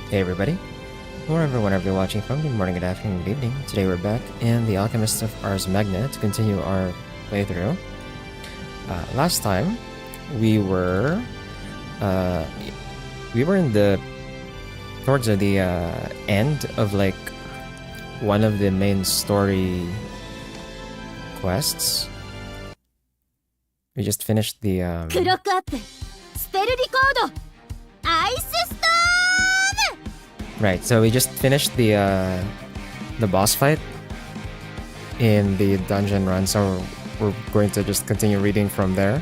Hey everybody, wherever you're watching from, good morning, good afternoon, good evening. Today we're back in the Alchemist of Ars Magna to continue our playthrough. Last time, we were in the towards the end of like one of the main story quests. We just finished the right, so we just finished the boss fight in the dungeon run, so we're going to just continue reading from there.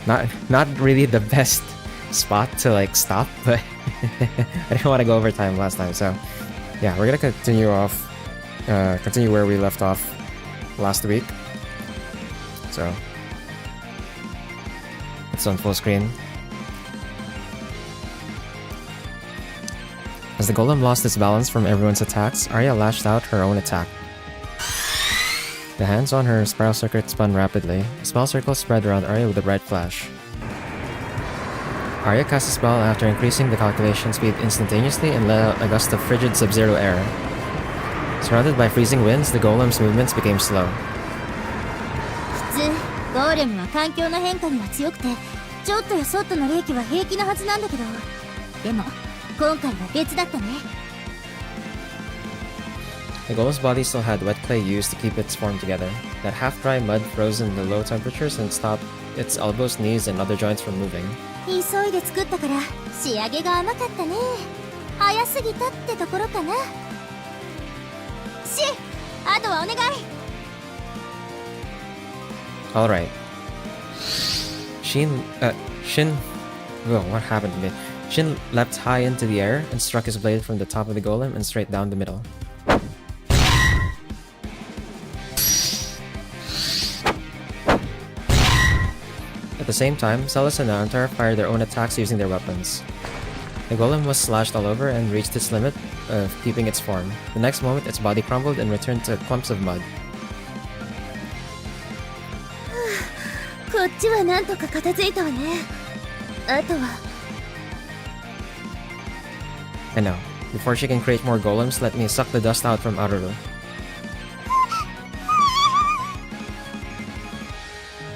Not really the best spot to like stop, but I didn't want to go over time last time, so yeah, we're gonna continue where we left off last week. So it's on full screen. As the golem lost its balance from everyone's attacks, Arya lashed out her own attack. The hands on her spiral circuit spun rapidly. A spell circle spread around Arya with a bright flash. Arya cast a spell after increasing the calculation speed instantaneously and let out a gust of frigid sub-zero air. Surrounded by freezing winds, the golem's movements became slow. The golem's body still had wet clay used to keep its form together. That half-dry mud frozen to low temperatures and stopped its elbows, knees, and other joints from moving. Alright. What happened to me? Shin leapt high into the air and struck his blade from the top of the golem and straight down the middle. At the same time, Celis and Narantar fired their own attacks using their weapons. The golem was slashed all over and reached its limit of keeping its form. The next moment, its body crumbled and returned to clumps of mud. I know. Before she can create more golems, let me suck the dust out from Aruru.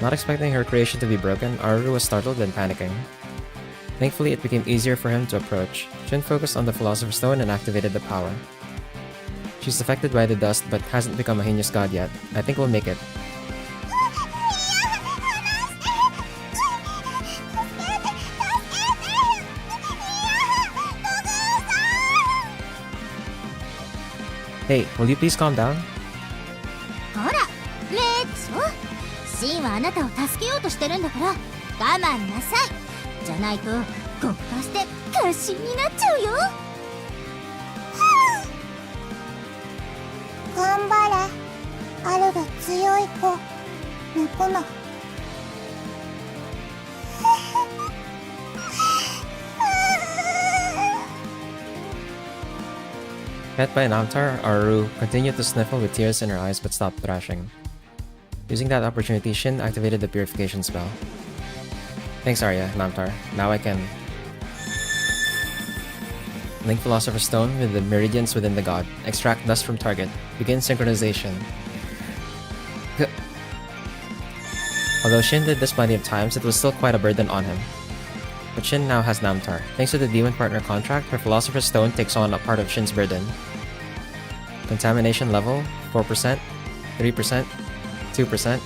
Not expecting her creation to be broken, Aruru was startled and panicking. Thankfully, it became easier for him to approach. Shin focused on the Philosopher's Stone and activated the power. She's affected by the dust, but hasn't become a heinous god yet. I think we'll make it. Hey, will you please calm down? Pet by Namtar, Aruru continued to sniffle with tears in her eyes but stopped thrashing. Using that opportunity, Shin activated the purification spell. Thanks Arya, Namtar. Now I can link Philosopher's Stone with the meridians within the god. Extract dust from target. Begin synchronization. Although Shin did this plenty of times, it was still quite a burden on him. But Shin now has Namtar. Thanks to the Demon Partner contract, her Philosopher's Stone takes on a part of Shin's burden. Contamination level, 4%, 3%, 2%.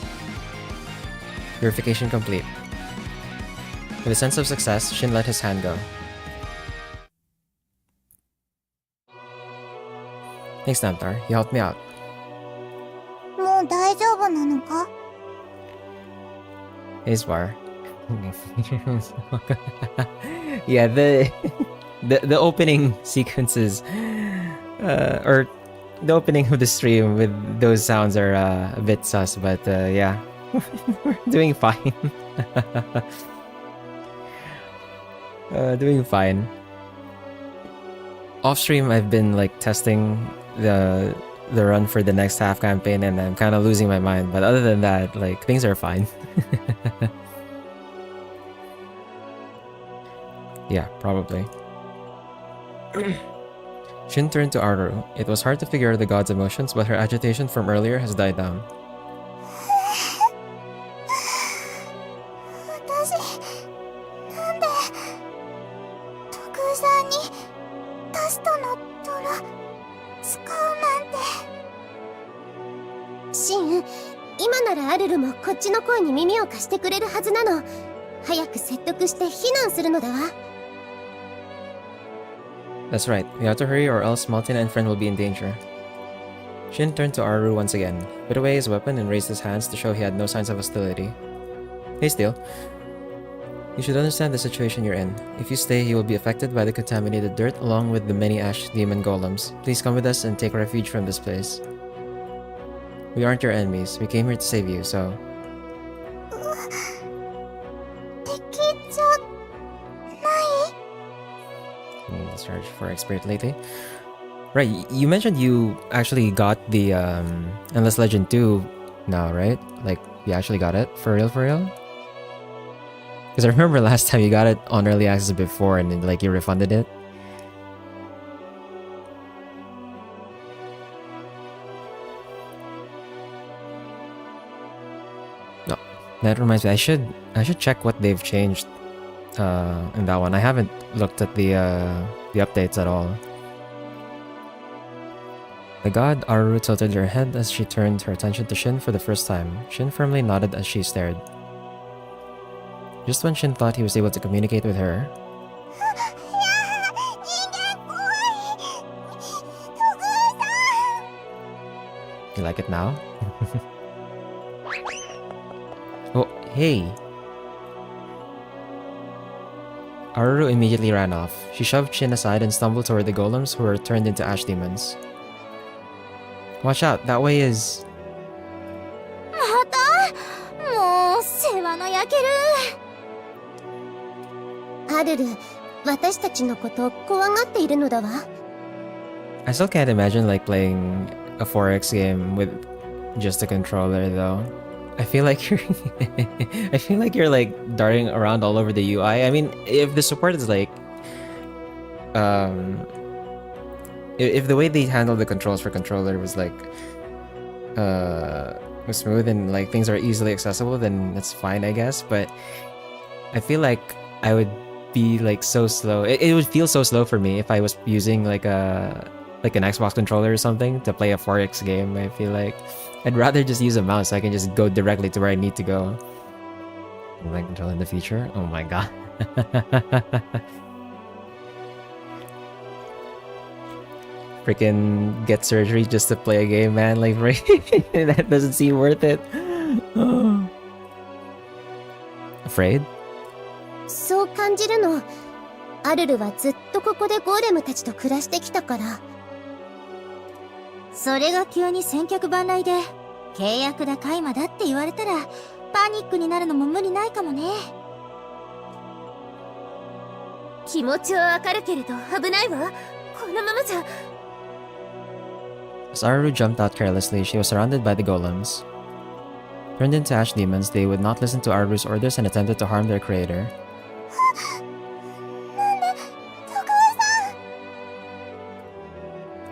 Purification complete. With a sense of success, Shin let his hand go. Thanks, Namtar. You helped me out. Isbar. Yeah, the opening sequences, or the opening of the stream with those sounds are a bit sus, but yeah, we're doing fine. Doing fine. Off stream, I've been like testing the run for the next half campaign, and I'm kind of losing my mind. But other than that, like things are fine. Yeah, probably. Shin turned to Aru. It was hard to figure out the god's emotions, but her agitation from earlier has died down. 私なんで徳さんにタストの虎使うなんて。シン、今ならアルルもこっちの声に耳を貸してくれるはずなの。早く説得して避難するのだわ。That's right. We have to hurry or else Maltina and friend will be in danger. Shin turned to Aru once again, put away his weapon and raised his hands to show he had no signs of hostility. Hey Steel. You should understand the situation you're in. If you stay, you will be affected by the contaminated dirt along with the many ash demon golems. Please come with us and take refuge from this place. We aren't your enemies. We came here to save you, so... 敵じゃない? Search for expert lately. Right, you mentioned you actually got the Endless Legend 2 now, right? Like, you actually got it? For real, for real? Because I remember last time you got it on early access before and then, like, you refunded it. No, that reminds me, I should check what they've changed in that one. I haven't looked at the updates at all. The god Aru tilted her head as she turned her attention to Shin for the first time. Shin firmly nodded as she stared. Just when Shin thought he was able to communicate with her, you like it now? Oh, hey! Aru immediately ran off. She shoved Shin aside and stumbled toward the golems who were turned into ash demons. Watch out, that way is... また?もう世話の焼ける。アルル、私たちのこと怖がっているのだわ。I still can't imagine like playing a 4X game with just a controller though. I feel like you're like darting around all over the UI. I mean, if the support is like if the way they handle the controls for controller was like was smooth and like things are easily accessible, then that's fine, I guess. But I feel like I would be like so slow. It would feel so slow for me if I was using like an Xbox controller or something to play a 4X game. I feel like I'd rather just use a mouse so I can just go directly to where I need to go. Like control in the future? Oh my god. Freaking get surgery just to play a game, man. Like, that doesn't seem worth it. Afraid? そう感じるの。アルルはずっとここでゴーレムたちと暮らしてきたから。それが急に千客万来で契約だ皆無だって言われたらパニックになるのも無理ないかもね。気持ちはわかるけれど危ないわ。このままじゃ。As Aru jumped out carelessly, she was surrounded by the golems. Turned into ash demons, they would not listen to Aru's orders and attempted to harm their creator.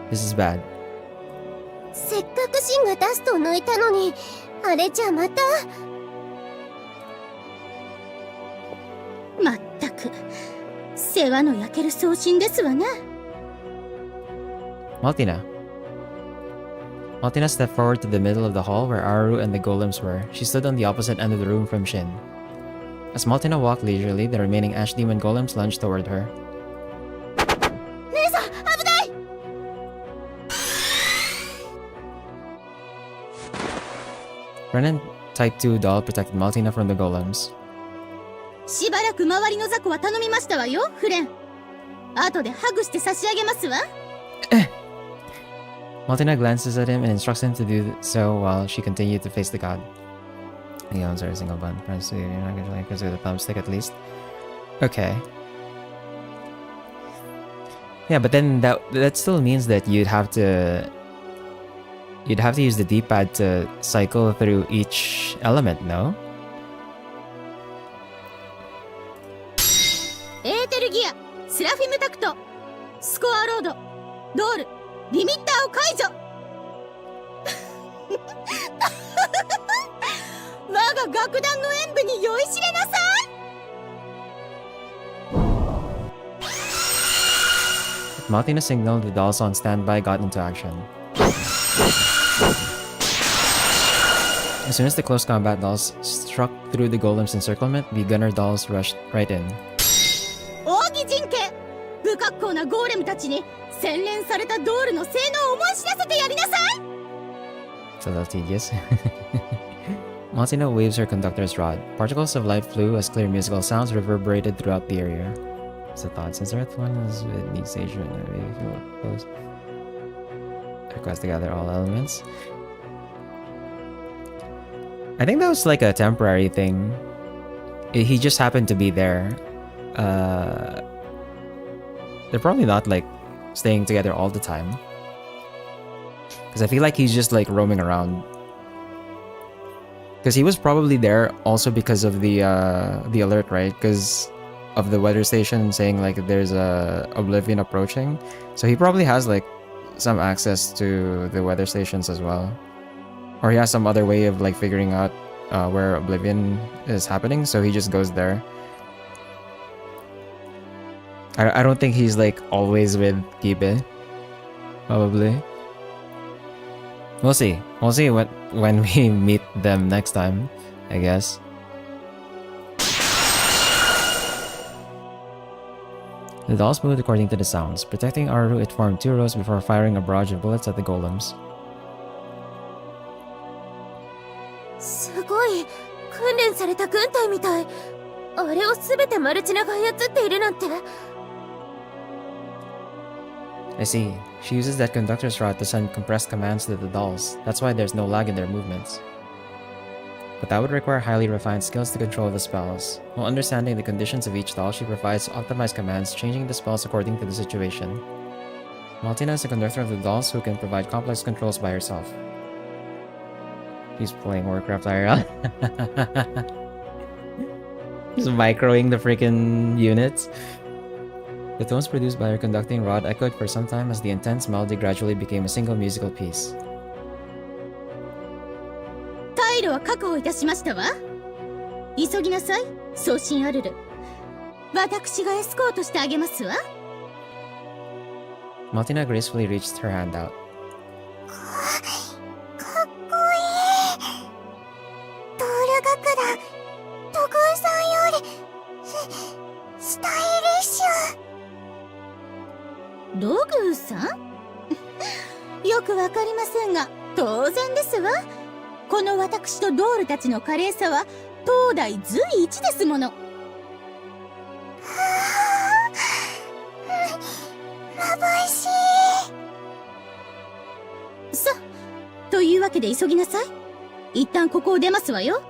This is bad. せっかくシンがダストを抜いたのに、あれじゃまた。まったく、世話の焼ける送信ですわな。Maltina stepped forward to the middle of the hall where Aru and the golems were. She stood on the opposite end of the room from Shin. As Maltina walked leisurely, the remaining ash demon golems lunged toward her. 姉さん、危ない! Renan Type 2 doll protected Maltina from the golems. しばらく周りの雑魚は頼みましたわよ、フレン。後でハグして差し上げますわ。Maltina glances at him and instructs him to do so while she continued to face the god. He owns every single button. Press you're not going to like with a thumbstick at least. Okay. Yeah, but then that still means that you'd have to use the D-pad to cycle through each element, no? エーテルギア、セラフィムタクト、スコアドール、リミッターを解除。我が楽団の演舞に酔いしれなさい。Maltina signaled the dolls on standby got into action. As soon as the close combat dolls struck through the golem's encirclement, the gunner dolls rushed right in. 奥義陣形、不格好なゴーレムたちに洗練されたドールの性能を思い知らせてやりなさい。 It's a little tedious. Maltina waves her conductor's rod. Particles of light flew as clear musical sounds reverberated throughout the area. It's a thought, since Earth 1 is with needs station and feel close. Request to gather all elements. I think that was like a temporary thing. He just happened to be there. They're probably not like staying together all the time. Because I feel like he's just like roaming around. Because he was probably there also because of the alert, right? Because of the weather station saying like there's a Oblivion approaching. So he probably has like some access to the weather stations as well. Or he has some other way of like figuring out where Oblivion is happening, so he just goes there. I don't think he's like always with Kibe. Probably. We'll see. We'll see when we meet them next time, I guess. The dolls moved according to the sounds. Protecting Aru, it formed 2 rows before firing a barrage of bullets at the golems. すごい訓練された軍隊みたい。あれを全てマルチナが操っているなんて。I see. She uses that conductor's rod to send compressed commands to the dolls. That's why there's no lag in their movements. But that would require highly refined skills to control the spells. While understanding the conditions of each doll, she provides optimized commands, changing the spells according to the situation. Maltina is the conductor of the dolls who can provide complex controls by herself. She's playing Warcraft IRL. She's microing the freaking units. The tones produced by her conducting rod echoed for some time as the intense melody gradually became a single musical piece. 退路は確保いたしましたわ。急ぎなさい、送信アルル。私がエスコートしてあげますわ。Maltina gracefully reached her hand out. かっこいい。ドール楽団、土偶さんよりスタイリッシュ。ドグーさんよくわかりませんが、当然ですわ。この私とドールたちの華麗さは当代随一ですもの。まぶしい。さあ、というわけで急ぎなさい。一旦ここを出ますわよ。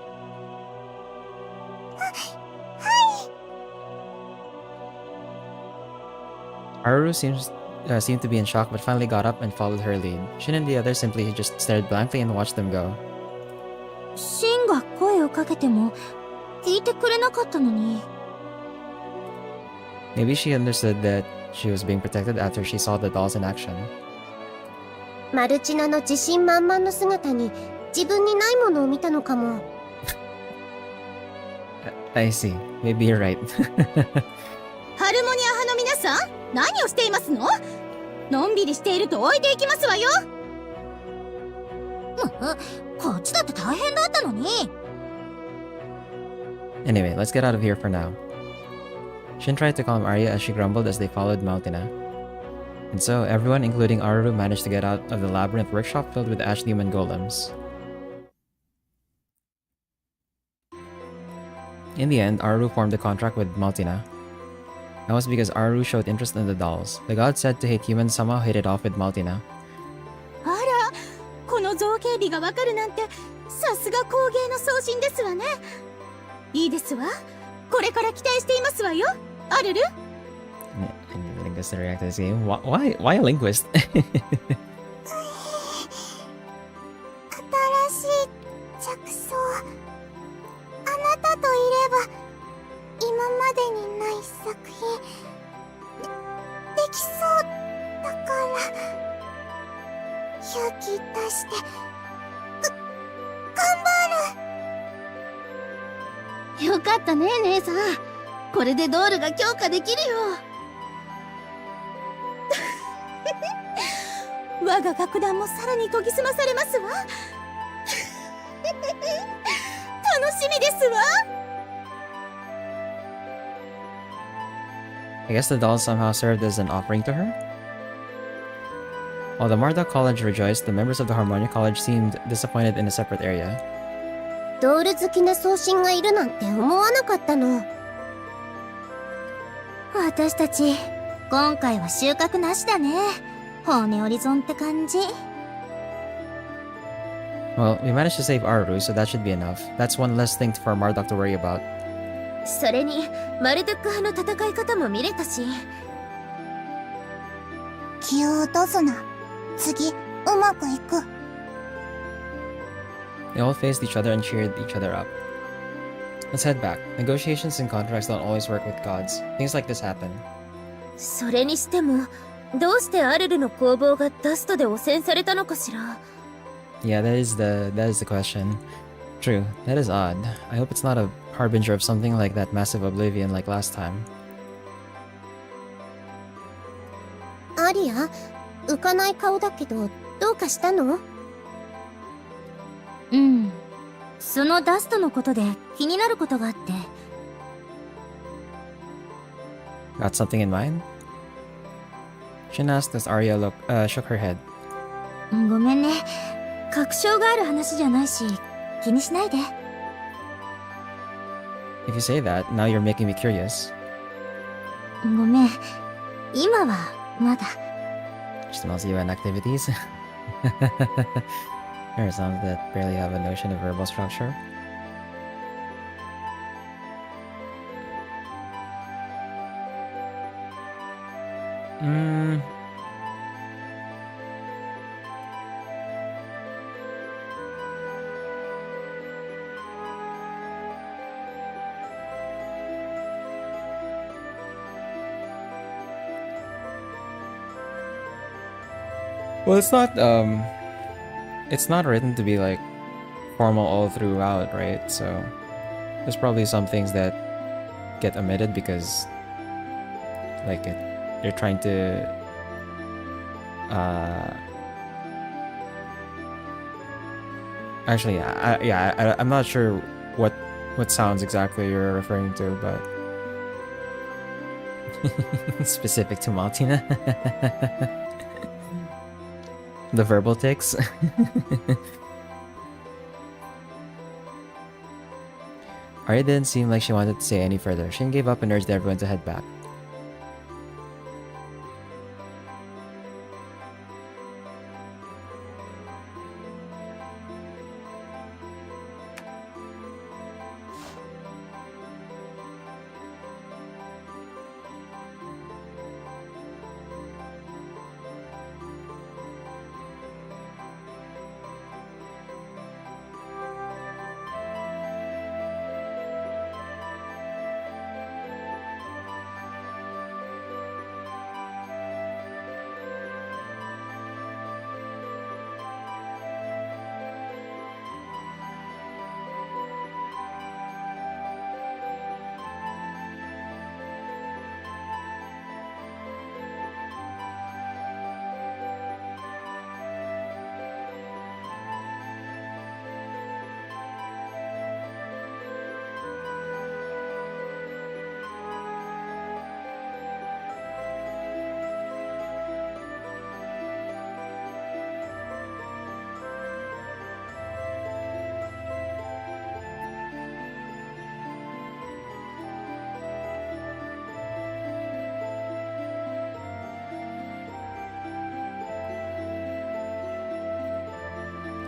Aru seemed to be in shock but finally got up and followed her lead. Shin and the others simply just stared blankly and watched them go. シンが声をかけても聞いてくれなかったのに。Maybe she understood that she was being protected after she saw the dolls in action. マルチナの自信満々の姿に自分にないものを見たのかも。I see. Maybe you're right. ハルモニア派の皆さん、何をしていますの？のんびりしていると置いていきますわよ。こっちだって大変だったのに。Anyway, let's get out of here for now. Shin tried to calm Arya as she grumbled as they followed Maltina. And so, everyone, including Aru, managed to get out of the labyrinth workshop filled with ash demon golems. In the end, Aru formed a contract with Maltina. That was because Aru showed interest in the dolls. The god said to hate humans somehow hit it off with Maltina. あら、この造形美がわかるなんて、さすが工芸の送信ですわね。いいですわ。これから期待していますわよ。アルル。I need a linguist to react to this game. Why a linguist? 新しい着想。あなたといれば今までにない作品できそうだから勇気出して頑張る。よかったね姉さん。これでドールが強化できるよ。我が楽団もさらに研ぎ澄まされますわ。楽しみですわ。I guess the dolls somehow served as an offering to her? While the Marduk College rejoiced, the members of the Harmonia College seemed disappointed in a separate area. ドール好きな送信がいるなんて思わなかったの。私たち今回は収穫なしだね。骨折り損って感じ。 Well, we managed to save Aru, so that should be enough. That's one less thing for Marduk to worry about. それにマルドゥック派の戦い方も見れたし。気を落とすな。次うまくいく。They all faced each other and cheered each other up. Let's head back. Negotiations and contracts don't always work with gods. Things like this happen. それにしてもどうしてアルルの攻防がダストで汚染されたのかしら。 Yeah, that is the question. True, that is odd. I hope it's not a harbinger of something like that massive oblivion like last time. アリア、浮かない顔だけどどうかしたの？うん。そのダストのことで気になることがあって。Got something in mind? Shin asked as Arya shook her head. ごめんね。確証がある話じゃないし、気にしないで。If you say that, now you're making me curious. ごめん。今はまだ。Just smells you and activities. There are some that barely have a notion of verbal structure. Well, it's not written to be like formal all throughout, right? So there's probably some things that get omitted because like you're trying to actually I'm not sure what sounds exactly you're referring to, but specific to Maltina. The verbal tics. Arya didn't seem like she wanted to say any further. Shin gave up and urged everyone to head back.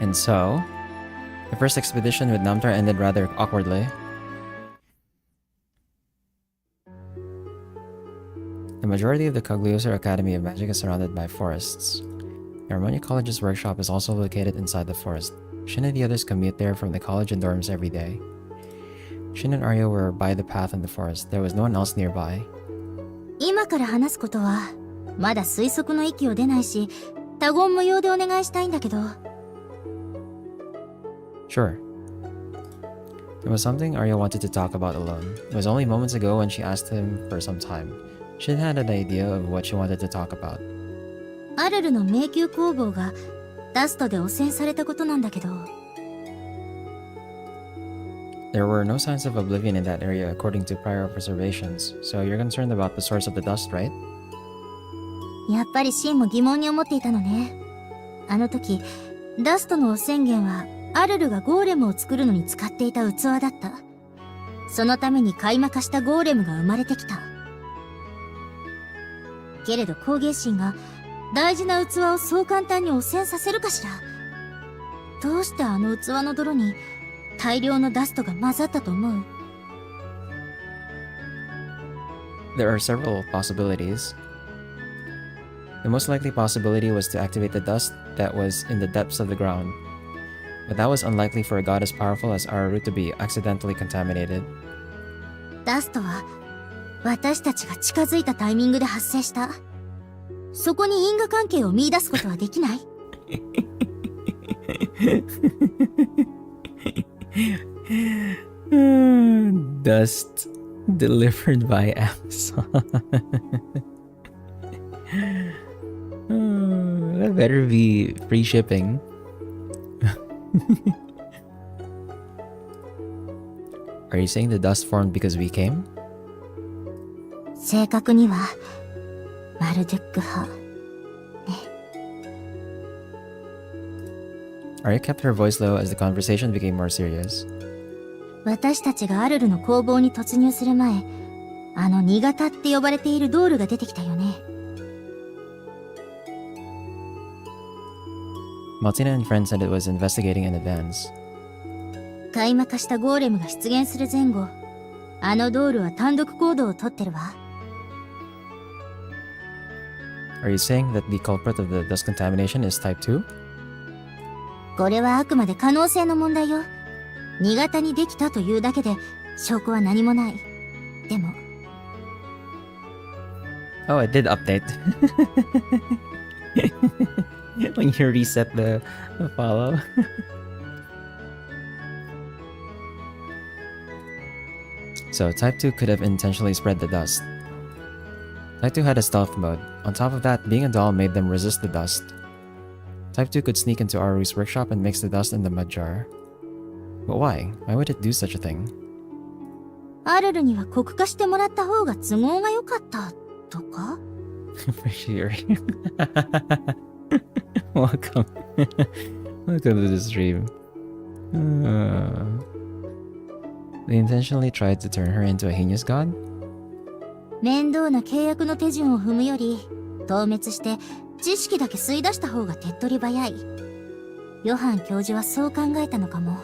And so, the first expedition with Namtar ended rather awkwardly. The majority of the Cagliostro Academy of Magic is surrounded by forests. The Harmonia College's workshop is also located inside the forest. Shin and the others commute there from the college and dorms every day. Shin and Arya were by the path in the forest. There was no one else nearby. 今から話すことはまだ推測の域を出ないし、他言無用でお願いしたいんだけど。Sure. There was something Arya wanted to talk about alone. It was only moments ago when she asked him for some time. She had an idea of what she wanted to talk about. アルルの迷宮工房がダストで汚染されたことなんだけど。There were no signs of oblivion in that area according to prior observations, so you're concerned about the source of the dust, right? やっぱりシンも疑問に思っていたのね。あの時、ダストの汚染源はアルルがゴーレムを作るのに使っていた器だった。そのために開魔化したゴーレムが生まれてきた。けれど工芸神が大事な器をそう簡単に汚染させるかしら。どうしてあの器の泥に大量のダストが混ざったと思う？ There are several possibilities. The most likely possibility was to activate the dust that was in the depths of the ground. But that was unlikely for a god as powerful as Araru to be accidentally contaminated. ダストは私たちが近づいたタイミングで発生した。そこに因果関係を見出すことはできない？Dust delivered by Amazon. That better be free shipping. Are you saying the dust formed because we came? 正確にはマルドゥック派。Arya kept her voice low as the conversation became more serious. 私たちがアルルの工房に突入する前、あの新潟って呼ばれているドールが出てきたよね。Martina and friends said it was investigating in advance. 開魔化したゴーレムが出現する前後、あのドールは単独行動をとってるわ。Are you saying that the culprit of the dust contamination is type 2? これはあくまで可能性の問題よ。新潟にできたというだけで証拠は何もない。でも。Oh, it did update. When you reset the follow. So, Type 2 could have intentionally spread the dust. Type 2 had a stealth mode. On top of that, being a doll made them resist the dust. Type 2 could sneak into Aru's workshop and mix the dust in the mud jar. But why? Why would it do such a thing? アルルには酷化してもらった方が都合が良かったとか？ For sure. Welcome. Welcome to the stream. They intentionally tried to turn her into a heinous god? 面倒な契約の手順を踏むより、透滅して知識だけ吸い出した方が手っ取り早い。ヨハン教授はそう考えたのかも。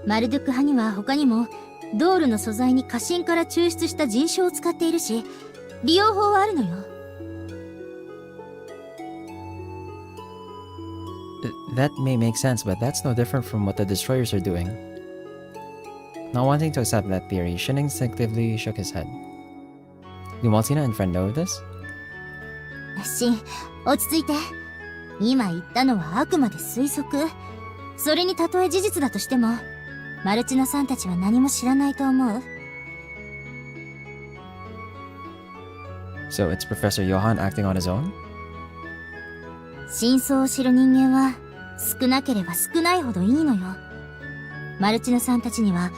マルドゥック派には他にもドールの素材に家臣から抽出した人種を使っているし、利用法はあるのよ。That may make sense, but that's no different from what the destroyers are doing. Not wanting to accept that theory, Shin instinctively shook his head. Do Maltina and friend know of this? シン、落ち着いて。今言ったのはあくまで推測。それにたとえ事実だとしても、マルチナさんたちは何も知らないと思う。So it's Professor Johann acting on his own? 真相を知る人間は少なければ少ないほどいいのよ。マルチナさんたちには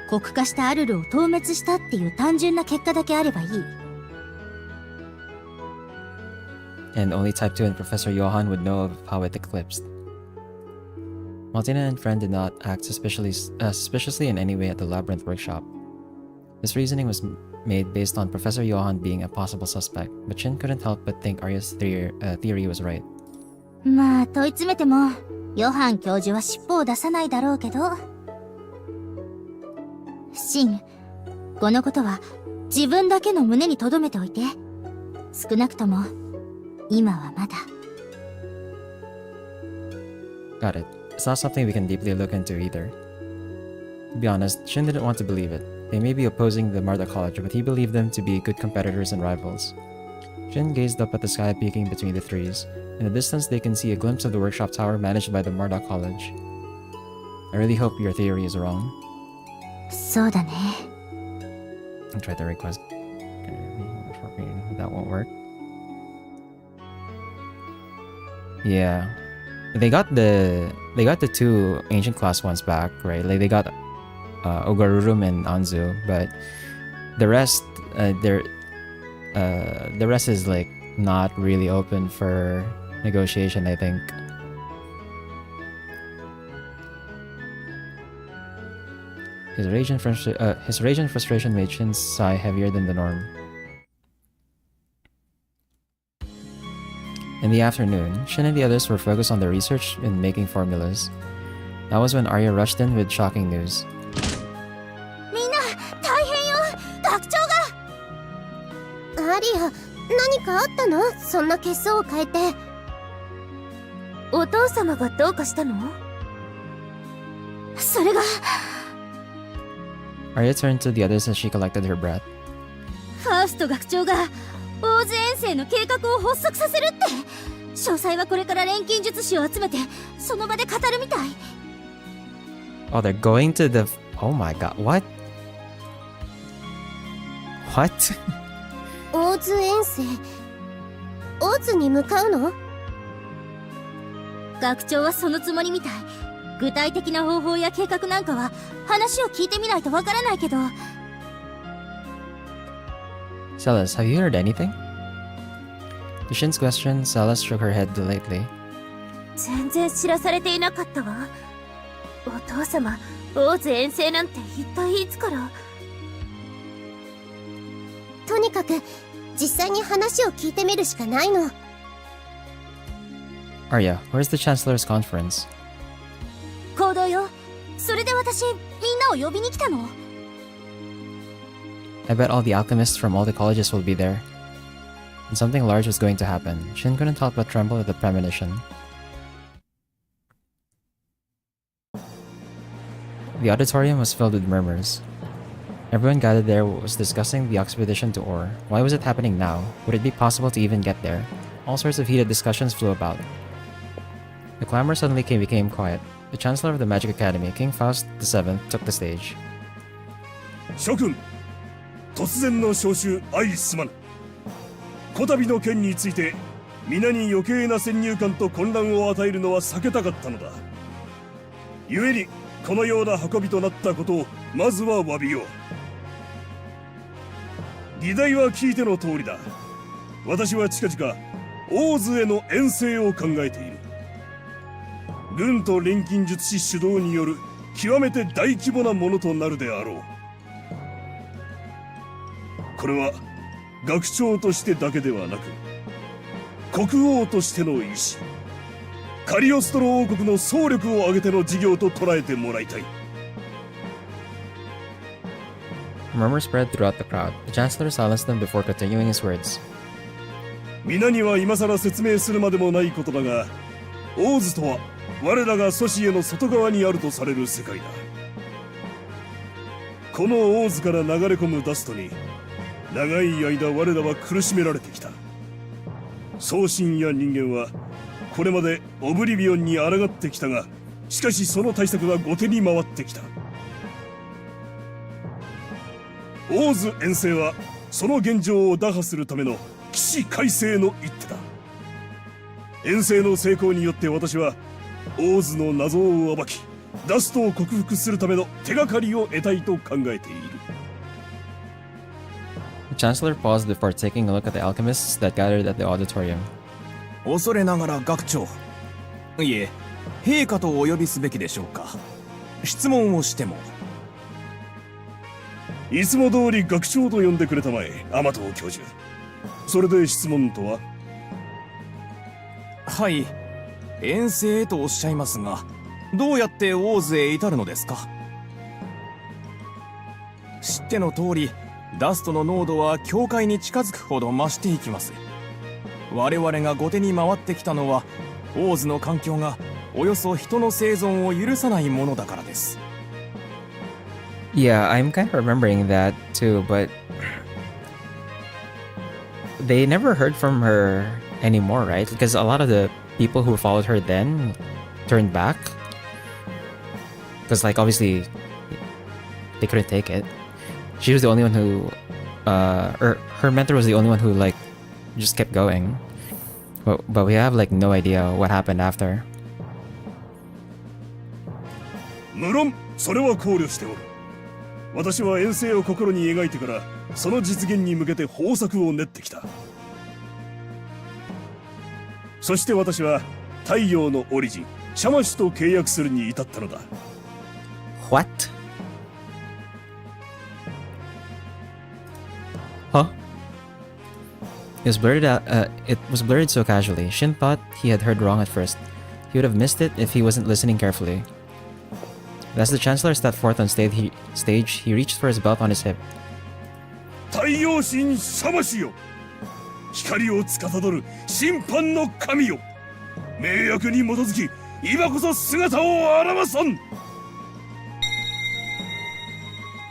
酷化したアルルを透滅したっていう単純な結果だけあればいい。And only Type 2 and Professor Johann would know of how it eclipsed. Martina and friend did not act suspiciously in any way at the Labyrinth workshop. This reasoning was made based on Professor Johann being a possible suspect, but Shin couldn't help but think Arya's theory was right. まあ問い詰めてもヨハン教授は尻尾を出さないだろうけど。シン、このことは自分だけの胸に留めておいて。少なくとも今はまだ。Got it. It's not something we can deeply look into either. To be honest, Shin didn't want to believe it. They may be opposing the Marda College, but he believed them to be good competitors and rivals. Shin gazed up at the sky peeking between the trees. In the distance, they can see a glimpse of the workshop tower managed by the Marda College. I really hope your theory is wrong. そうだね。 I tried the request. That won't work. Yeah. They got the two ancient class ones back, right? Like they got Ogarurum and Anzu, but the rest the rest is like not really open for negotiation, I think. His rage and frustration made Shin's sigh heavier than the norm. In the afternoon, Shin and the others were focused on their research and making formulas. That was when Arya rushed in with shocking news. みんな、大変よ。学長が。アリア、何かあったの？そんな血相を変えて。お父様がどうかしたの？それが。Arya turned to the others as she collected her breath. ファースト学長が大勢遠征の計画を発足させるって。詳細はこれから錬金術師を集めてその場で語るみたい。Oh, they're going to the... Oh my god, what? What? 大津遠征。大津に向かうの？学長はそのつもりみたい。具体的な方法や計画なんかは話を聞いてみないとわからないけど。Celis, have you heard anything? To Shin's question, Celis shook her head lightly. 全然知らされていなかったわ。お父様、大津遠征なんて一体いつから？とにかく実際に話を聞いてみるしかないの。Arya, where's the Chancellor's conference? 行動よ。それで私、みんなを呼びに来たの。I bet all the alchemists from all the colleges will be there. And something large was going to happen. Shin couldn't help but tremble at the premonition. The auditorium was filled with murmurs. Everyone gathered there was discussing the expedition to Ur. Why was it happening now? Would it be possible to even get there? All sorts of heated discussions flew about. The clamor suddenly became quiet. The Chancellor of the Magic Academy, King Faust VII, took the stage. 諸君、突然の招集相すまぬ。こたびの件について皆に余計な先入観と混乱を与えるのは避けたかったのだ。故にこのような運びとなったことをまずは詫びよう。議題は聞いての通りだ。私は近々大津への遠征を考えている。軍と錬金術師主導による極めて大規模なものとなるであろう。これは学長としてだけではなく国王としての意志、カリオストロ王国の総力を挙げての事業と捉えてもらいたい。 Murmurs spread throughout the crowd. The Chancellor silenced them before continuing his words. 皆には今更説明するまでもないことだが、オーズとは我らが祖師への外側にあるとされる世界だ。このオーズから流れ込むダストに長い間我らは苦しめられてきた。送信や人間はこれまでオブリビオンに抗ってきたが、しかしその対策は後手に回ってきた。オーズ遠征はその現状を打破するための起死回生の一手だ。遠征の成功によって私はオーズの謎を暴き、ダストを克服するための手がかりを得たいと考えている。 The Chancellor paused before taking a look at the alchemists that gathered at the auditorium. 恐れながら学長、いえ、陛下とお呼びすべきでしょうか。質問をしても。いつも通り学長と呼んでくれたまえ、天藤教授。それで質問とは？はい、遠征とおっしゃいますが、どうやってオーズへ至るのですか？知っての通り、ダストの濃度は境界に近づくほど増していきます。我々が後手に回ってきたのは、オーズの環境がおよそ人の生存を許さないものだからです。Yeah, I'm kind of remembering that too, but they never heard from her anymore, right? Because a lot of the people who followed her then turned back. Because, like, obviously, they couldn't take it. She was the only one who, or her mentor was the only one who, like, just kept going. But we have, like, no idea what happened after. 無論それは考慮しておる。私は遠征を心に描いてからその実現に向けて方策を練ってきた。そして私は太陽のオリジンシャマシュと契約するに至ったのだ。 What? Huh? It was blurred so casually. Shin thought he had heard wrong at first. He would have missed it if he wasn't listening carefully. As the Chancellor stepped forth on stage, he reached for his belt on his hip. 太陽神シャマシュよ、光を司る審判の神よ、命約に基づき今こそ姿を現さん。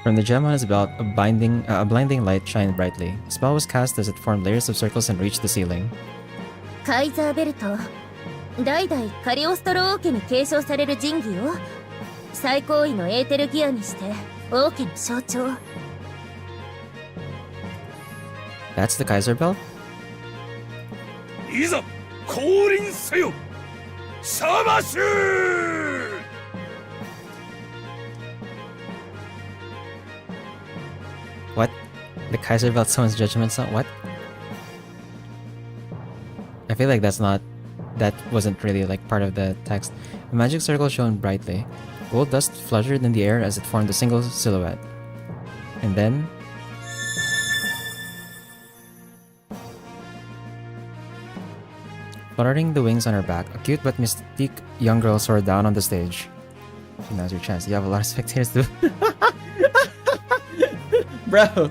From the gem on his belt, a blinding light shined brightly. The spell was cast as it formed layers of circles and reached the ceiling. カイザーベルト、代々カリオストロ王家に継承される神器を最高位のエーテルギアにして王家の象徴。 That's the Kaiser belt? いざ降臨せよ、シャマシュ！ What? The Kaiser belt summons judgment song? What? I feel like that wasn't really like part of the text. A magic circle shone brightly. Gold dust fluttered in the air as it formed a single silhouette. And then... fluttering the wings on her back, a cute but mystique young girl soared down on the stage. Now's your chance. You have a lot of spectators to... Bro!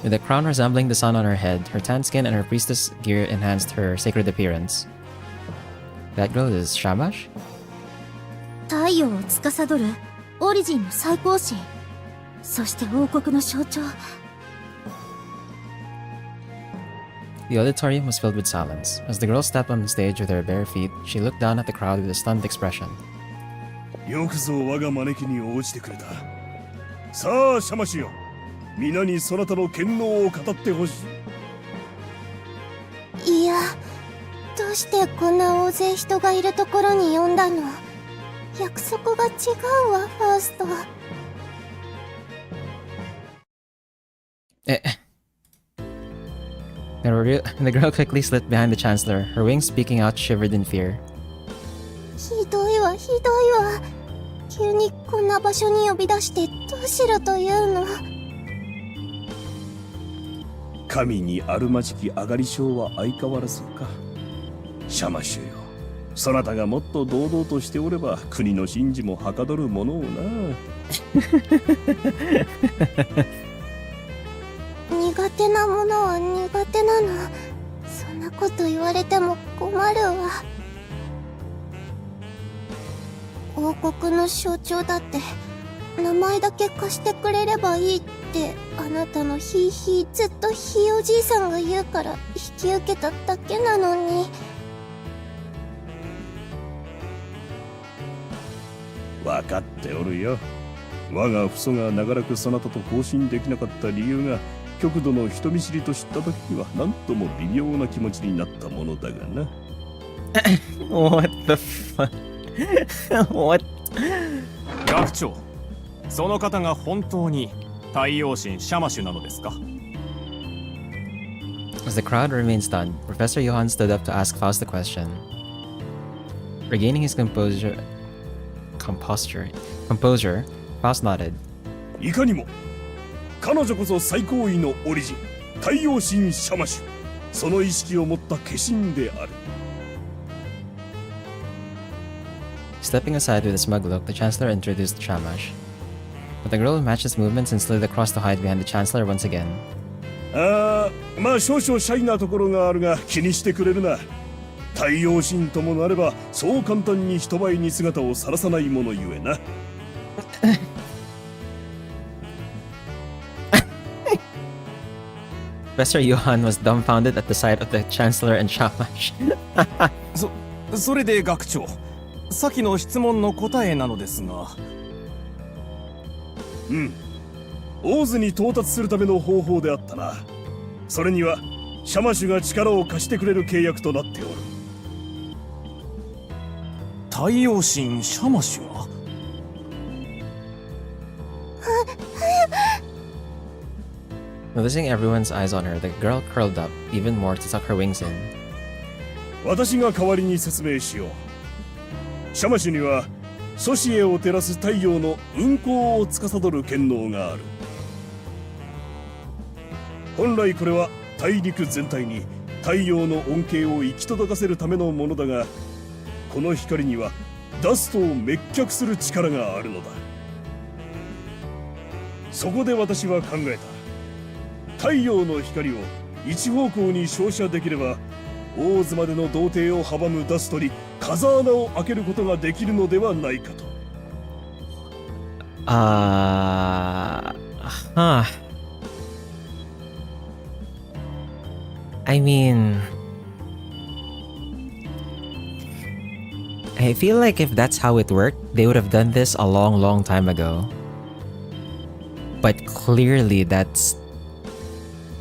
With a crown resembling the sun on her head, her tan skin and her priestess gear enhanced her sacred appearance. That girl is Shamash? 太陽を司るオリジンの最高神、そして王国の象徴。 The auditorium was filled with silence. As the girl stepped on the stage with her bare feet, she looked down at the crowd with a stunned expression. よくぞ我が招きに応じてくれた。さあシャマシュよ、皆にそなたの権能を語ってほしい。いや、どうしてこんな大勢人がいるところに呼んだの？約束が違うわ、ファースト。The girl quickly slipped behind the Chancellor, her wings peeking out shivered in fear. ひどいわ、ひどいわ。急にこんな場所に呼び出してどうしろというの？神にあるまじき上がり症は相変わらずか。シャマシュよ、そなたがもっと堂々としておれば国の神事もはかどるものをな。苦手なものは苦手なの。そんなこと言われても困るわ。王国の象徴だって名前だけ貸してくれればいいってあなたのひいひいずっとひいおじいさんが言うから引き受けただけなのに。分かっておるよ。我が父祖が長らくそなたと交信できなかった理由が極度の人見知りと知った時には何とも微妙な気持ちになったものだがな。What the fuck? What? 学長、その方が本当に太陽神シャマシュなのですか？ As the crowd remained stunned, Professor Johann stood up to ask Faust a question. Regaining his composure, Faust nodded. いかにも彼女こそ最高位のオリジン太陽神シャマシュ、その意識を持った化身である。 Stepping aside with a smug look, the Chancellor introduced Shamash. But the girl matched his movements and slid across to hide behind the Chancellor once again. まあ少々シャイなところがあるが気にしてくれるな。太陽神ともなればそう簡単に人前に姿を晒さないものゆえな。Professor Johann was dumbfounded at the sight of the Chancellor and Shamash. それで学長、先の質問の答えなのですが。オーズに到達するための方法であったな。それにはシャマシュが力を貸してくれる契約となっておる。太陽神シャマシュはNoticing everyone's eyes on her, the girl curled up even more to tuck her wings in. 私が代わりに説明しよう。シャマシュにはソシエを照らす太陽の運行を司る権能がある。本来これは大陸全体に太陽の恩恵を行き届かせるためのものだが、この光にはダストを滅却する力があるのだ。そこで私は考えた。太陽の光を一方向に照射できれば、オーズまでの童貞を阻むダストに風穴を開けることができるのではないかと。Huh. I mean, I feel like if that's how it worked, they would have done this a long time ago. But clearly that's...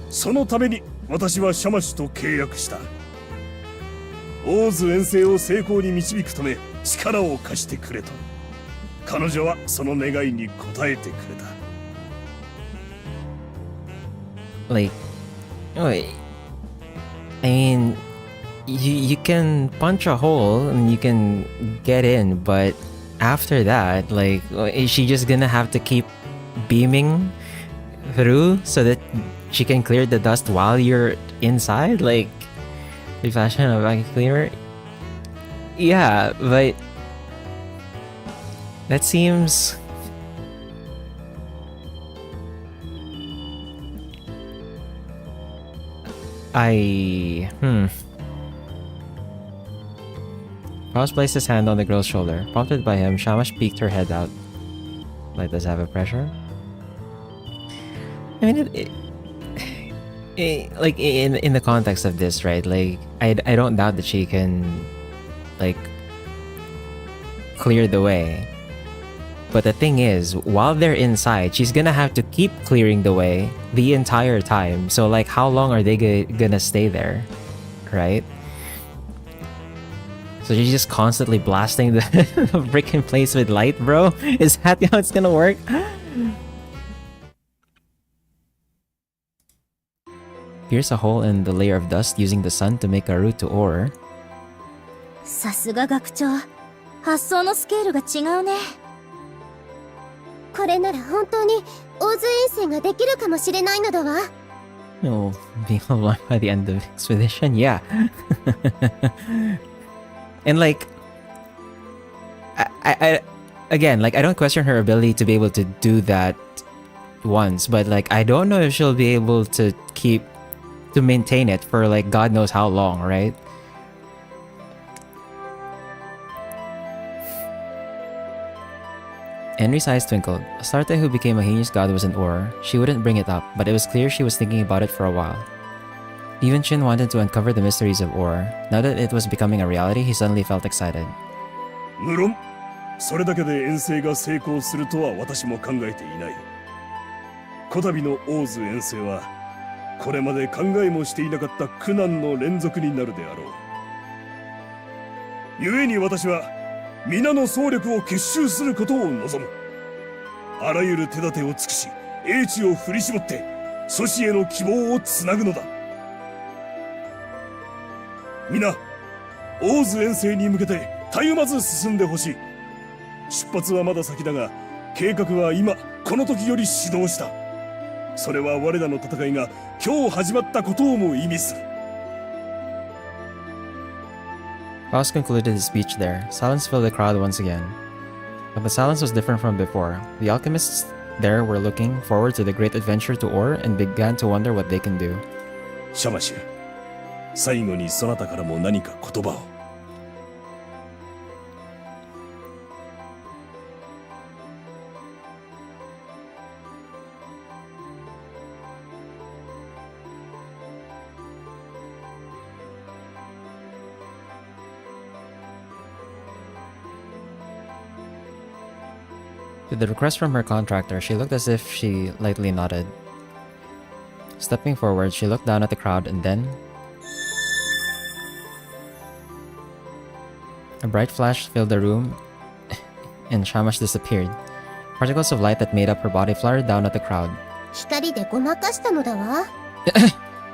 そのために私はシャマシュと契約した。オーズ遠征を成功に導くため力を貸してくれと。彼女はその願いに応えてくれた。Like, wait, I mean, you can punch a hole and you can get in, but after that, like, is she just gonna have to keep beaming through so that she can clear the dust while you're inside? Like, the fashion of vacuum cleaner? Yeah, but that seems... Ross placed his hand on the girl's shoulder. Prompted by him, Shamash peeked her head out. Like, does it have a pressure? I mean, like, in the context of this, right? Like, I don't doubt that she can, like, clear the way. But the thing is, while they're inside, she's gonna have to keep clearing the way the entire time. So, like, how long are they gonna stay there? Right? So she's just constantly blasting the freaking place with light, bro? Is that how it's gonna work? Pierce a hole in the layer of dust using the sun to make a route to ore. さすが学長。発想のスケールが違うね。これなら本当にオーズ遠征ができるかもしれないのだわ。Oh, being online by the end of the expedition? Yeah. And like, I again, like, I don't question her ability to be able to do that once, but like, I don't know if she'll be able to maintain it for like God knows how long, right? Henry's eyes twinkled. Astarte, who became a heinous god, was an ore. She wouldn't bring it up, but it was clear she was thinking about it for a while. Even Shin wanted to uncover the mysteries of ore. Now that it was becoming a reality, he suddenly felt excited. 無論、それだけで遠征が成功するとは私も考えていない。こたびのオーズ遠征は、これまで考えもしていなかった苦難の連続になるであろう。故に私は、皆の総力を結集することを望む。あらゆる手立てを尽くし、英知を振り絞って、祖師への希望をつなぐのだ。皆、オーズ遠征に向けてたゆまず進んでほしい。出発はまだ先だが、計画は今、この時より始動した。それは我らの戦いが今日始まったことをも意味する。Ross concluded his speech there. Silence filled the crowd once again. But the silence was different from before. The alchemists there were looking forward to the great adventure to ore and began to wonder what they can do. シャマシュ、最後にそなたからも何か言葉を。To the request from her contractor, she looked as if she lightly nodded. Stepping forward, she looked down at the crowd and then... A bright flash filled the room and Shamash disappeared. Particles of light that made up her body fluttered down at the crowd. 光でごまかしたのだわ。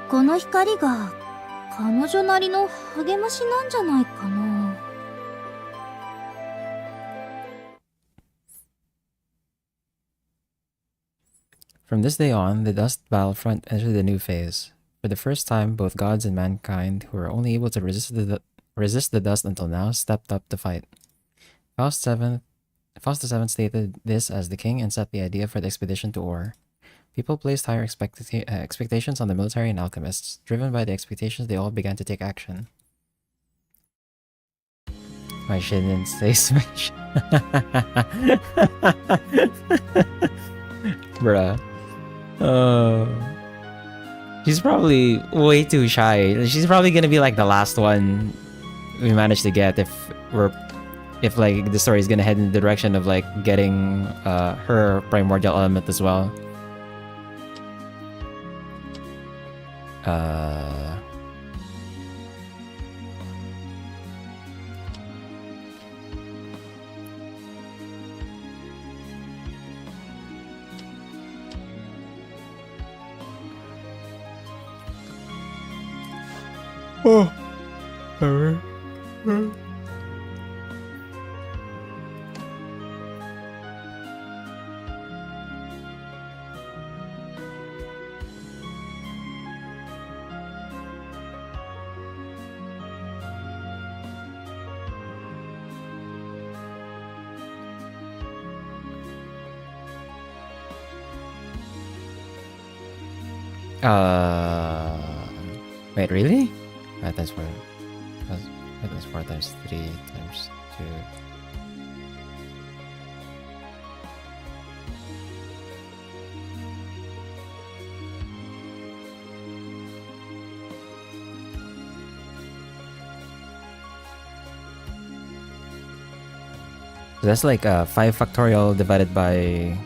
この光が彼女なりの励ましなんじゃないかな。From this day on, the Dust Battlefront entered a new phase. For the first time, both gods and mankind, who were only able to resist the dust until now, stepped up to fight. Faust VII stated this as the king and set the idea for the expedition to Ur. People placed higher expectations on the military and alchemists. Driven by the expectations, they all began to take action. My shit didn't say smash. Bruh. She's probably way too shy. She's probably gonna be like the last one we managed to get if like the story is gonna head in the direction of like getting her primordial element as well. Oh, sorry. Wait, really? That's 4 times 3 times 2. So that's like 5 factorial divided by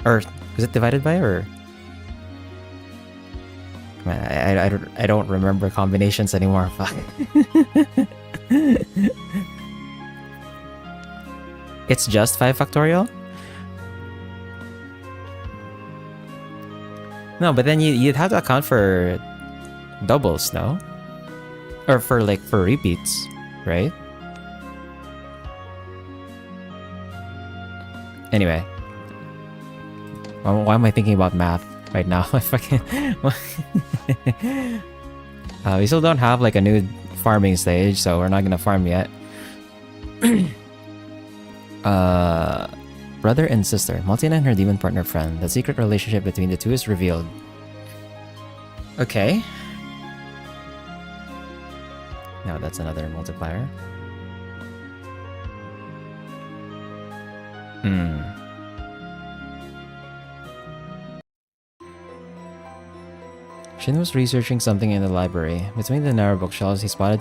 Earth. Is it divided by or? Man, I don't remember combinations anymore. Fuck. It's just 5 factorial? No, but then you'd have to account for doubles, no? Or for repeats, right? Anyway. Why am I thinking about math right now? I fucking... we still don't have like a new farming stage, so we're not gonna farm yet. Brother and sister, Maltina and her demon partner friend. The secret relationship between the two is revealed. Okay. Now that's another multiplier. Shin was researching something in the library. Between the narrow bookshelves, he spotted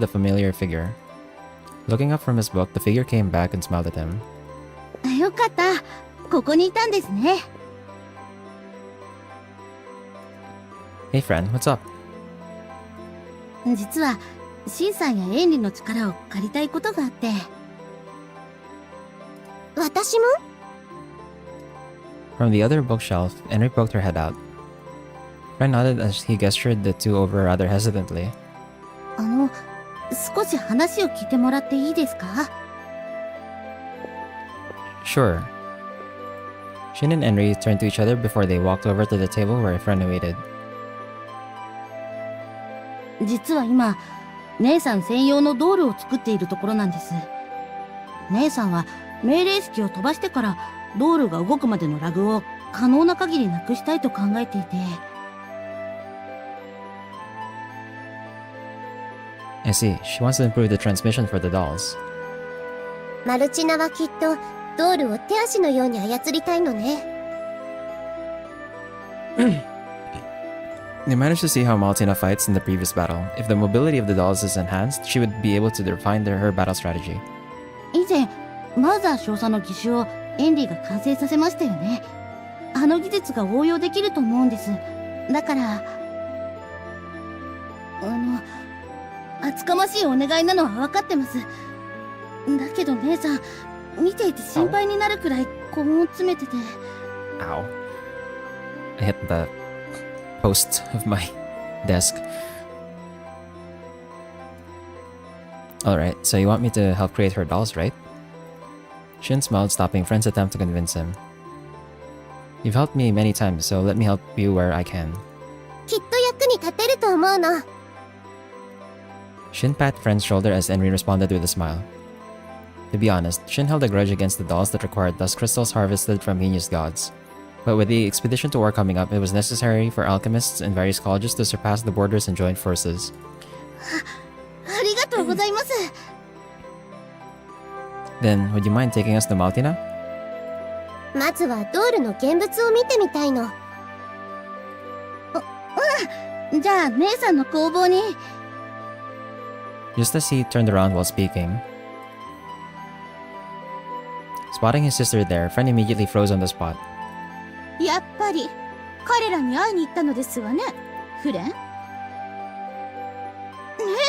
a familiar figure. Looking up from his book, the figure came back and smiled at him. よかった。ここにいたんですね。Hey friend, what's up? 実は、シンさんやエンリの力を借りたいことがあって。私も？ From the other bookshelf, Henry poked her head out. Friend nodded as he gestured the two over rather hesitantly. 少し話を聞いてもらっていいですか？ Sure. Shin and Henry turned to each other before they walked over to the table where a friend waited. 実は今、姉さん専用のドールを作っているところなんです。姉さんは命令式を飛ばしてからドールが動くまでのラグを可能な限りなくしたいと考えていて。I see. She wants to improve the transmission for the dolls. マルチナはきっとドールを手足のように操りたいのね。They managed to see how Maltina fights in the previous battle. If the mobility of the dolls is enhanced, she would be able to refine her battle strategy. 以前マザー少佐の義手をエンリーが完成させましたよね。あの技術が応用できると思うんです。だから厚かましいお願いなのは分かってます。だけど姉さん、見ていて心配になるくらい根を詰めてて。 Ow. I hit the post of my desk. Alright, so you want me to help create her dolls, right? Shin smiled, stopping Friend's attempt to convince him. You've helped me many times, so let me help you where I can. きっと役に立てると思うの。 Shin pat Friend's shoulder as Enri responded with a smile. To be honest, Shin held a grudge against the dolls that required dust crystals harvested from heinous gods. But with the expedition to war coming up, it was necessary for alchemists in various colleges to surpass the borders and join forces. ありがとうございます。 Then, would you mind taking us to Maltina? まずはドールの現物を見てみたいの。じゃあ姉さんの工房に。 Just as he turned around while speaking, spotting his sister there, Friend immediately froze on the spot. やっぱり彼らに会いに行ったのですわね、フレン。姉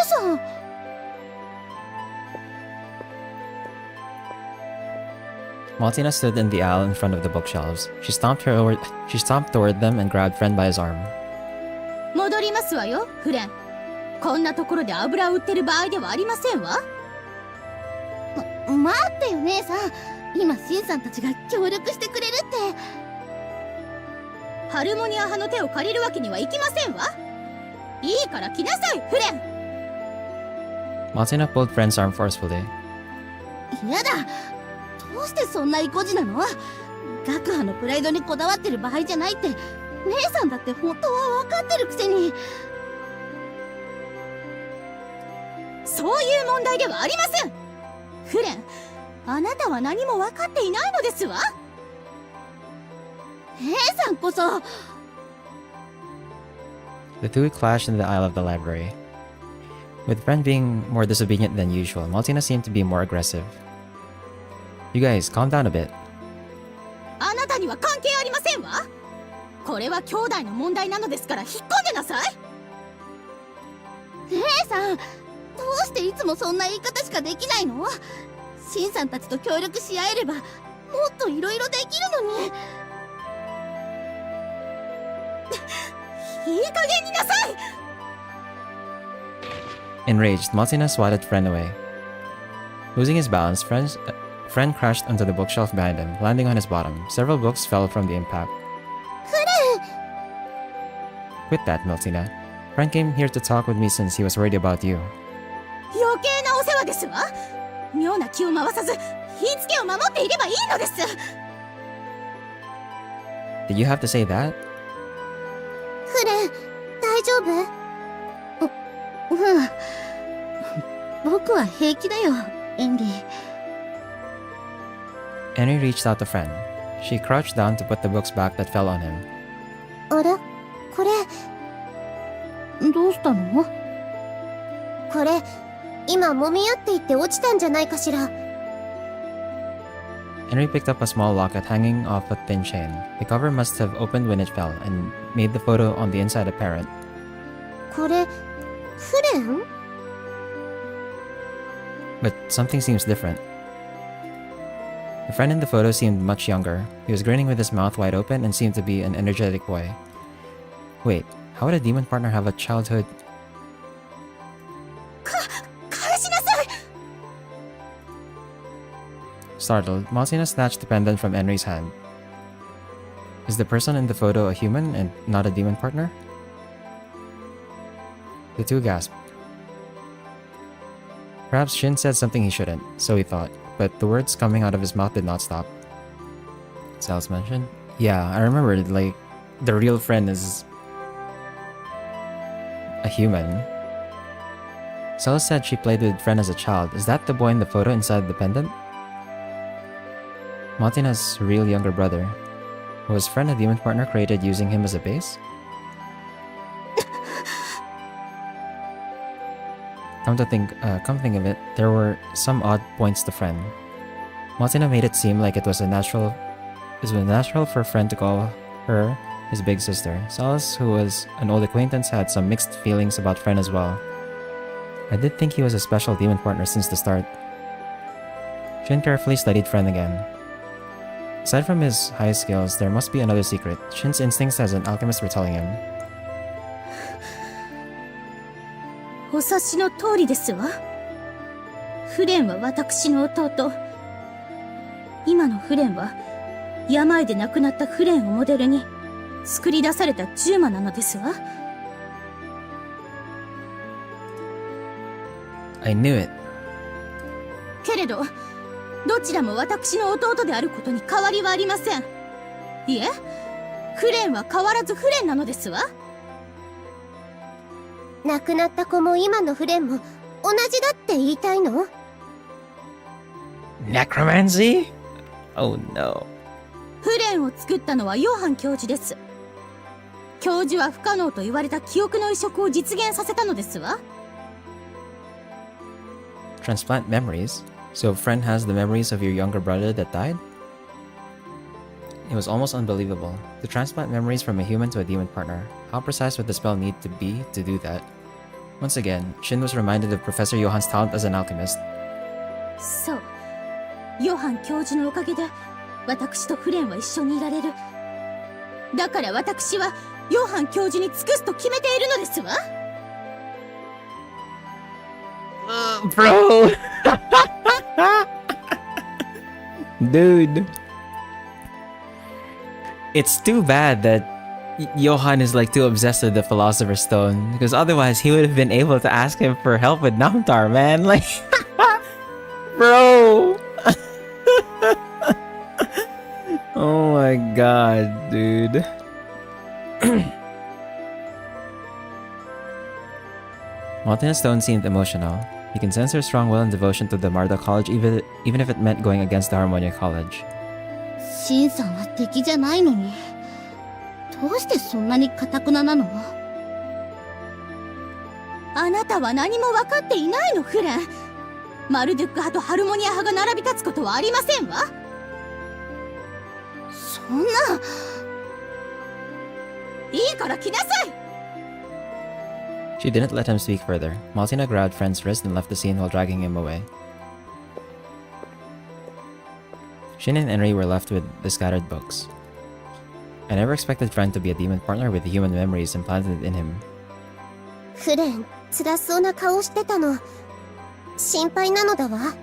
さん。 Maltina stood in the aisle in front of the bookshelves. She stomped toward them and grabbed Friend by his arm. 戻りますわよ、フレン。こんなところで油を売ってる場合ではありませんわ。待ってよ姉さん、今シンさんたちが協力してくれるって。ハルモニア派の手を借りるわけにはいきませんわ。いいから来なさい、フレン。 Maltina pulled Friend's arm forcefully. やだ、どうしてそんな意固地なの。学派のプライドにこだわってる場合じゃないって姉さんだって本当は分かってるくせに。そういう問題ではありません。フレン、あなたは何も分かっていないのですわ。姉さんこそ。 The two clashed in the aisle of the library. With Friend being more disobedient than usual, Maltina seemed to be more aggressive. You guys, calm down a bit. あなたには関係ありませんわ。これは兄弟の問題なのですから引っ込んでなさい。姉さん、どうしていつもそんな言い方しかできないの。シンさんたちと協力し合えればもっといろいろできるのに。いい加減になさい。 Enraged, Maltina swatted Friend away. Losing his balance, Friend crashed onto the bookshelf behind him, landing on his bottom. Several books fell from the impact. Quit that, Maltina. Friend came here to talk with me since he was worried about you. 余計なお世話ですわ。妙な気を回さず言いつけを守っていればいいのです。 Did you have to say that? フレン、大丈夫？僕は平気だよ、エンリー。 Henry reached out to Friend. She crouched down to put the books back that fell on him. あれ？これ、どうしたの？これ、今揉み合っていって落ちたんじゃないかしら。 Henry picked up a small locket hanging off a thin chain. The cover must have opened when it fell and made the photo on the inside apparent. これ、フレン？ But something seems different. The friend in the photo seemed much younger. He was grinning with his mouth wide open and seemed to be an energetic boy. Wait, how would a demon partner have a childhood? 返しなさい。 Startled, Maltina snatched the pendant from Henry's hand. Is the person in the photo a human and not a demon partner? The two gasped. Perhaps Shin said something he shouldn't, so he thought, but the words coming out of his mouth did not stop. Sal's mentioned? Yeah, I remembered, like, the real friend is a human. Sal said she played with Friend as a child. Is that the boy in the photo inside the pendant? Maltina's real younger brother. Was Friend a demon partner created using him as a base? Come to think of it, there were some odd points to Friend. Martina made it seem like it was natural for Friend to call her his big sister. Salas, who was an old acquaintance, had some mixed feelings about Friend as well. I did think he was a special demon partner since the start. Shin carefully studied Friend again. Aside from his high skills, there must be another secret. Shin's instincts as an alchemist were telling him. お察しの通りですわ。フレンは私の弟。今のフレンは病で亡くなったフレンをモデルに作り出された銃魔なのですわ。I knew it. けれど、どちらも私の弟であることに変わりはありません。いえ、フレンは変わらずフレンなのですわ。亡くなった子も今のフレンも同じだって言いたいの？ Necromancy? Oh no. フレンを作ったのはヨハン教授です。教授は不可能と言われた記憶の移植を実現させたのですわ。Transplant memories? So Friend has the memories of your younger brother that died? It was almost unbelievable. To transplant memories from a human to a demon partner. How precise would the spell need to be to do that? Once again, Shin was reminded of Professor Johan's talent as an alchemist. そう。ヨハン教授のおかげで私とフレンは一緒にいられる。だから私はヨハン教授に尽くすと決めているのですわ。Bro! Dude. It's too bad that Johan is like too obsessed with the Philosopher's Stone, because otherwise he would have been able to ask him for help with Namtar, man. Like, bro! Oh my god, dude. Martina's tone seemed emotional. You can sense her strong will and devotion to the Marda College, even if it meant going against the Harmonia College. シンさんは敵じゃないのに、どうしてそんなに堅くななの？あなたは何も分かっていないの、フレン。マルドゥック派とハルモニア派が並び立つことはありませんわ。そんな。いいから来なさい。 She didn't let him speak further. Martina grabbed Friend's wrist and left the scene while dragging him away. Shin and Henry were left with the scattered books. I never expected Friend to be a demon partner with the human memories implanted in him. フレン、辛そうな顔してたの。心配なのだわ。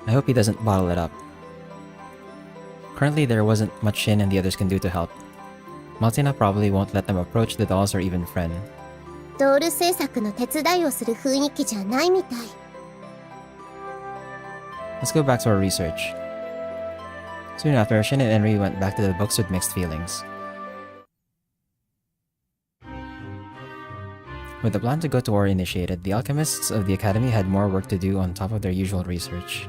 I hope he doesn't bottle it up. Currently, there wasn't much Shin and the others can do to help. Martina probably won't let them approach the dolls or even Friend. ドール制作の手伝いをする雰囲気じゃないみたい。Let's go back to our research. Soon after, Shin and Henry went back to the books with mixed feelings. With the plan to go to war initiated, the alchemists of the academy had more work to do on top of their usual research.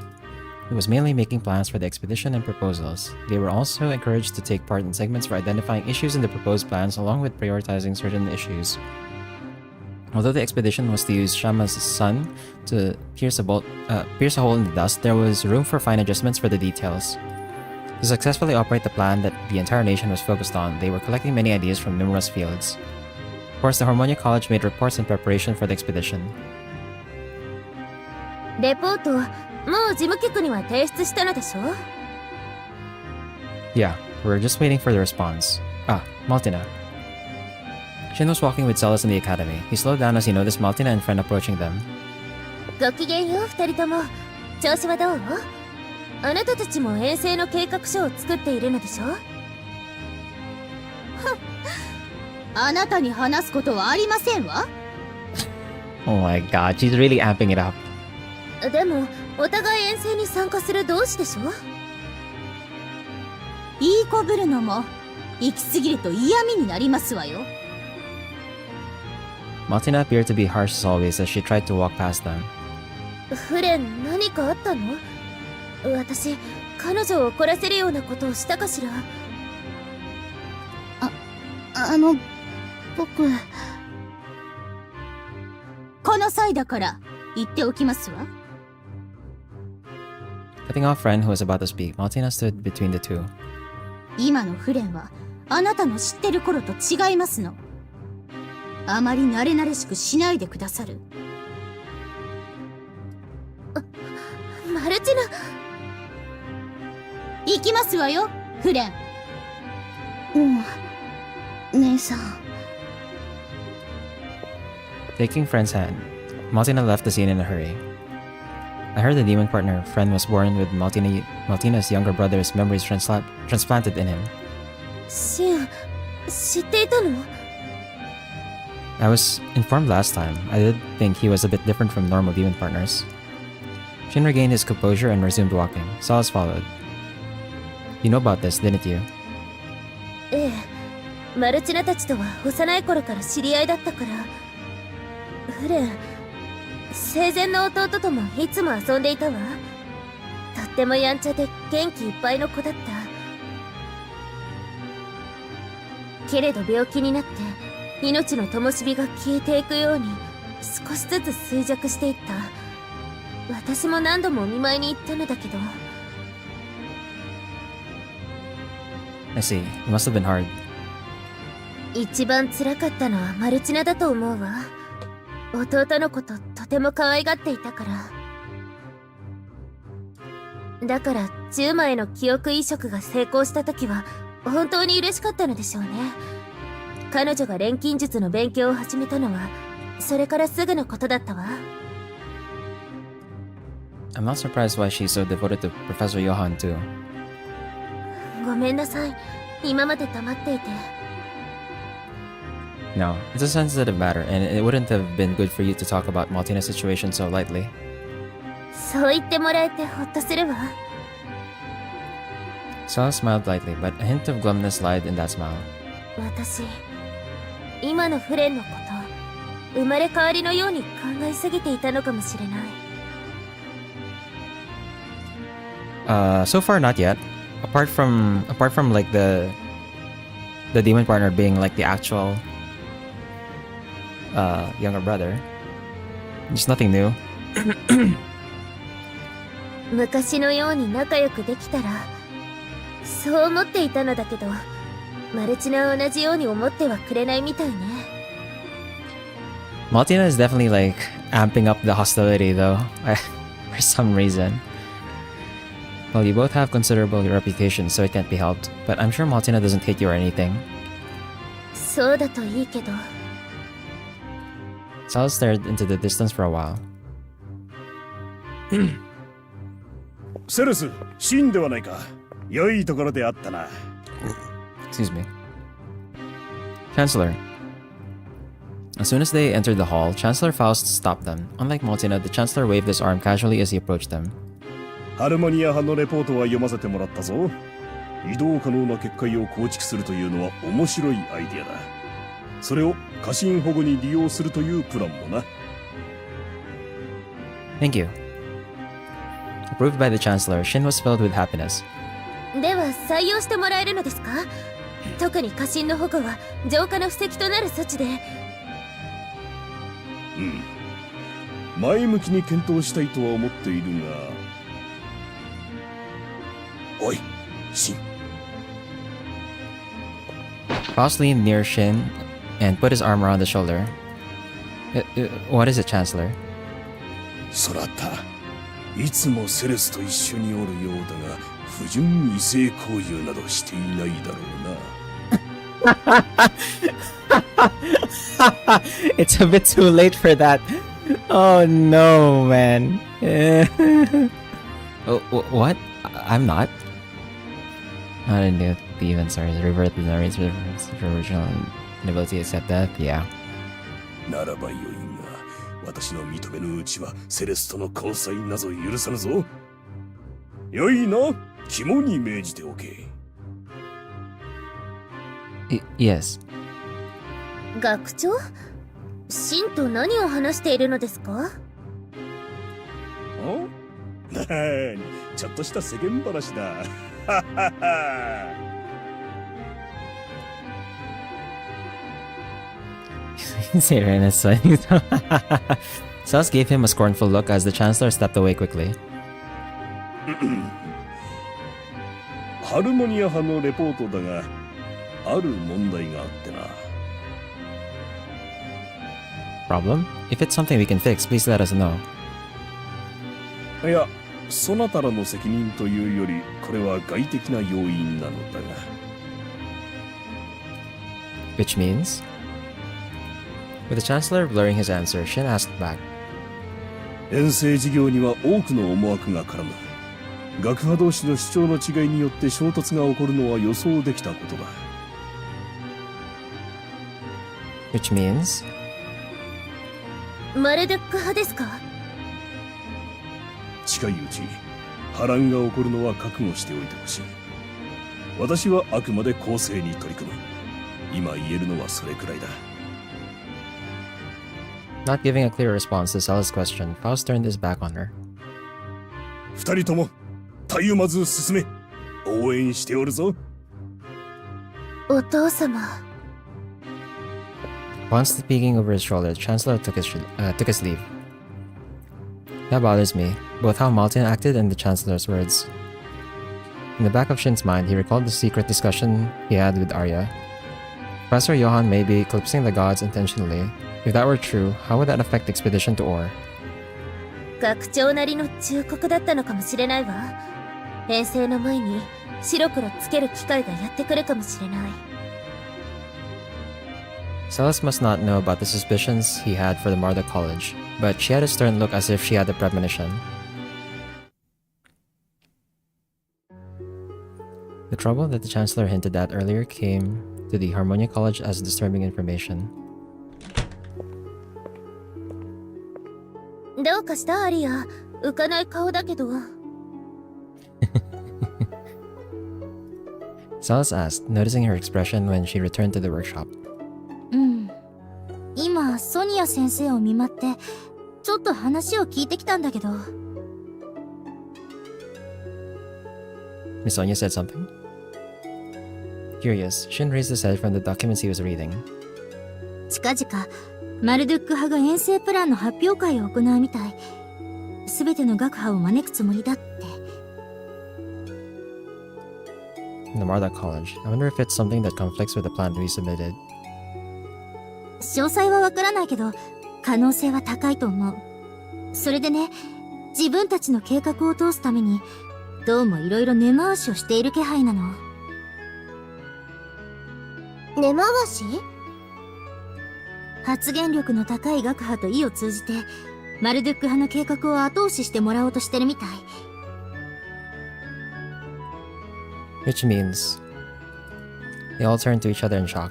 It was mainly making plans for the expedition and proposals. They were also encouraged to take part in segments for identifying issues in the proposed plans along with prioritizing certain issues. Although the expedition was to use Shama's sun to pierce a hole in the dust, there was room for fine adjustments for the details. To successfully operate the plan that the entire nation was focused on, they were collecting many ideas from numerous fields. Of course, the Harmonia College made reports in preparation for the expedition. レポート、もう事務局には提出したのでしょ？ Yeah, we're just waiting for the response. Ah, Maltina. Shin was walking with Celis in the academy. He slowed down as he noticed Maltina and Friend approaching them. ごきげんよう、二人とも。調子はどう？あなたたちも遠征の計画書を作っているのでしょ？あなたに話すことはありませんわ。Oh my god, she's really amping it up. でも、お互い遠征に参加する同志でしょ？いい子ぶるのも、行き過ぎると嫌味になりますわよ。Maltina appeared to be harsh as always as she tried to walk past them. フレン、何かあったの？私、彼女を怒らせるようなことをしたかしら？僕。この際だから言っておきますわ。 Cutting off friend who was about to speak, Maltina stood between the two. 今のフレンはあなたの知ってる頃と違いますの。あまり慣れ慣れしくしないでくださる。マルチナ。行きますわよ、フレン。姉さん。 Taking friend's hand, Maltina left the scene in a hurry. I heard the demon partner friend was born with Maltina's younger brother's memories transplanted in him. シン、知っていたの？ I was informed last time. I did think he was a bit different from normal demon partners. Shin regained his composure and resumed walking. Solace followed. You know about this, didn't you? ええ、マルチナたちとは幼い頃から知り合いだったから。フレン、生前の弟ともいつも遊んでいたわ。とってもやんちゃで元気いっぱいの子だった。けれど病気になって命の灯火が消えていくように少しずつ衰弱していった。私も何度もお見舞いに行ったのだけど。I see. It must have been hard. 一番辛かったのはマルチナだと思うわ。弟のこととても可愛がっていたから。だから10枚の記憶移植が成功した時は本当に嬉しかったのでしょうね。彼女が錬金術の勉強を始めたのはそれからすぐのことだったわ。 I'm not surprised why she's so devoted to Professor Johan too. ごめんなさい、今まで黙っていて。 No, it's a sensitive matter, and it wouldn't have been good for you to talk about Maltina's situation so lightly. そう言ってもらえてほっとするわ。 Sala smiled lightly, but a hint of glumness lied in that smile. 私、今のフレンのこと、生まれ変わりのように考えすぎていたのかもしれない。So far not yet. Apart from like the demon partner being like the actual younger brother. There's nothing new. 昔のように仲良くできたら、そう思っていたのだけど、マルチナは同じように思ってはくれないみたいね。Maltina is definitely like amping up the hostility though, for some reason. Well, you both have considerable reputation, so it can't be helped. But I'm sure Maltina doesn't hate you or anything. そうだといいけど。 Sal stared into the distance for a while. セレス、シンではないか。良いところであったな。Excuse me. Chancellor. As soon as they entered the hall, Chancellor Faust stopped them. Unlike Maltina, the Chancellor waved his arm casually as he approached them. ハルマニア派のレポートは読ませてもらったぞ。移動可能な結界を構築するというのは面白いアイディアだ。それを家臣保護に利用するというプランもな。Thank you. Approved by the Chancellor, Shin was filled with happiness. では採用してもらえるのですか？特に家臣の保護は浄化の布石となる措置で。うん。前向きに検討したいとは思っているが。おい、シン。Faust leaned near Shin and put his arm around the shoulder. What is it, Chancellor? そなた、いつもセレスと一緒におるようだが、不純異性交友などしていないだろうな。It's a bit too late for that. Oh no, man. What? I'm not. Not a new demon stars. Revert the narrates for original inability to accept death. Yeah. ならばよいが、私の認めぬうちはセレスとの交際なぞ許さぬぞ。よいな、肝に銘じておけ。Yes. 学長？シンと何を話しているのですか？なーに、ちょっとした世間話だ。ははは。Say it right, that's funny. Celeste gave him a scornful look as the Chancellor stepped away quickly. ハルモニア派のレポートだが、ある問題があってな。Problem? If it's something we can fix, please let us know. いや、そなたらの責任というより、これは外的な要因なのだが。Which means? With the Chancellor blurring his answer, Shin asked back. 遠征事業には多くの思惑が絡む。学派同士の主張の違いによって衝突が起こるのは予想できたことだ。Which means? マルドック派ですか？近いうち波乱が起こるのは覚悟しておいてほしい。私はあくまで公正に取り組む。今言えるのはそれくらいだ。Not giving a clear response to Cella's question, Faust turned his back on her. 二人ともたゆまず進め。応援しておるぞ。お父様。Once peeking over his shoulder, the Chancellor took his leave. That bothers me, both how Maltin acted and the Chancellor's words. In the back of Shin's mind, he recalled the secret discussion he had with Arya. Professor Johann may be eclipsing the gods intentionally. If that were true, how would that affect the expedition to Or? 学長なりの忠告だったのかもしれないわ。遠征の前に白黒つける機会がやってくるかもしれない。Celeste must not know about the suspicions he had for the Marda College, but she had a stern look as if she had a premonition. The trouble that the Chancellor hinted at earlier came to the Harmonia College as disturbing information. どうかしたアリア？浮かない顔だけど。Celeste asked, noticing her expression when she returned to the workshop. 今、ソニア先生を見舞って、ちょっと話を聞いてきたんだけど。Miss Sonia said something? Curious, Shin raised his head from the documents he was reading. 近々、マルドゥック派が遠征プランの発表会を行うみたい。すべての学派を招くつもりだって。In the Marda College, I wonder if it's something that conflicts with the plan we submitted. 詳細はわからないけど、可能性は高いと思う。それでね、自分たちの計画を通すために、どうもいろいろ根回しをしている気配なの。根回し？発言力の高い学派と意を通じて、マルドゥック派の計画を後押ししてもらおうとしてるみたい。Which means... They all turned to each other in shock.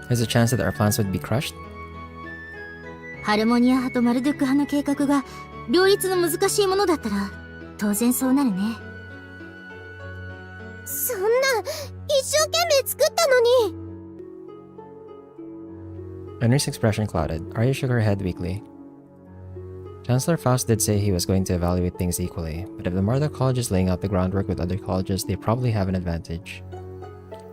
There's a chance that our plans would be crushed? ハルモニア派とマルドゥック派の計画が両立の難しいものだったら、当然そうなるね。そんな、一生懸命作ったのに。Henry's expression clouded. Arya shook her head weakly. Chancellor Faust did say he was going to evaluate things equally, but if the Marda College is laying out the groundwork with other colleges, they probably have an advantage.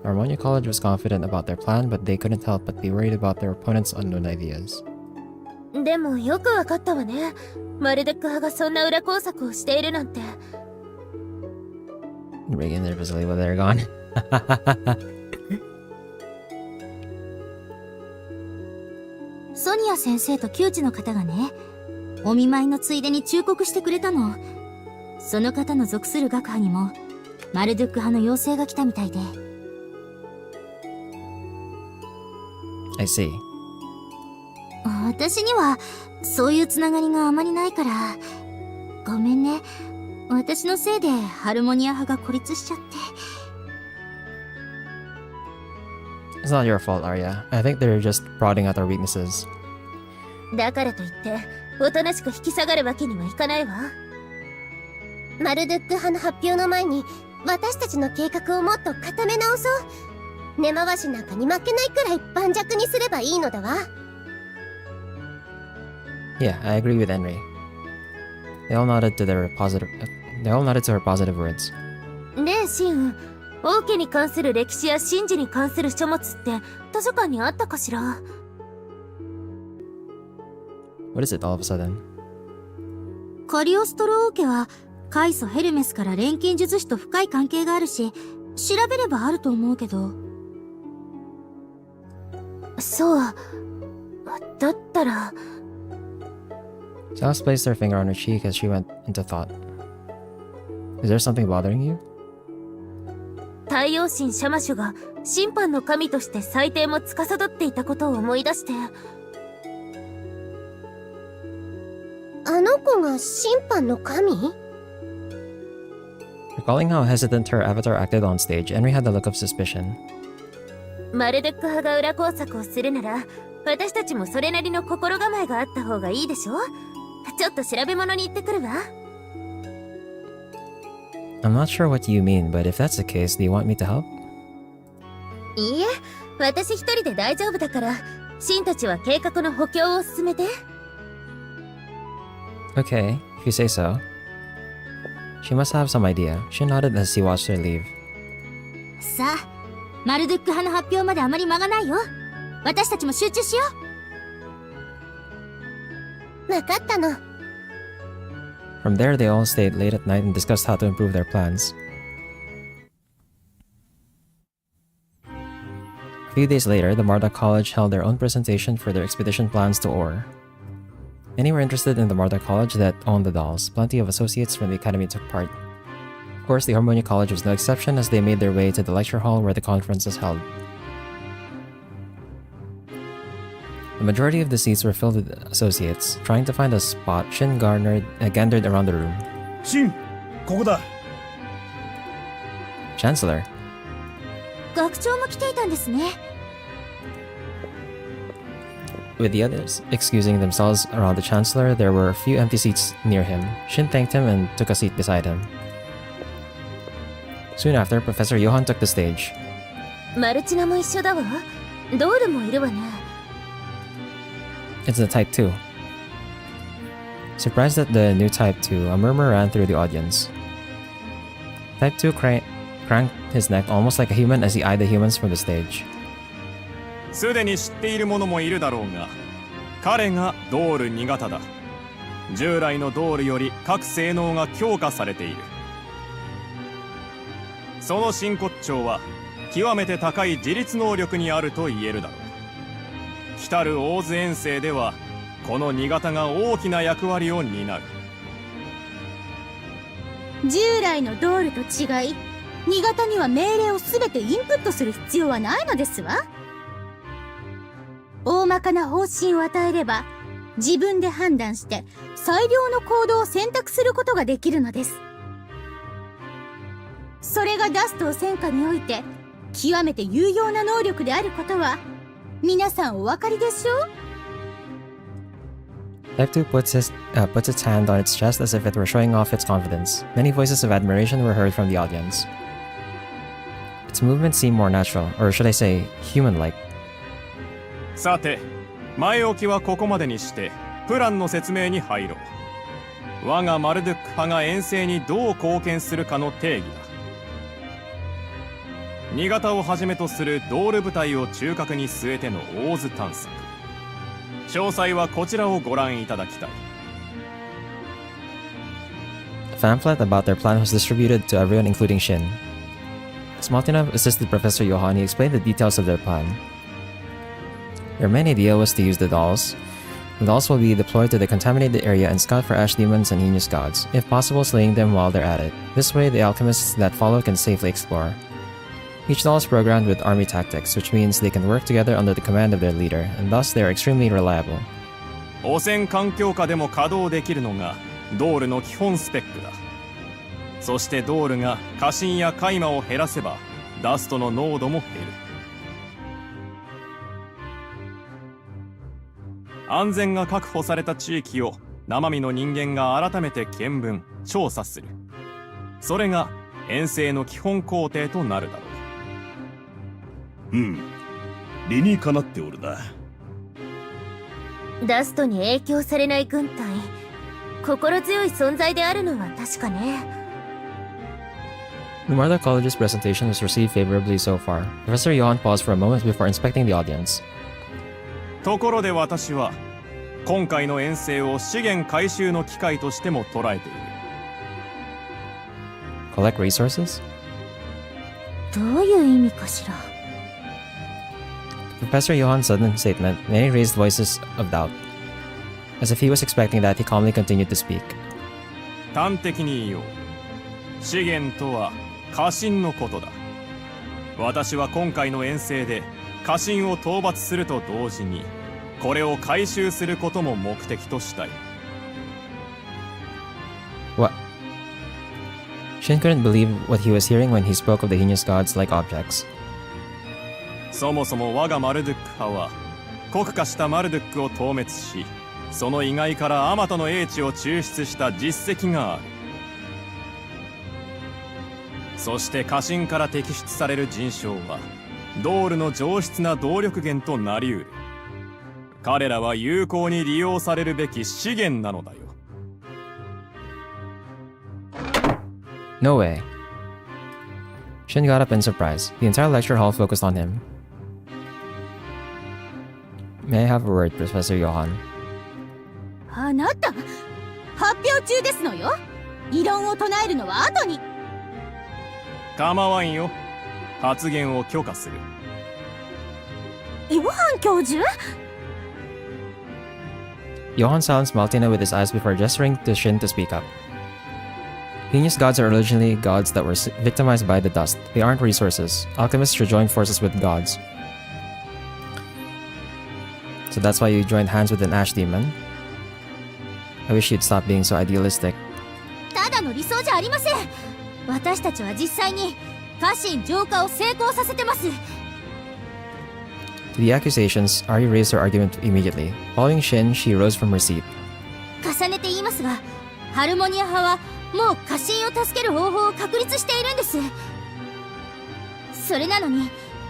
Harmonia College was confident about their plan, but they couldn't help but be worried about their opponent's unknown ideas. でもよくわかったわね。マルドゥック派がそんな裏工作をしているなんて。Reagan nervously while they're gone. ソニア先生と旧知の方がね、お見舞いのついでに忠告してくれたの。その方の属する学派にも、マルドゥック派の要請が来たみたいで。I see. 私には、そういうつながりがあまりないから、ごめんね。私のせいでハルモニア派が孤立しちゃって。It's not your fault, Arya. I think they're just prodding at our weaknesses. だからといって、おとなしく引き下がるわけにはいかないわ。マルドゥック派の発表の前に、私たちの計画をもっと固め直そう。根回しなんかに負けないくらい盤石にすればいいのだわ。Yeah, I agree with Henry. They all nodded to her positive words. ねえ、シン、王家に関する歴史や神事に関する書物って図書館にあったかしら？ What is it all of a sudden? カリオストロ王家はカイソ・ヘルメスから錬金術師と深い関係があるし、調べればあると思うけど。そう。だったら。 Alice placed her finger on her cheek as she went into thought. Is there something bothering you? 太陽神シャマシュが審判の神として裁定も司っていたことを思い出して。あの子が審判の神？ Recalling how hesitant her avatar acted on stage, Henry had a look of suspicion. マルドゥック派が裏工作をするなら、私たちもそれなりの心構えがあった方がいいでしょ？ちょっと調べ物に行ってくるわ。I'm not sure what you mean, but if that's the case, do you want me to help? いいえ、私一人で大丈夫だから、シンたちは計画の補強を進めて。Okay, if you say so. She must have some idea. She nodded as he watched her leave. さあ、マルドゥック派の発表まであまり間がないよ。私たちも集中しよわかったの。From there, they all stayed late at night and discussed how to improve their plans. A few days later, the Marduk College held their own presentation for their expedition plans to Ore. Many were interested in the Marduk College that owned the dolls. Plenty of associates from the academy took part. Of course, the Harmonia College was no exception as they made their way to the lecture hall where the conference was held. The majority of the seats were filled with associates. Trying to find a spot, Shin gandered around the room. シン、ここだ。Chancellor. う。学長も来ていたんですね。With the others excusing themselves around the Chancellor, there were a few empty seats near him. Shin thanked him and took a seat beside him. Soon after, Professor Johann took the stage. マルチナも一緒だわ。ドールもいるわね。It's the Type 2. Surprised at the new Type 2, a murmur ran through the audience. Type 2 cranked his neck almost like a human as he eyed the humans from the stage. すでに知っている者もいるだろうが、彼がドール2型だ。従来のドールより各性能が強化されている。その真骨頂は極めて高い自立能力にあると言えるだろう。来たる大津遠征ではこの2型が大きな役割を担う。従来のドールと違い、2型には命令を全てインプットする必要はないのですわ。大まかな方針を与えれば自分で判断して最良の行動を選択することができるのです。それがダストを戦火において極めて有用な能力であることは皆さんお分かりでしょう？ Type 2 puts its hand on its chest as if it were showing off its confidence. Many voices of admiration were heard from the audience. Its movements seemed more natural, or should I say, human-like. さて、前置きはここまでにしてプランの説明に入ろう。我がマルドゥック派が遠征にどう貢献するかの定義だ。2型をはじめとするドール部隊を中核に据えての大津探索。詳細はこちらをご覧いただきたい。A pamphlet about their plan was distributed to everyone, including Shin. As Martinov assisted Professor Johann, he explained the details of their plan. Their main idea was to use the dolls. The dolls will be deployed to the contaminated area and scout for ash demons and heinous gods, if possible slaying them while they're at it. This way, the alchemists that follow can safely explore. Each doll is programmed with army tactics, which means they can work together under the command of their leader, and thus they are extremely reliable. 汚染環境下でも稼働できるのがドールの基本スペックだ。そしてドールが過信やカイマを減らせばダストの濃度も減る。安全が確保された地域を生身の人間が改めて見聞調査する。それが遠征の基本工程となるだろう。理にかなっておるな。ダストに影響されない軍隊、心強い存在であるのは確かね。The Martha College's presentation was received favorably so far. Professor Johan paused for a moment before inspecting the audience. ところで私は今回の遠征を資源回収の機会としても捉えている。Collect resources? どういう意味かしら。 Professor Johan's sudden statement, many raised voices of doubt. As if he was expecting that, he calmly continued to speak. 端的に言おう。資源とは家臣のことだ。私は今回の遠征で家臣を討伐すると同時にこれを回収することも目的としたい。What? Shin couldn't believe what he was hearing when he spoke of the heinous gods like objects. そもそも我がマルドゥック派は国化したマルドゥックを討滅し、その意外からあまたの英知を抽出した実績がある。そして家臣から摘出される人将はドールの上質な動力源となりうる。彼らは有効に利用されるべき資源なのだよ。No way. Shin got up in surprise. The entire lecture hall focused on him. May I have a word, Professor Johan? あなた発表中ですのよ。異論を唱えるのは後に。構わんよ。発言を許可する。ヨハン教授？ Johan silenced Maltina with his eyes before gesturing to Shin to speak up. Heinous gods are originally gods that were victimized by the dust. They aren't resources. Alchemists should join forces with gods. So that's why you joined hands with an ash demon? I wish you'd stop being so idealistic. ただの理想じゃありません。私たちは実際に家臣浄化を成功させてます。 To the accusations, Ari raised her argument immediately. Following Shin, she rose from her seat. 重ねて言いますが、ハルモニア派はもう家臣を助ける方法を確立しているんです。それなのに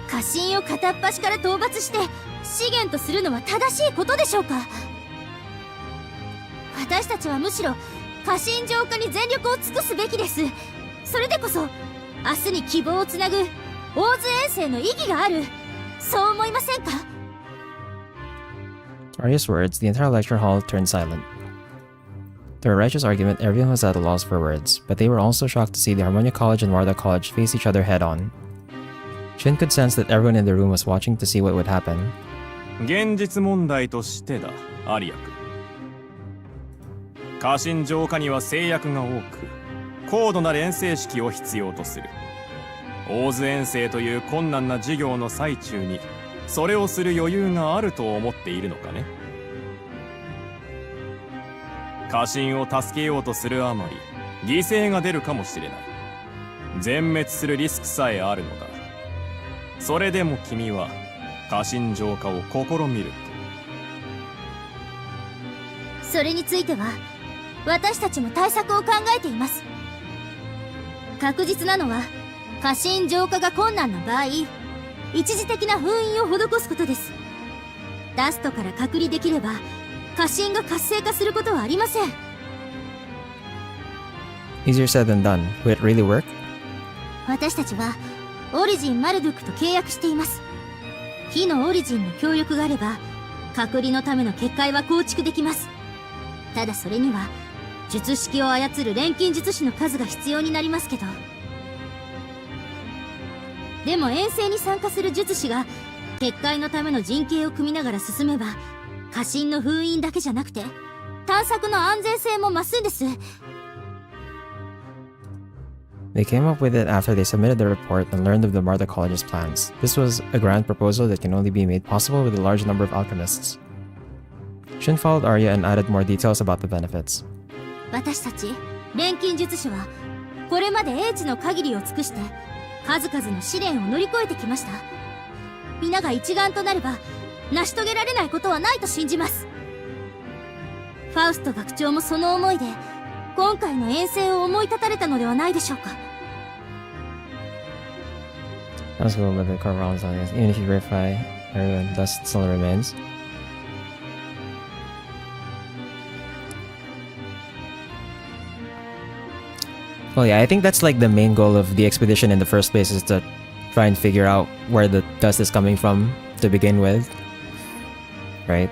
家臣を片っ端から討伐して資源とするのは正しいことでしょうか。私たちはむしろ家臣浄化に全力を尽くすべきです。それでこそ明日に希望をつなぐ大津遠征の意義がある。そう思いませんか？ Aria's words, the entire lecture hall turned silent. Through a righteous argument, everyone was at a loss for words, but they were also shocked to see the Harmonia College and Warda College face each other head-on. Shin could sense that everyone in the room was watching to see what would happen. 現実問題としてだ、アリア君。家臣浄化には制約が多く、高度な錬成式を必要とする。大津遠征という困難な事業の最中に、それをする余裕があると思っているのかね。家臣を助けようとするあまり、犠牲が出るかもしれない。全滅するリスクさえあるのだ。それでも君は、家臣浄化を試みると。それについては私たちも対策を考えています。確実なのは家臣浄化が困難な場合、一時的な封印を施すことです。ダストから隔離できれば家臣が活性化することはありません。 Easier said than done. Would it really work? 私たちはオリジン・マルドゥックと契約しています。火のオリジンの協力があれば隔離のための結界は構築できます。ただそれには術式を操る錬金術師の数が必要になりますけど。でも遠征に参加する術師が結界のための陣形を組みながら進めば、家臣の封印だけじゃなくて探索の安全性も増すんです。 They came up with it after they submitted the report and learned of the Martha College's plans. This was a grand proposal that can only be made possible with a large number of alchemists. Shin followed Arya and added more details about the benefits. 私たち錬金術師はこれまで英知の限りを尽くして数々の試練を乗り越えてきました。皆が一丸となれば成し遂げられないことはないと信じます。ファウスト学長もその思いで今回の遠征を思い立たれたのではないでしょうか。 Let's go with the core rounds on this. Even if you verify, everyone dust still remains. Well, yeah, I think that's like the main goal of the expedition in the first place, is to try and figure out where the dust is coming from to begin with. Right?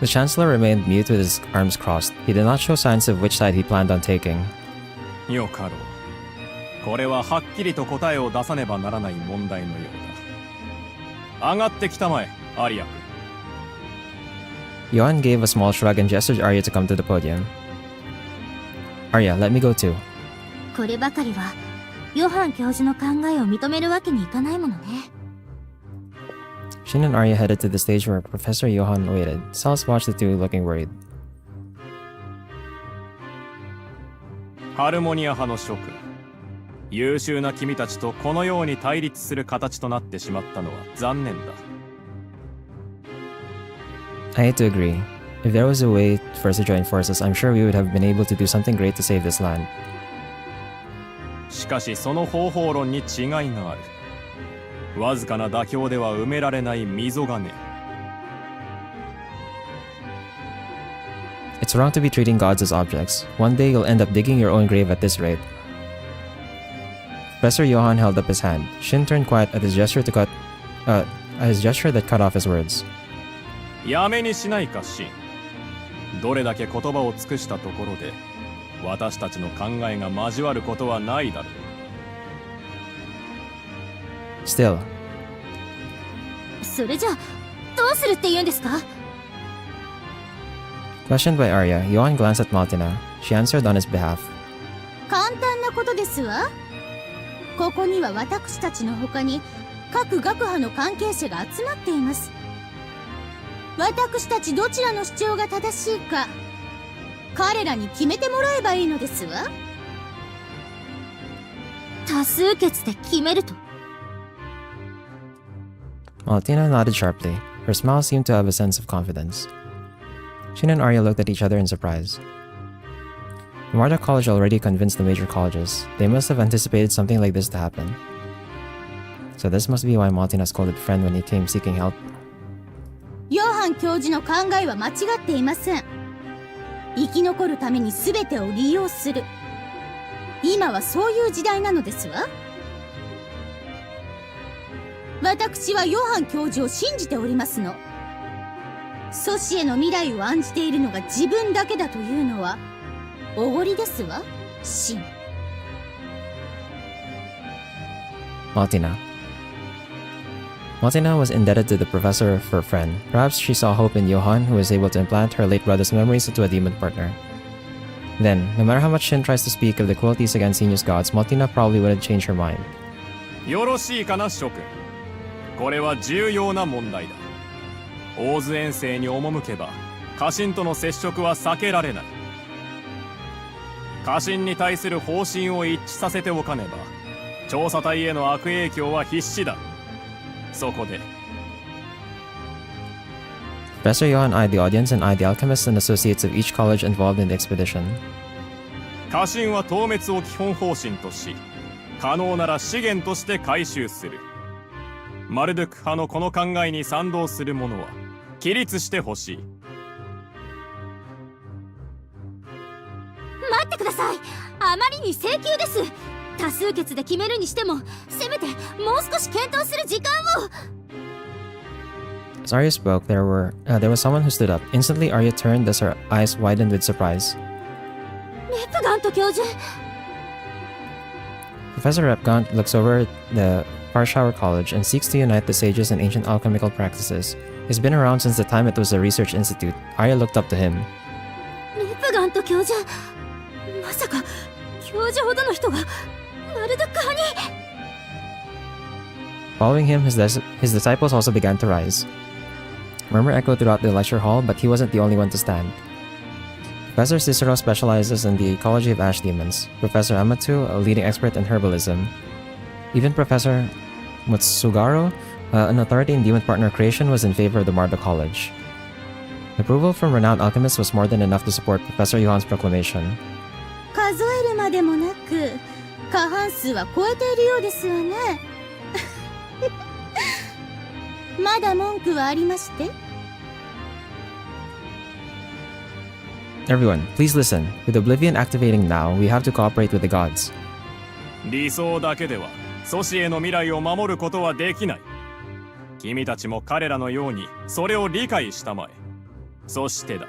The Chancellor remained mute with his arms crossed. He did not show signs of which side he planned on taking. よかろう。これははっきりと答えを出さねばならない問題のようだ。上がってきたまえ、アリア君。Johan gave a small shrug and gestured Arya to come to the podium. Arya, let me go too. こればかりはヨハン教授の考えを認めるわけにいかないものね。Shin and Arya headed to the stage where Professor Johan waited. Salas watched the two, looking worried. ハルモニア派の諸君、優秀な君たちとこのように対立する形となってしまったのは残念だ。I hate to agree. If there was a way for us to join forces, I'm sure we would have been able to do something great to save this land. しかしその方法論に違いがある。わずかな妥協では埋められない溝がね。It's wrong to be treating gods as objects. One day you'll end up digging your own grave at this rate. Professor Johan held up his hand. Shin turned quiet at his gesture that cut off his words. やめにしないか、シン。どれだけ言葉を尽くしたところで、私たちの考えが交わることはないだろう。Still. それじゃどうするって言うんですか？ Questioned by Arya, Johan glanced at Maltina. She answered on his behalf. 簡単なことですわ。ここには私たちの他に各学派の関係者が集まっています。私たちどちらの主張が正しいか彼らに決めてもらえばいいのですわ。多数決で決めると。Maltina nodded sharply. Her smile seemed to have a sense of confidence. Shin and Arya looked at each other in surprise. The Marda College already convinced the major colleges. They must have anticipated something like this to happen. So this must be why Maltina scolded Friend when he came seeking help. ヨハン教授の考えは間違っていません。生き残るために全てを利用する。今はそういう時代なのですわ。私はヨハン教授を信じておりますの。ソシエの未来を案じているのが自分だけだというのはおごりですわ、シン。Maltina was indebted to the professor for a friend. Perhaps she saw hope in Johan, who was able to implant her late brother's memories into a demon partner. Then, no matter how much Shin tries to speak of the cruelties against Xenius gods, Maltina probably wouldn't change her mind. よろしいかな、諸君。これは重要な問題だ。大津遠征に赴けば家臣との接触は避けられない。家臣に対する方針を一致させておかねば調査隊への悪影響は必至だ。そこで Professor Johan eyed the audience and eyed the alchemists and associates of each college involved in the expedition. 家臣は討滅を基本方針とし、可能なら資源として回収する。マルドゥク派のこの考えに賛同する者は起立してほしい。待ってください。あまりに請求です。多数決で決めるにしてもせめてもう少し検討する時間を。As Arya spoke, there was someone who stood up. Instantly, Arya turned as her eyes widened with surprise. レプガント教授。 Professor Repgant looks over the Parshower College and seeks to unite the sages in ancient alchemical practices. He's been around since the time it was a research institute. Arya looked up to him. レプガント教授。まさか教授ほどの人がマルドック派に。 Following him, his disciples also began to rise. Murmur echoed throughout the lecture hall, but he wasn't the only one to stand. Professor Cicero specializes in the ecology of ash demons. Professor Amatu, a leading expert in herbalism. Even Professor Mutsugaro, an authority in demon partner creation, was in favor of the Marda College. Approval from renowned alchemists was more than enough to support Professor Johan's proclamation. 数えるまでもなく過半数は超えているようですわね。まだ文句はありまして？ Everyone, please listen. With Oblivion activating now, we have to cooperate with the gods. 理想だけでは阻止への未来を守ることはできない。君たちも彼らのようにそれを理解したまえ。そしてだ。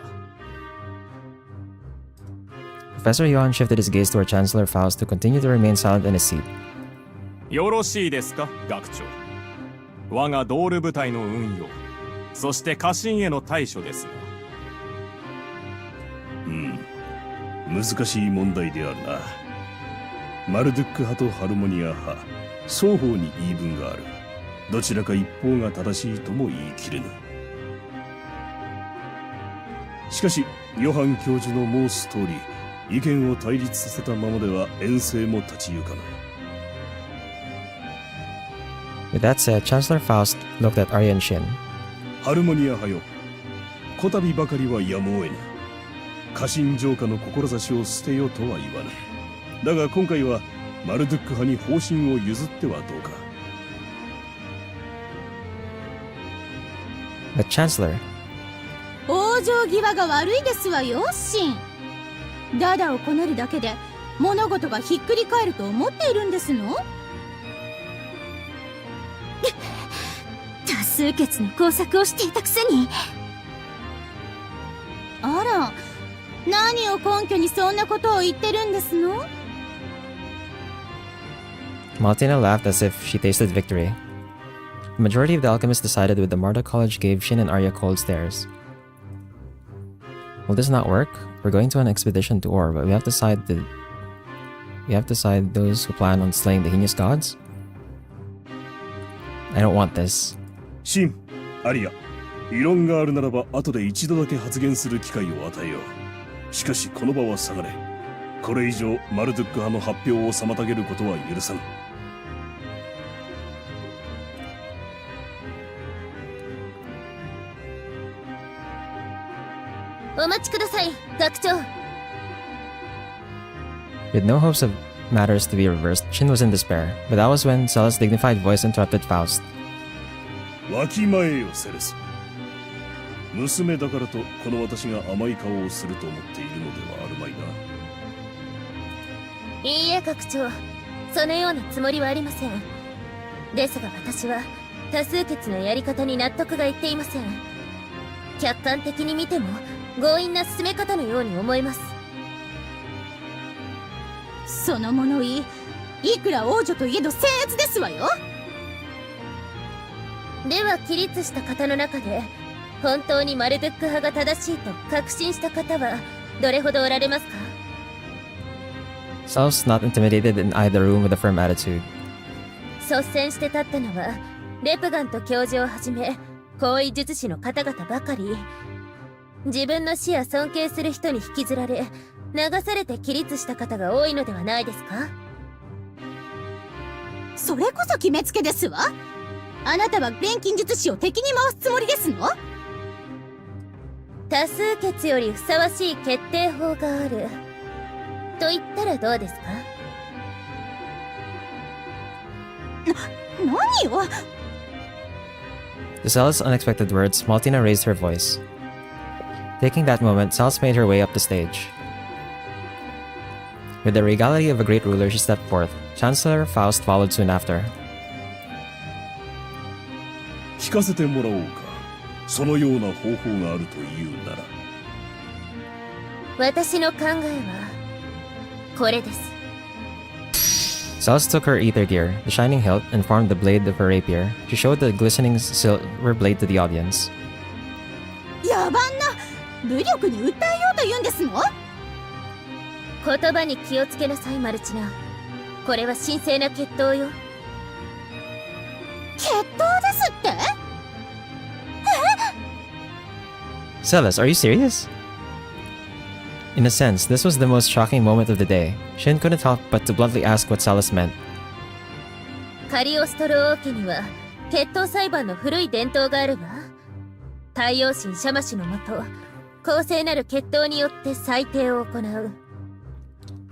Professor Johann shifted his gaze toward Chancellor Faust to continue to remain silent in his seat. よろしいですか、学長。我がドール部隊の運用、そして家臣への対処ですが。難しい問題であるな。マルドゥック派とハルモニア派、双方に言い分がある。どちらか一方が正しいとも言い切れぬ。しかしヨハン教授の申す通り、意見を対立させたままでは遠征も立ち行かない。With that said, Chancellor Faust looked at Arya and Shin. ハルモニア派よ、こたびばかりはやむを得ぬ。家臣浄化の志を捨てよとは言わぬ。だが今回はマルドゥック派に方針を譲ってはどうか。But Chancellor, 往生際が悪いですわよ、シン。ダダをこねるだけで物事がひっくり返ると思っているんですの？多数決の工作をしていたくせに。あら、何を根拠にそんなことを言ってるんですの？ Maltina laughed as if she tasted victory. The majority of the alchemists decided with the Marta College gave Shin and Arya cold stares. Will this not work? We're going to an expedition to Or, but we have to side those who plan on slaying the heinous gods? I don't want this. シン、アリア、異論があるならば後で一度だけ発言する機会を与えよう。しかしこの場は下がれ。これ以上マルドゥック派の発表を妨げることは許さぬ。お待ちください、学長。With no hopes of matters to be reversed, Shin was in despair, but that was when Cella's dignified voice interrupted Faust. わきまえよ、セレス。娘だからとこの私が甘い顔をすると思っているのではあるまいな。いいえ、学長。そのようなつもりはありません。ですが私は多数決のやり方に納得がいっていません。客観的に見ても強引な進め方のように思えます。その物言い、いくら王女といえど僭越ですわよ。では起立した方の中で本当にマルドゥック派が正しいと確信した方はどれほどおられますか？ Cella was not intimidated and eyed the room with a firm attitude. 率先して立ったのはレプガンと教授をはじめ高位術師の方々ばかり。自分の死や尊敬する人に引きずられ流されて起立した方が多いのではないですか？それこそ決めつけですわ。あなたは錬金術師を敵に回すつもりですの？多数決よりふさわしい決定法があると言ったらどうですか？何を？ To Cella's unexpected words, Maltina raised her voice. Taking that moment, Celas made her way up the stage. With the regality of a great ruler, she stepped forth. Chancellor Faust followed soon after. 聞かせてもらおうか。そのような方法があるというなら。私の考えはこれです。Celas took her ether gear, the shining hilt, and formed the blade of her rapier. She showed the glistening silver blade to the audience. 野蛮な武力に訴えようというんですの？言葉に気をつけなさい、マルチナ。これは神聖な決闘よ。決闘ですって？ Celas, are you serious? In a sense, this was the most shocking moment of the day. Shin couldn't help but to bluntly ask what Celas meant. カリオストロ王家には決闘裁判の古い伝統があるわ。太陽神シャマシのもと、公正なる決闘によって裁定を行う。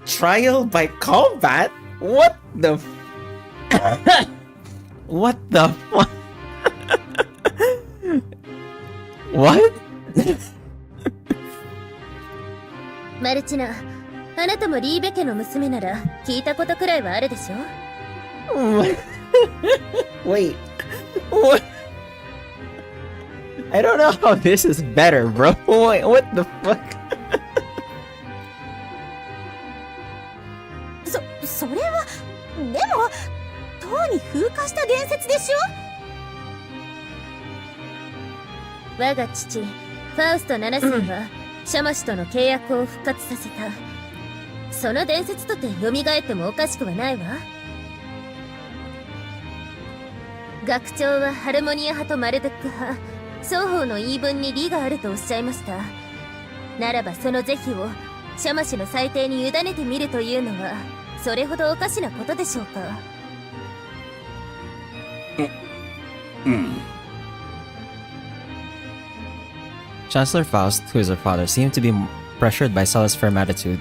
Trial by combat? What the What the fuck? What? マルチナ、あなたもリーベ家の娘なら聞いたことくらいはあるでしょ？ Wait. What? I don't know how this is better, bro. Wait, what the fuck? それはでもとうに風化した伝説でしょ。我が父、ファウスト7世は、シャマシとの契約を復活させた。その伝説とて蘇ってもおかしくはないわ。学長はハルモニア派とマルドック派、双方の言い分に利があるとおっしゃいました。ならばその是非をシャマシの裁定に委ねてみるというのは、それほどおかしなことでしょうか。Chancellor Faust, who is her father, seemed to be pressured by Sulla's firm attitude.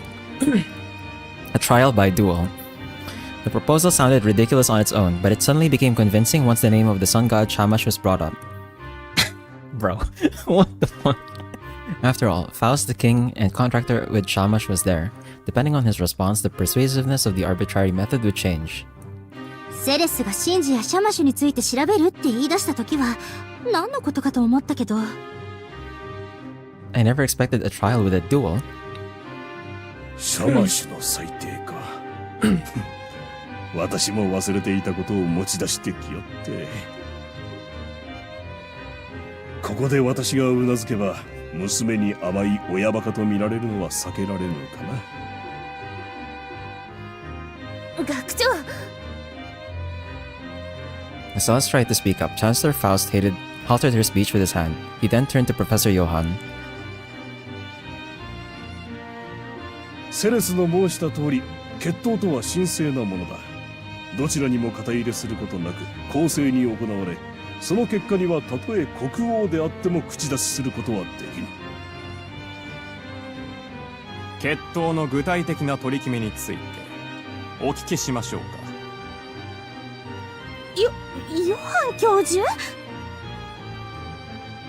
A trial by duel. The proposal sounded ridiculous on its own, but it suddenly became convincing once the name of the sun god Shamash was brought up. Bro, what the fuck? After all, Faust the king and contractor with Shamash was there. Depending on his response, the persuasiveness of the arbitrary method would change. セレスがシンジやシャマシュについて調べるって言い出した時は、何のことかと思ったけど。I never expected a trial with a duel. シャマシュの裁定か。私も忘れていたことを持ち出してきよって。ここで私がうなずけば、娘に甘い親バカと見られるのは避けられぬかな。学長。As Sullus tried to speak up, Chancellor Faust halted her speech with his hand. He then turned to Professor Johann. セレスの申した通り、決闘とは神聖なものだ。どちらにも肩入れすることなく公正に行われ、その結果にはたとえ国王であっても口出しすることはできぬ。決闘の具体的な取り決めについてお聞きしましょうか。ヨハン教授？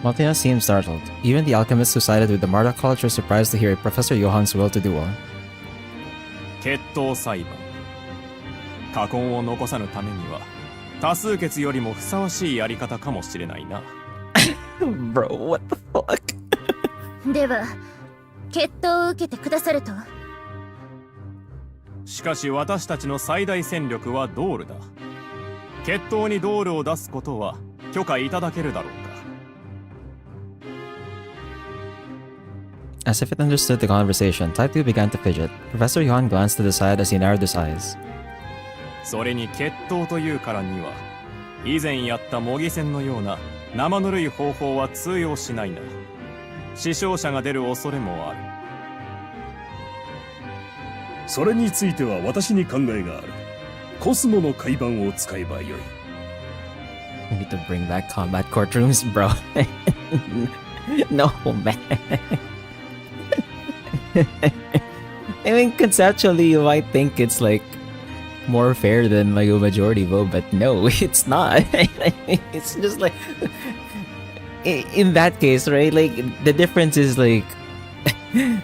Maltina seemed startled. Even the alchemists who sided with the Marduk College were surprised to hear Professor Johann's will to duel. 決闘裁判。禍根を残さぬためには多数決よりもふさわしいやり方かもしれないな。Bro, what the fuck? では、決闘を受けてくださると。しかし私たちの最大戦力はドールだ。決闘にドールを出すことは許可いただけるだろうか。As if it understood the conversation, Taitu began to fidget. Professor Johann glanced to the side as he narrowed his eyes. それに決闘というからには、以前やった模擬戦のような生ぬるい方法は通用しないな。死傷者が出る恐れもある。それについては私に考えがある。コスモの海板を使えばよい。We need to bring back combat courtrooms, bro. No, man. I mean, conceptually, you might think it's like more fair than like a majority vote, but no, it's not. It's just like in that case, right? Like the difference is like you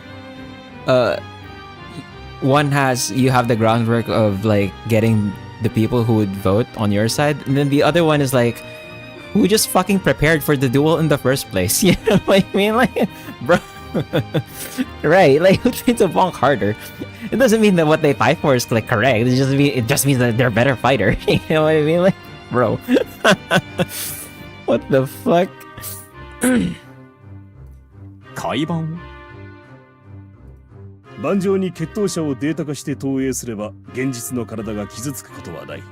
have the groundwork of like getting the people who would vote on your side, and then the other one is like who just fucking prepared for the duel in the first place. You know what I mean? Like, bro. Right, like who trains a bonk harder? It doesn't mean that what they fight for is like correct. It just means that they're a better fighter. You know what I mean? Like, bro. What the fuck? 海板？盤上に決闘者をデータ化して投影すれば現実の体が傷つくことはない。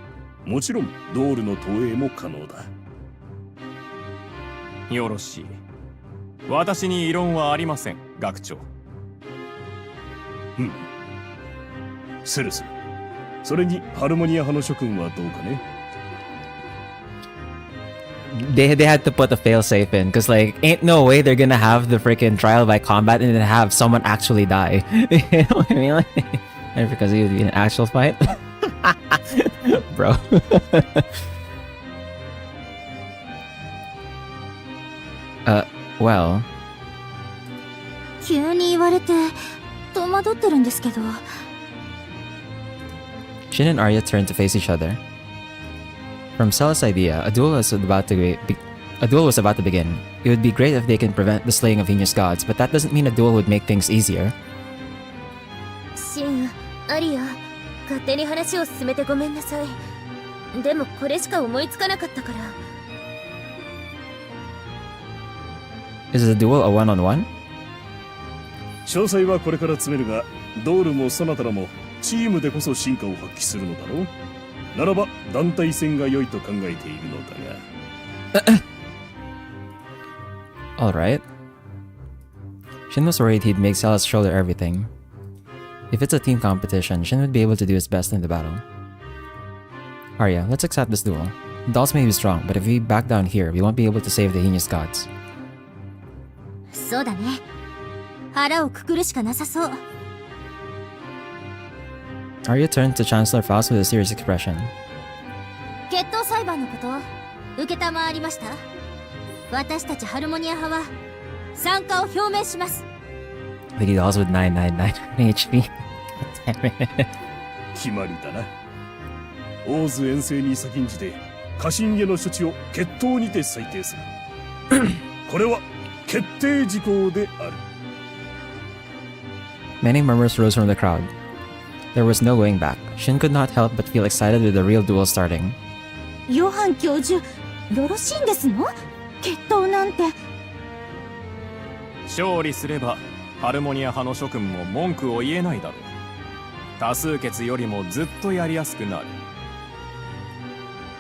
もちろんドールの投影も可能だ。よろしい。私に異論はありません、学長。セレス、それにハルモニア派の諸君はどうかね。They had to put a failsafe in, cause like ain't no way they're gonna have the freaking trial by combat and then have someone actually die. You know what I mean? Like, and because it would be an actual fight, bro. Well. 急に言われて戸惑ってるんですけど。Shin and Arya turn to face each other. From Cella's idea, a duel was about to begin. It would be great if they can prevent the slaying of heinous gods, but that doesn't mean a duel would make things easier. シン、アリア、勝手に話を進めてごめんなさい。でもこれしか思いつかなかったから。Is the duel a one-on-one? 詳細はこれから詰めるが、ドールもそなたらもチームでこそ進化を発揮するのだろう。ならば団体戦が良いと考えているのだが。Alright. Shin was worried he'd make Cella's shoulder everything. If it's a team competition, Shin would be able to do his best in the battle. Arya, let's accept this duel. The dolls may be strong, but if we back down here, we won't be able to save the heinous gods. そうだね。腹をくくるしかなさそう。Arya turned to Chancellor Faust with a serious expression. 決闘裁判のこと、受けたまわりました。私たちハルモニア派は参加を表明します。Lady Dolls with 999 HP. 決まりだな。オーズ遠征に先んじて家臣への処置を決闘にて裁定する。これは決定事項である。Many murmurs rose from the crowd. There was no going back. Shin could not help but feel excited with the real duel starting. ヨハン教授、よろしいんですの？決闘なんて。勝利すればハルモニア派の諸君も文句を言えないだろう。多数決よりもずっとやりやすくなる。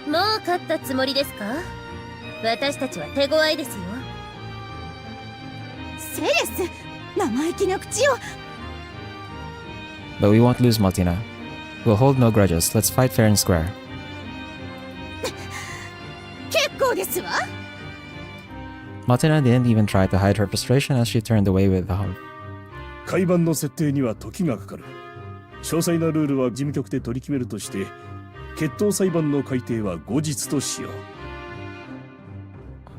もう勝ったつもりですか？私たちは手強いですよ。セレス、生意気な口を。But we won't lose, Maltina. We'll hold no grudges. Let's fight fair and square. 結構ですわ。Maltina didn't even try to hide her frustration as she turned away with a hug. 海板の設定には時がかかる。詳細なルールは事務局で取り決めるとして、決闘裁判の改定は後日としよ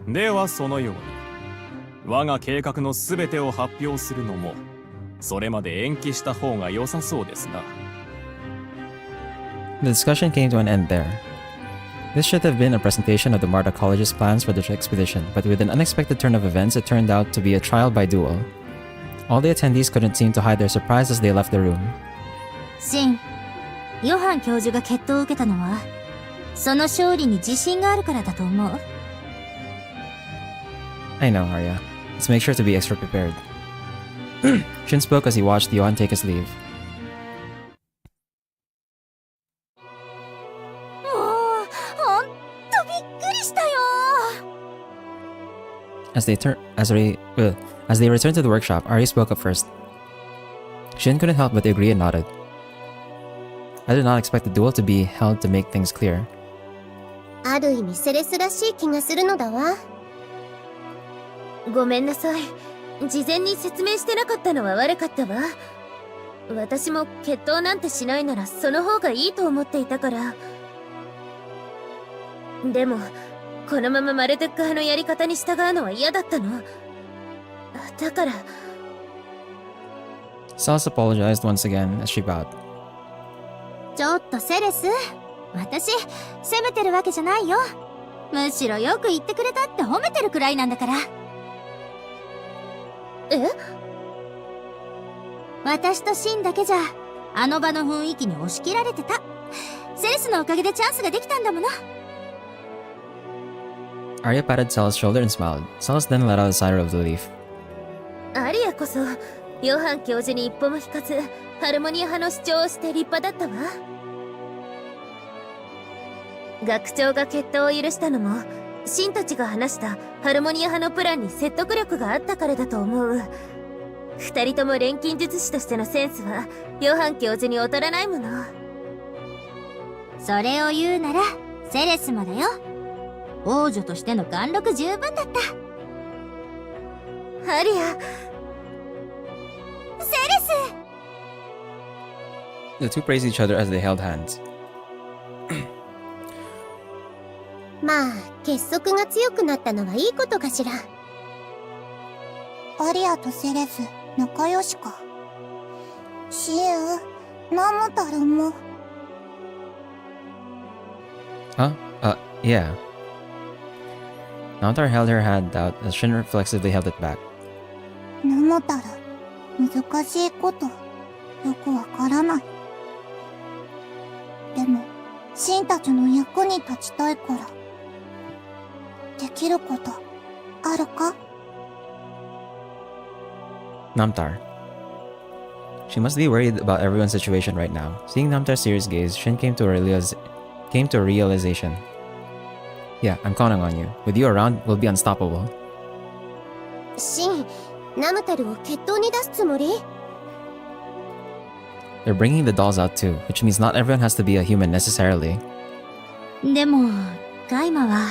う。ではそのように我が計画のすべてを発表するのもそれまで延期した方が良さそうですな。The discussion came to an end there. This should have been a presentation of the Marta College's plans for the expedition, but with an unexpected turn of events, it turned out to be a trial by duel. All the attendees couldn't seem to hide their surprise as they left the room. シン、ヨハン教授が決闘を受けたのは、その勝利に自信があるからだと思う。I know, Arya. Let's make sure to be extra prepared. Shin spoke as he watched Johan take his leave. もう、ほんとびっくりしたよ。As they returned to the workshop, Arya spoke up first. Shin couldn't help but agree and nodded. I did not expect the duel to be held to make things clear. ある意味セレスらしい気がするのだわ。ごめんなさい。事前に説明してなかったのは悪かったわ。私も決闘なんてしないならその方がいいと思っていたから。でも、このままマルテック派のやり方に従うのは嫌だったの。だから。Celas apologized once again as she bowed. ちょっとセレス、私、責めてるわけじゃないよ。むしろよく言ってくれたって褒めてるくらいなんだから。え？私とシンだけじゃ、あの場の雰囲気に押し切られてた。セレスのおかげでチャンスができたんだもの。Arya patted Celas' shoulder and smiled. Celas then let out a sigh of relief. アリアこそ、ヨハン教授に一歩も引かず、ハルモニア派の主張をして立派だったわ。学長が決闘を許したのも、シンたちが話したハルモニア派のプランに説得力があったからだと思う。二人とも錬金術師としてのセンスは、ヨハン教授に劣らないもの。それを言うなら、セレスもだよ。王女としての貫禄十分だった。アリア、セレス！ The two praised each other as they held hands. まあ、結束が強くなったのはいいことかしら。アリアとセレス、仲良しか。シウ、ナムタルも。Huh? Yeah. Namtar held her hand out as Shin reflexively held it back. ナムタル、難しいこと、よくわからない。でも、シンたちの役に立ちたいから。できること、あるか？ Namtar. She must be worried about everyone's situation right now. Seeing Namtar's serious gaze, Shin came to a realization. Yeah, I'm counting on you. With you around, we'll be unstoppable. シン、ナムタルを決闘に出すつもり？ They're bringing the dolls out too, which means not everyone has to be a human necessarily. でも、ガイマは、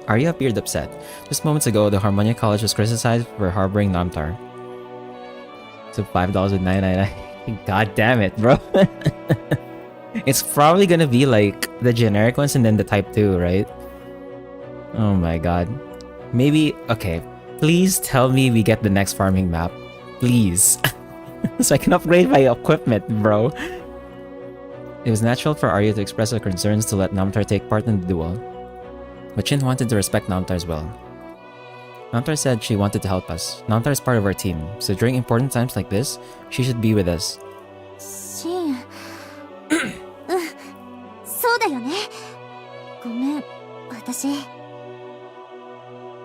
Arya appeared upset. Just moments ago, the Harmonia College was criticized for harboring Namtar. So $5 with 999. God damn it, bro. It's probably gonna be like the generic ones and then the type 2, right? Oh my god. Maybe, okay. Please tell me we get the next farming map. Please. So I can upgrade my equipment, bro. It was natural for Arya to express her concerns to let Namtar take part in the duel. But Shin wanted to respect Namtar's will. Namtar said she wanted to help us. Namtar is part of our team, so during important times like this, she should be with us. シン。そうだよね。ごめん、私。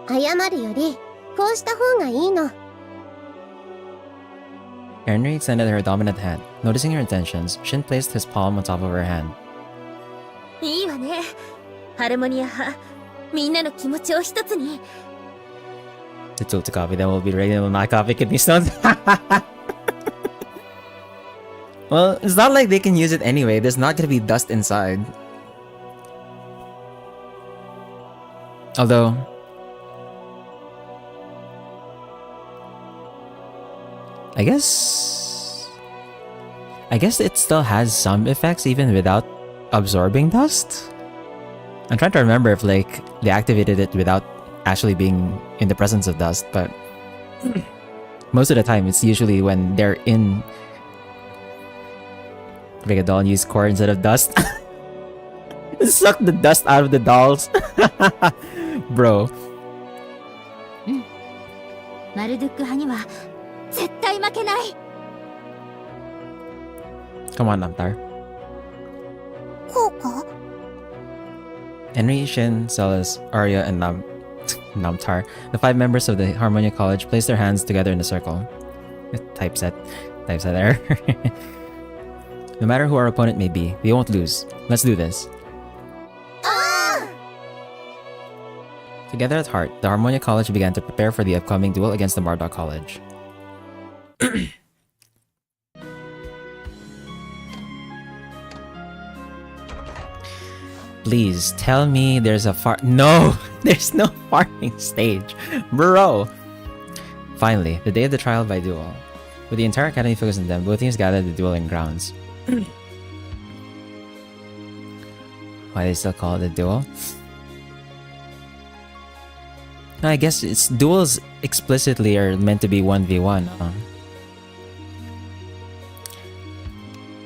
謝るより、こうした方がいいの。Henry extended her dominant hand. Noticing her intentions, Shin placed his palm on top of her hand. いいわね。ハルモニア派、みんなの気持ちを一つに。The tool to copy them will be ready when my copy kidney stones. Well, it's not like they can use it anyway. There's not gonna be dust inside. Although, I guess it still has some effects even without absorbing dust. I'm trying to remember if like they activated it without actually being in the presence of dust, but most of the time it's usually when they're in make a doll and use core instead of dust. Suck the dust out of the dolls. Bro. マルドゥック派には絶対負けない。 Come on, Namtar. こうか？ Henry, Shin, Celis, Arya, and Namtar, the 5 members of the Harmonia College, placed their hands together in a circle. Typeset error. No matter who our opponent may be, we won't lose. Let's do this. Together at heart, the Harmonia College began to prepare for the upcoming duel against the Marduk College. Please tell me there's a No! There's no farming stage. Bro! Finally, the day of the trial by duel. With the entire academy focused on them, both teams gathered at the dueling grounds. Why they still call it a duel? I guess it's duels explicitly are meant to be 1v1.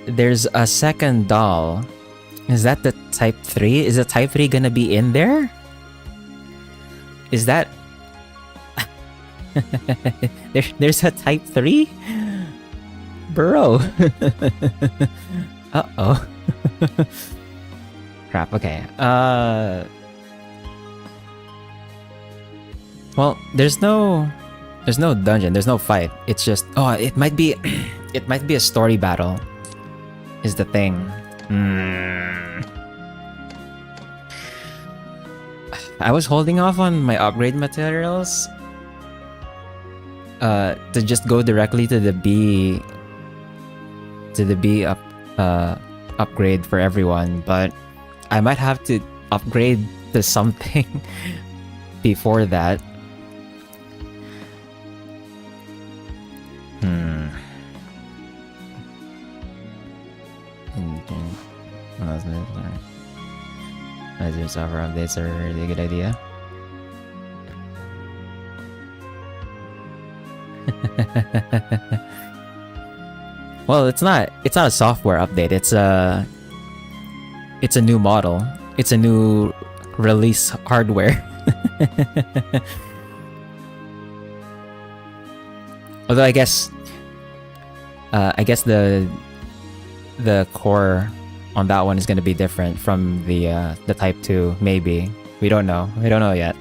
There's a second doll. Is that the type 3? Is the type 3 gonna be in there? Is that... there's a type 3? Bro. Uh-oh. Crap, okay. Well, there's no dungeon, there's no fight. It's just... Oh, it might be... it might be a story battle. Is the thing. I was holding off on my upgrade materials to just go directly to the B upgrade for everyone, but I might have to upgrade to something before that. Software updates are a really good idea. Well, it's not a software update. It's a new model. It's a new release hardware. Although I guess the core on that one is going to be different from the Type 2, maybe. We don't know. We don't know yet.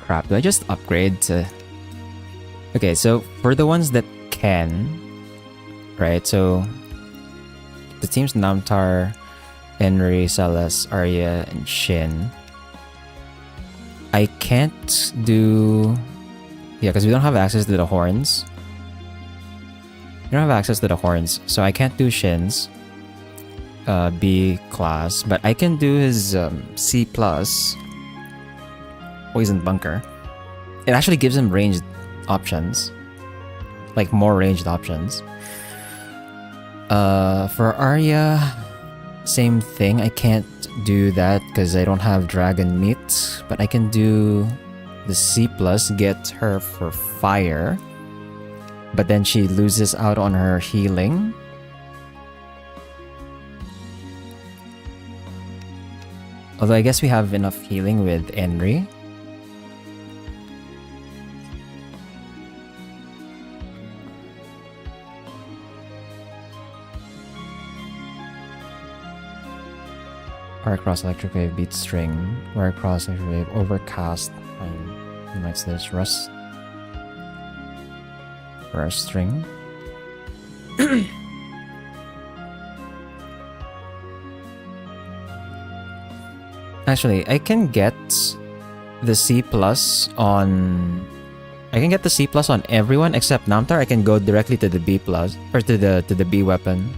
Crap, do I just upgrade to... Okay, so for the ones that can, right, so the teams Namtar, Henry, Celes, Arya, and Shin. I can't do... Yeah, because we don't have access to the horns. We don't have access to the horns, so I can't do Shin's B class, but I can do his C+, Poison Bunker. It actually gives him ranged options. Like, more ranged options. For Arya, same thing. I can't do that because I don't have Dragon Meat, but I can do the C+, get her for fire. But then she loses out on her healing. Although I guess we have enough healing with Henry. Wire Cross Electric Wave beats String. Wire Cross Electric Wave Overcast. Next there's Rust. Rust String. Actually, I can get the C+ on... I can get the C+ on everyone except Namtar. I can go directly to the B+, or to the B weapon.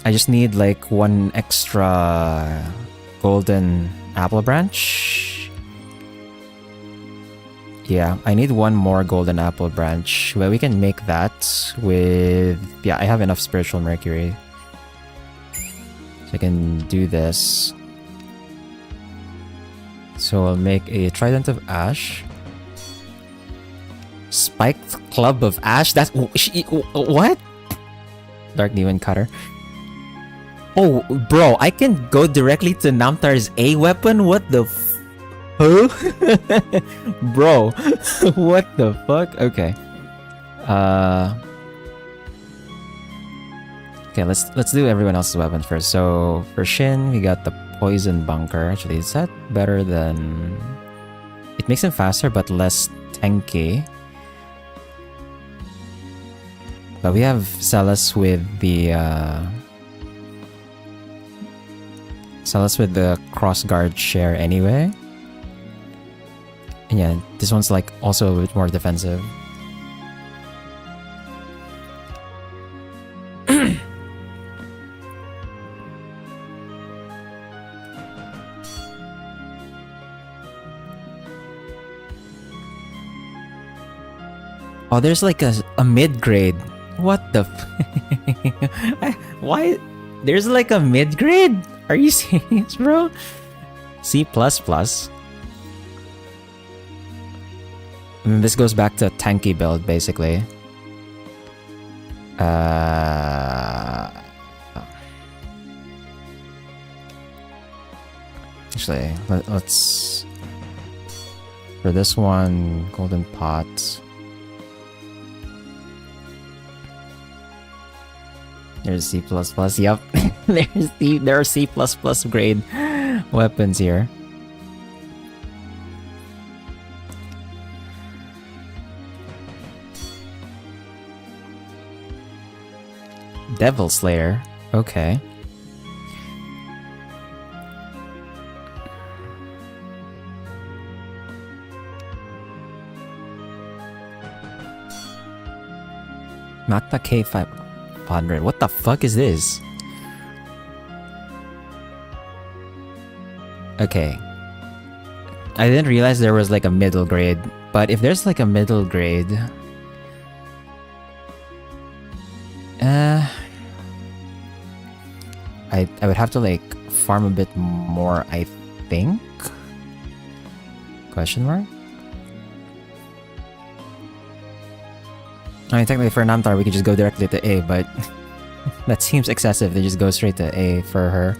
I just need like one extra golden apple branch. Yeah, I need one more golden apple branch. Well, we can make that with... Yeah, I have enough spiritual mercury. So I can do this. So I'll make a trident of ash. Spiked club of ash? That's... What? Dark demon cutter. Oh, bro, I can go directly to Namtar's A weapon? What the huh? Bro, what the fuck? Okay. Okay, let's do everyone else's weapon first. So, for Shin, we got the Poison Bunker. Actually, is that better than... It makes him faster, but less tanky. But we have Celes with the... Celes with the crossguard share anyway. And yeah, this one's like also a bit more defensive. Oh, there's like a mid-grade. What the why? There's like a mid-grade? Are you serious, bro? C++. And this goes back to a tanky build, basically. Actually, let's... For this one, Golden Pot. There's C++. Yep. There are C++ grade weapons here. Devil Slayer. Okay. Magna K500. What the fuck is this? Okay. I didn't realize there was like a middle grade. But if there's like a middle grade... I would have to like farm a bit more, I think. Question mark? I mean, technically for Namtar, we could just go directly to A, but that seems excessive to just go straight to A for her.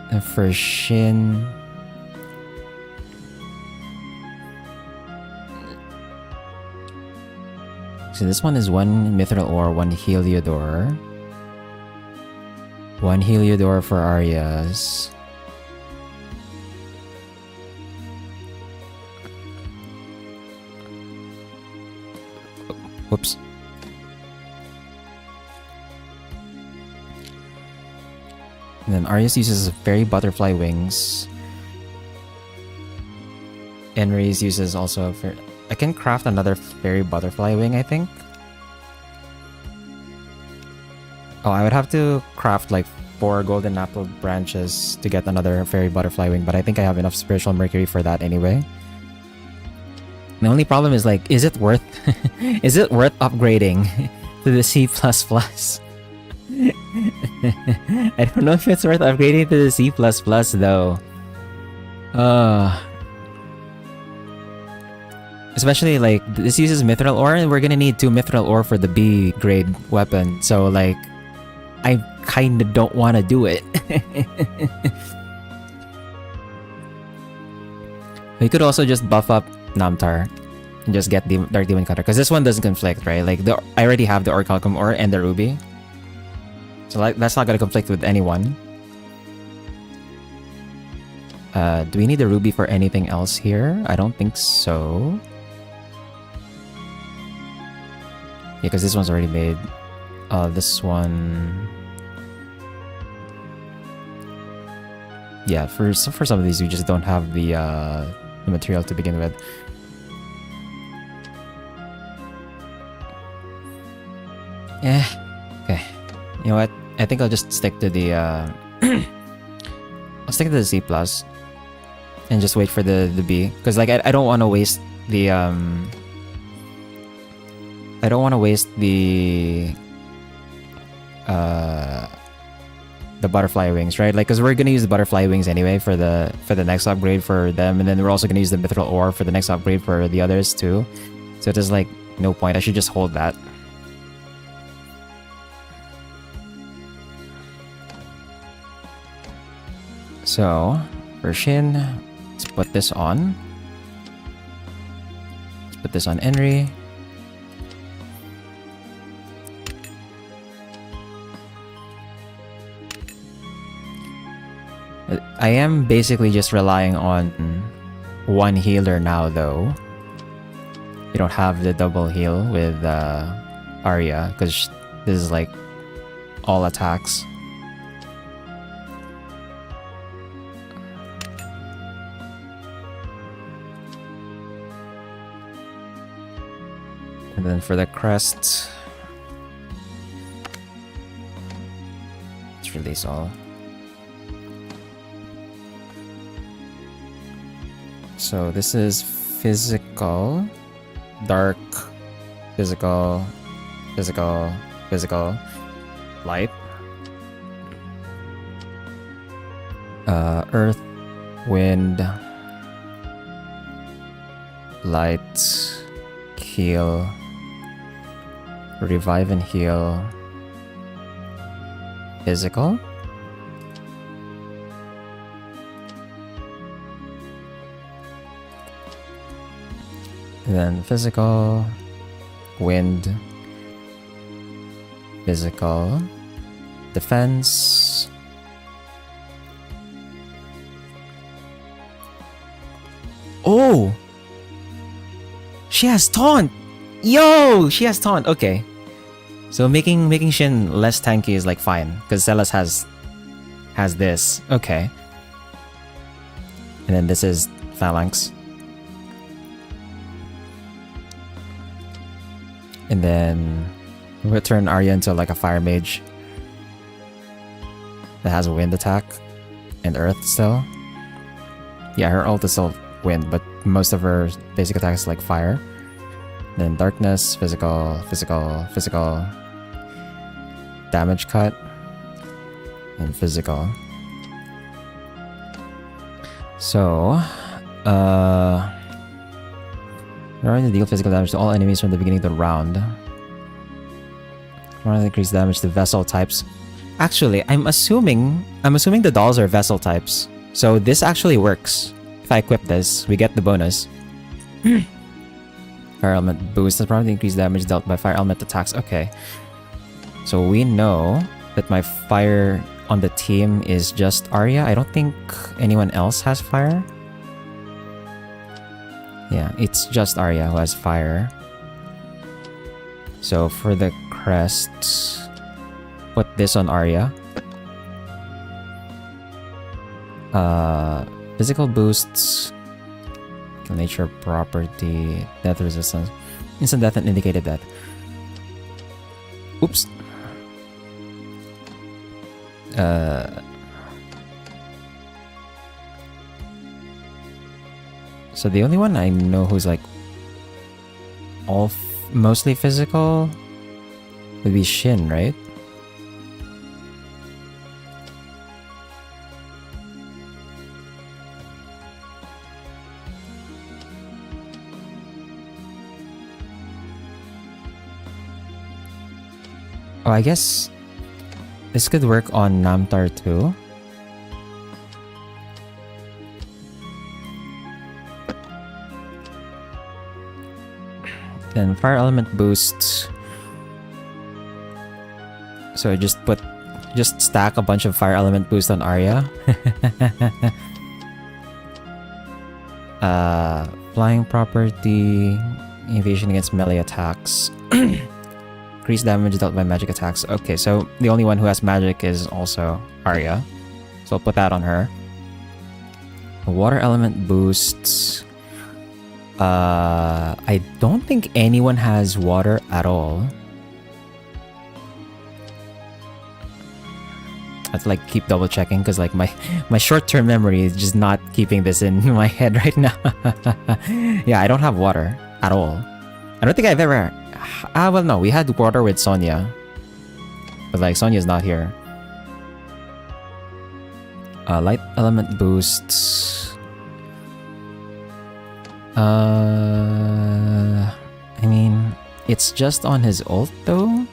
And for Shin... So this one is 1 Mithril Ore, 1 Heliodor. 1 Heliodor for Arya's. Whoops. And then Arya's uses Fairy Butterfly Wings. Enri's uses also... I can craft another Fairy Butterfly Wing, I think. Oh, I would have to craft like 4 Golden Apple branches to get another Fairy Butterfly Wing, but I think I have enough Spiritual Mercury for that anyway. The only problem is like, is it worth is it worth upgrading to the C++? I don't know if it's worth upgrading to the C++ though. Especially like this uses Mithril Ore and we're gonna need 2 Mithril Ore for the B grade weapon. So like I kinda don't wanna do it. We could also just buff up Namtar and just get the Dark Demon Cutter, because this one doesn't conflict, right? Like I already have the Orichalcum Ore and the Ruby, so like that's not gonna conflict with anyone. Do we need the Ruby for anything else here? I don't think so. Yeah, because this one's already made. This one... Yeah, for some of these we just don't have the material to begin with. Yeah. Okay. You know what? I think I'll just stick to the I'll stick to the C+. And just wait for the B. Because like I don't want to waste the I don't want to waste the butterfly wings, right? Like, because we're gonna use the butterfly wings anyway for the next upgrade for them, and then we're also gonna use the Mithril Ore for the next upgrade for the others too. So there's like no point. I should just hold that. So for Shin, let's put this on. Let's put this on Enri. I am basically just relying on 1 healer now though. You don't have the double heal with Arya, because this is like all attacks. And then for the crest, let's release all. So this is physical, dark, physical, physical, physical, light, earth, wind, light, heal, revive and heal, physical. And then physical, wind, physical, defense, oh! She has taunt! Yo! She has taunt, okay. So making Shin less tanky is like fine, because Zealous has this, okay. And then this is Phalanx. And then we'll turn Arya into like a fire mage that has a wind attack and earth still. Yeah, her ult is still wind, but most of her basic attacks is like fire. Then darkness, physical, physical, physical, damage cut and physical. So, we're going to deal physical damage to all enemies from the beginning of the round. We're going to increase damage to vessel types. Actually, I'm assuming the dolls are vessel types. So this actually works. If I equip this, we get the bonus. Fire element boost does probably increase damage dealt by fire element attacks. Okay. So we know that my fire on the team is just Arya. I don't think anyone else has fire. Yeah, it's just Arya who has fire. So for the crests, put this on Arya. Physical boosts, nature property, death resistance, instant death and indicated death. Oops. So the only one I know who's like mostly physical would be Shin, right? Oh, I guess this could work on Namtar too. Then fire element boosts. So just stack a bunch of fire element boost on Arya. Flying property, evasion against melee attacks. Increased damage dealt by magic attacks. Okay, so the only one who has magic is also Arya. So I'll put that on her. Water element boosts. I don't think anyone has water at all. I have to like keep double checking because like my short-term memory is just not keeping this in my head right now. Yeah, I don't have water at all. I don't think I've ever... well, no, we had water with Sonya. But like, Sonya's not here. Light element boosts. I mean, it's just on his ult though.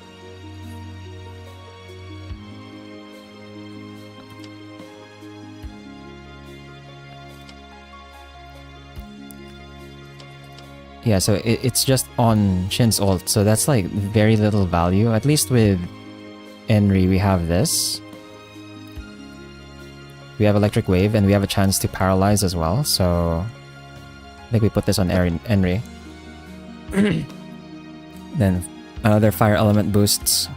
Yeah, so it's just on Shin's ult, so that's like very little value. At least with Enri, we have this. We have Electric Wave, and we have a chance to paralyze as well, so I think we put this on Enri. Then another fire element boosts.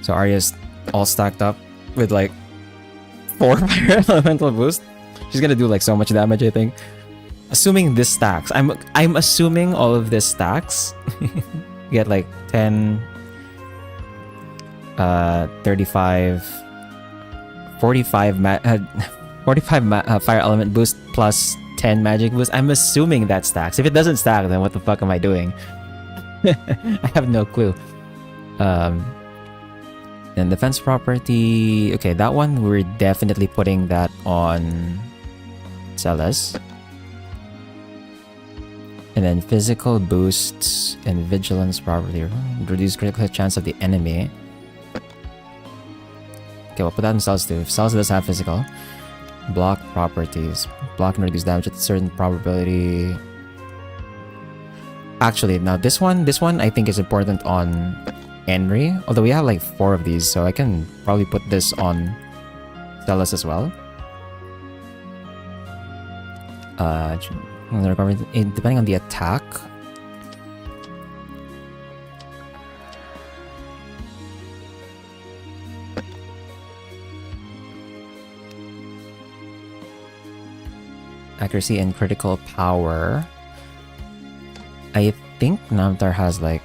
So Arya's all stacked up with like 4 fire elemental boosts. She's gonna do like so much damage, I think. Assuming this stacks. I'm assuming all of this stacks. Get like 10, 35, 45 fire element boost plus 10 magic boost. I'm assuming that stacks. If it doesn't stack, then what the fuck am I doing? I have no clue. Then defense property. Okay, that one we're definitely putting that on Celes. And then physical boosts and vigilance property. Reduce critical chance of the enemy. Okay, we'll put that in Celes too. If Celes does have physical. Block properties. Block and reduce damage at a certain probability. Actually, now this one I think is important on Enri. Although we have like 4 of these, so I can probably put this on Celes as well. Depending on the attack. Accuracy and critical power. I think Namtar has like...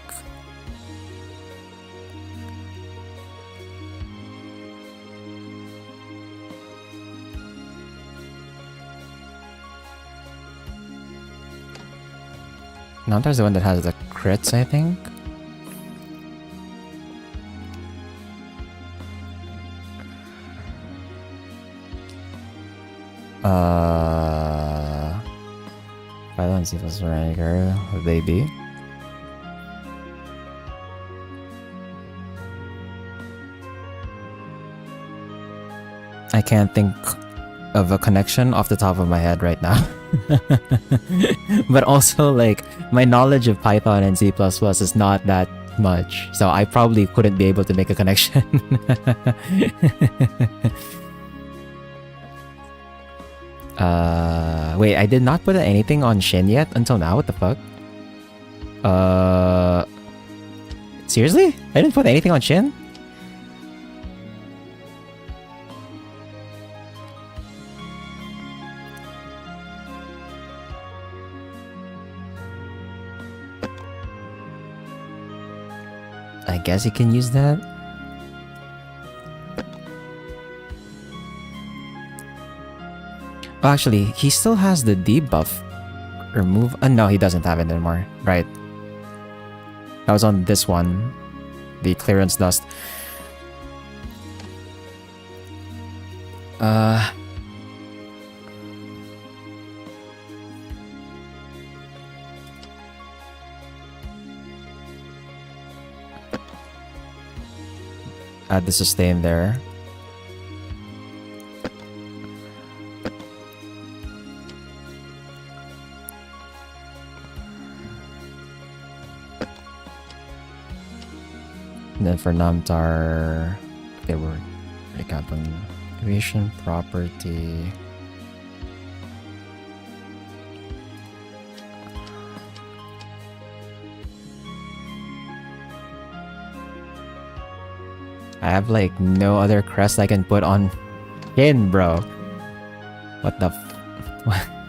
Namtar's the one that has the crits, I think. Python C plus ranker, baby. I can't think of a connection off the top of my head right now. But also, like, my knowledge of Python and C++ is not that much, so I probably couldn't be able to make a connection. Wait, I did not put anything on Shin yet until now. What the fuck? Seriously? I didn't put anything on Shin? I guess you can use that. Oh, actually, he still has the debuff. Remove. No, he doesn't have it anymore. Right. That was on this one. The clearance dust. Add the sustain there. And then for Namtar, they were recap on creation property. I have like no other crest I can put on Shin, bro. What the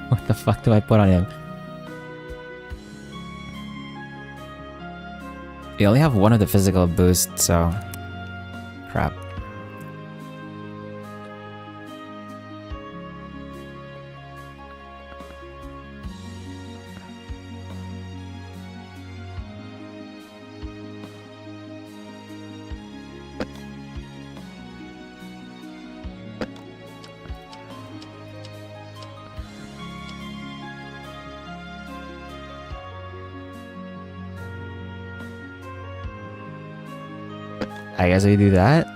what the fuck do I put on him? You only have one of the physical boosts, so crap. I guess we do that.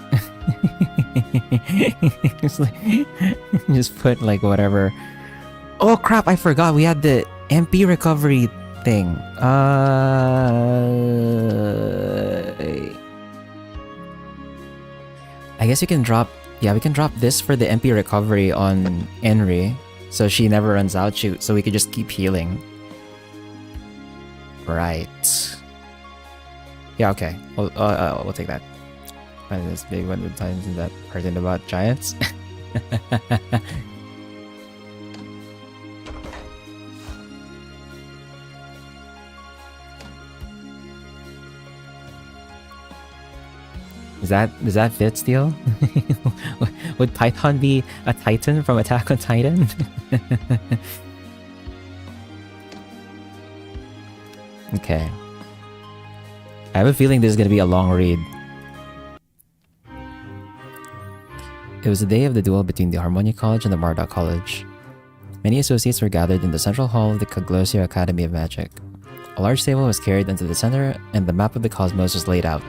Just put like whatever. Oh crap, I forgot we had the MP recovery thing. I guess we can drop, yeah, we can drop this for the MP recovery on Enri, so she never runs out, so we could just keep healing. Right. Yeah, okay. We'll take that. Find this big one with times in that part about giants. Does that fit still? Would Python be a Titan from Attack on Titan? Okay. I have a feeling this is gonna be a long read. It was the day of the duel between the Harmonia College and the Marduk College. Many associates were gathered in the central hall of the Coglosio Academy of Magic. A large table was carried into the center, and the map of the cosmos was laid out.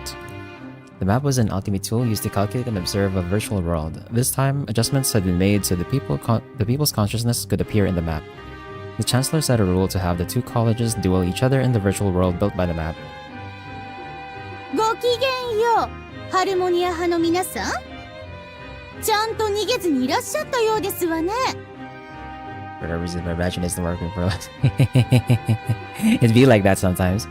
The map was an ultimate tool used to calculate and observe a virtual world. This time, adjustments had been made so the people's consciousness could appear in the map. The Chancellor set a rule to have the two colleges duel each other in the virtual world built by the map. ごきげんよう、ハルモニア派の皆さん。ちゃんと逃げずにいらっしゃったようですわね。For whatever reason, my imagination isn't working for us. It'd be like that sometimes.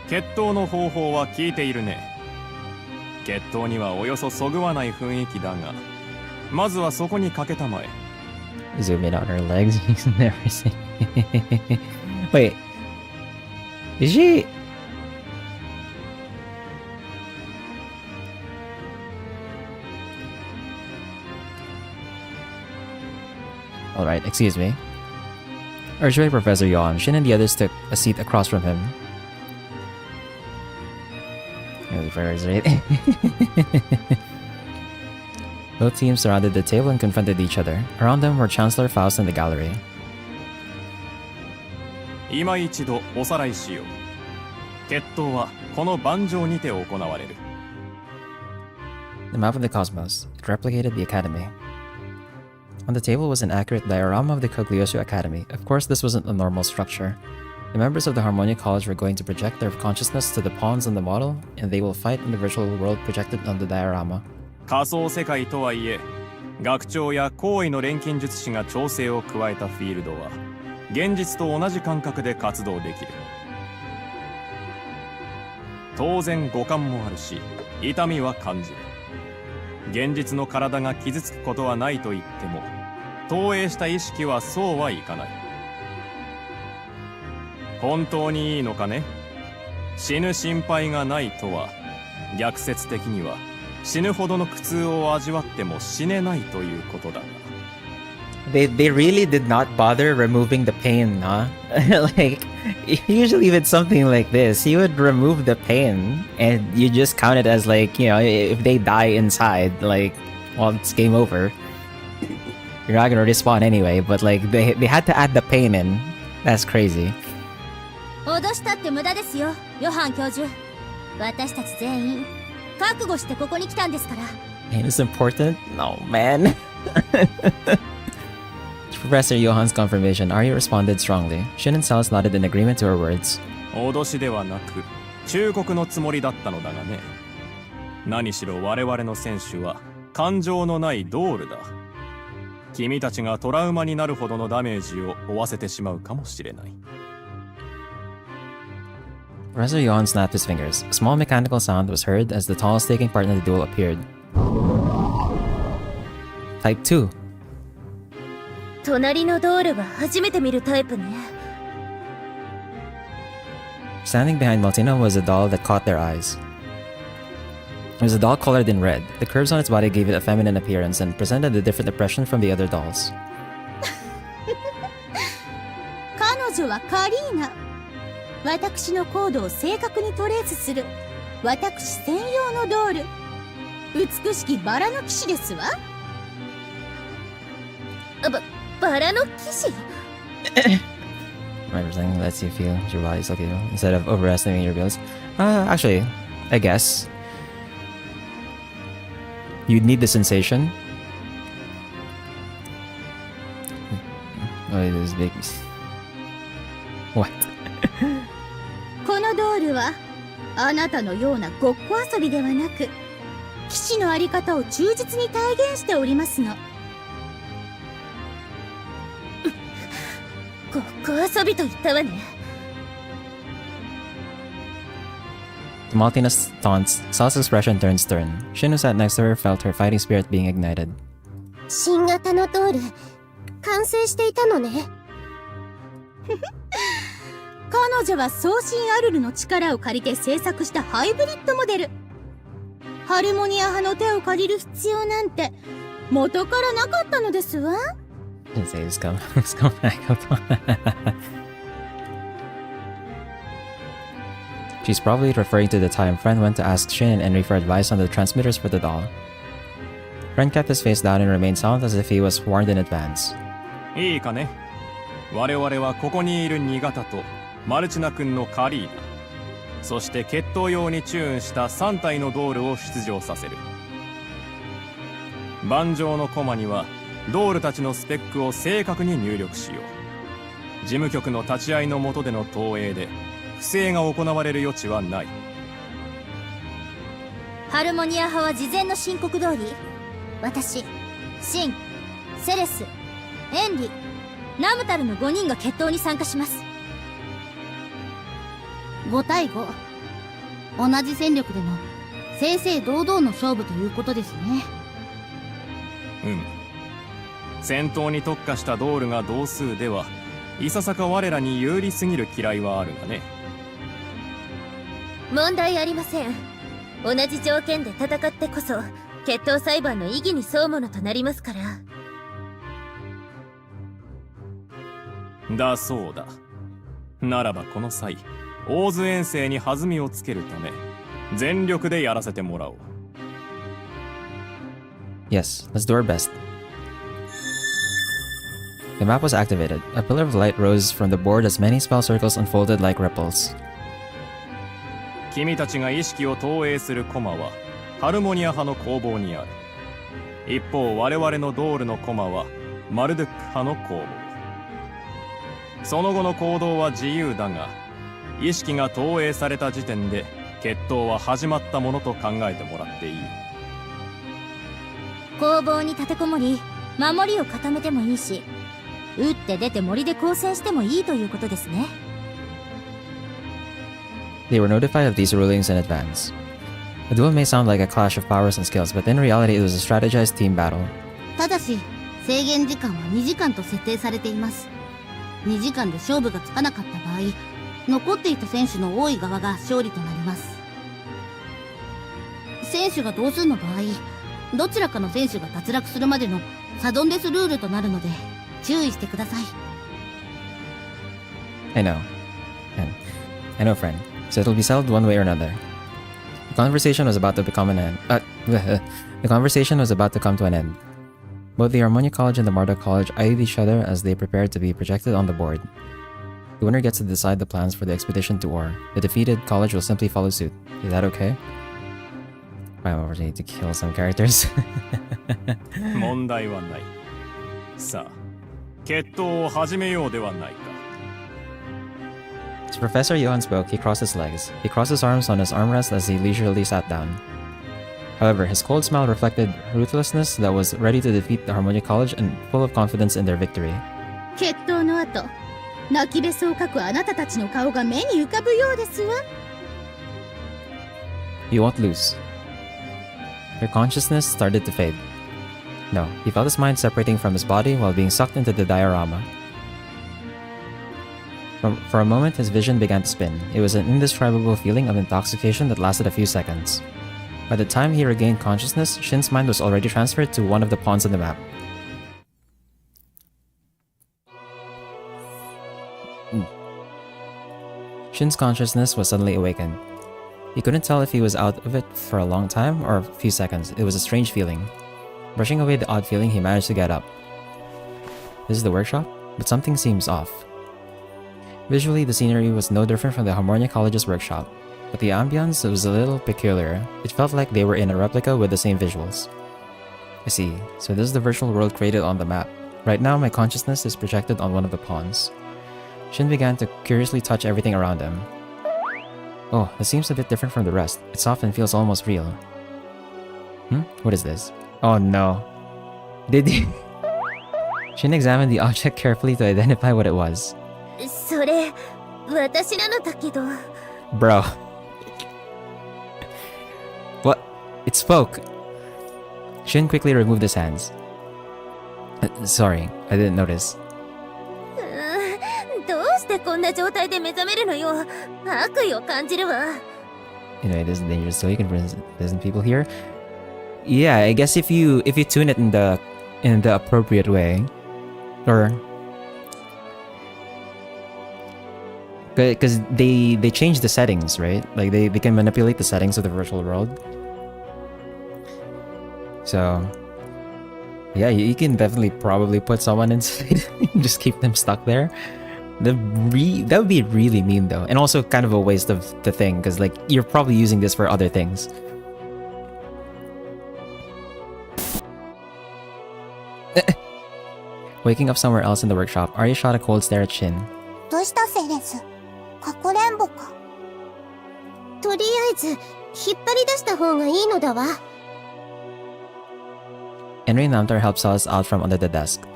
決闘の方法は聞いているね。決闘にはおよそそぐわない雰囲気だが、まずはそこにかけたまえ。Zoom in on her legs. He's never seen. Wait. Is she? Alright, excuse me. Archway Professor yawned. Shin and the others took a seat across from him. Both teams surrounded the table and confronted each other. Around them were Chancellor Faust in the gallery. 今一度おさらいしよう。決闘はこの盤上にて行われる。The map of the cosmos. It replicated the academy. On the table was an accurate diorama of the Cogliosio Academy. Of course, this wasn't a normal structure. The members of the Harmonia College were going to project their consciousness to the pawns on the model, and they will fight in the virtual world projected on the diorama. 仮想世界とはいえ、学長や高位の錬金術師が調整を加えたフィールドは、現実と同じ感覚で活動できる。当然五感もあるし、痛みは感じる。現実の体が傷つくことはないと言っても、投影した意識はそうはいかない。本当にいいのかね？死ぬ心配がないとは、逆説的には死ぬほどの苦痛を味わっても死ねないということだが。They really did not bother removing the pain, huh? Like, usually with something like this, you would remove the pain and you just count it as like, you know, if they die inside, like, well, it's game over. You're not gonna respawn anyway, but like, they had to add the pain in. That's crazy. 脅したって無駄ですよ、ヨハン教授。私たち全員覚悟してここに来たんですから。Pain is important? No, man. Professor Johan's confirmation, Arya responded strongly. Shin and Celis nodded in agreement to her words. 脅しではなく、忠告のつもりだったのだがね。何しろ我々の選手は感情のないドールだ。君たちがトラウマになるほどのダメージを負わせてしまうかもしれない。Professor Johan snapped his fingers. A small mechanical sound was heard as the tallest taking part in the duel appeared. Type 2. 隣のドールは初めて見るタイプね。Standing behind Maltina was a doll that caught their eyes. It was a doll colored in red. The curves on its body gave it a feminine appearance and presented a different impression from the other dolls. 彼女はカリーナ。私のコードを正確にトレースする私専用のドール。美しきバラの騎士ですわ。バラの騎士Everything lets you feel your body's okay instead of overestimating your abilities. Actually, I guess you'd need the sensation. Oh, this big. What? このドールはあなたのようなごっこ遊びではなく、騎士のあり方を忠実に体現しておりますの。ごっこ遊びと言ったわね。To Maltina's taunts, Sal's expression turned stern. Shin, who sat next to her, felt her fighting spirit being ignited. 新型のドール完成していたのね。彼女は送信アルルの力を借りて制作したハイブリッドモデル。ハルモニア派の手を借りる必要なんて元からなかったのですわ。Didn't say it's come back up. She's probably referring to the time Friend went to ask Shin and Henry for advice on the transmitters for the doll. Friend kept his face down and remained silent as if he was warned in advance. いいかね。我々はここにいる2型とマルチナ君のカリーナ、そして決闘用にチューンした3体のドールを出場させる。盤上のコマにはドールたちのスペックを正確に入力しよう。事務局の立ち会いの下での投影で不正が行われる余地はない。ハルモニア派は事前の申告通り、私、シン、セレス、エンリ、ナムタルの5人が決闘に参加します。5対5。同じ戦力でも正々堂々の勝負ということですね。戦闘に特化したドールが同数ではいささか我らに有利すぎる嫌いはあるがね。問題ありません。同じ条件で戦ってこそ決闘裁判の意義に沿うものとなりますから。だそうだ。ならばこの際大津遠征に弾みをつけるため全力でやらせてもらおう。Yes, let's do our best. The map was activated. A pillar of light rose from the board as many spell circles unfolded like ripples. 君たちが意識を投影するコマはハルモニア派の攻防にある。一方我々のドールのコマはマルドゥック派の攻防。その後の行動は自由だが、意識が投影された時点で決闘は始まったものと考えてもらっていい。攻防に立てこもり、守りを固めてもいいし、打って出て森で交戦してもいいということですね。They were notified of these rulings in advance. A duel may sound like a clash of powers and skills, but in reality it was a strategized team battle. ただし制限時間は2時間と設定されています。2時間で勝負がつかなかった場合、残っていた選手の多い側が勝利となります。選手が同数の場合、どちらかの選手が脱落するまでのサドンデスルールとなるので注意してください。 I know. I know, friend. So it'll be settled one way or another. The conversation was about to become an end. The conversation was about to come to an end. Both the Harmonia College and the Marduk College eyed each other as they prepared to be projected on the board. The winner gets to decide the plans for the expedition to Or. The defeated college will simply follow suit. Is that okay? I already need to kill some characters. 問題はない。さあ、決闘を始めようではないか。As Professor Johann spoke, he crossed his legs. He crossed his arms on his armrest as he leisurely sat down. However, his cold smile reflected ruthlessness that was ready to defeat the Harmonia College and full of confidence in their victory. 決闘の後、泣きべそをかくあなたたちの顔が目に浮かぶようですわ。You won't lose. Your consciousness started to fade. No, he felt his mind separating from his body while being sucked into the diorama. For a moment, his vision began to spin. It was an indescribable feeling of intoxication that lasted a few seconds. By the time he regained consciousness, Shin's mind was already transferred to one of the pawns on the map. Shin's consciousness was suddenly awakened. He couldn't tell if he was out of it for a long time or a few seconds. It was a strange feeling. Brushing away the odd feeling, he managed to get up. This is the workshop, but something seems off. Visually, the scenery was no different from the Harmonia College's workshop, but the ambience was a little peculiar. It felt like they were in a replica with the same visuals. I see, so this is the virtual world created on the map. Right now, my consciousness is projected on one of the pawns. Shin began to curiously touch everything around him. Oh, this seems a bit different from the rest. It's soft and feels almost real. What is this? Oh no. Did he? Shin examined the object carefully to identify what it was. それ、私なのだけど。Bro. What? It spoke. Shin quickly removed his hands. Sorry, I didn't notice. どうしてこんな状態で目覚めるのよ。悪意を感じるわ。You know, it is dangerous, so you can present people here. Yeah, I guess if you tune it in the appropriate way, or because they change the settings, right? Like they can manipulate the settings of the virtual world. So yeah, you can definitely probably put someone inside and just keep them stuck there. That would be really mean though, and also kind of a waste of the thing, because like you're probably using this for other things. Waking up somewhere else in the workshop, Arya shot a cold stare at Shin. どうしたセレス？かくれんぼか。とりあえず引っ張り出した方がいいのだわ。Henry Namtar helped Salas out from under the desk.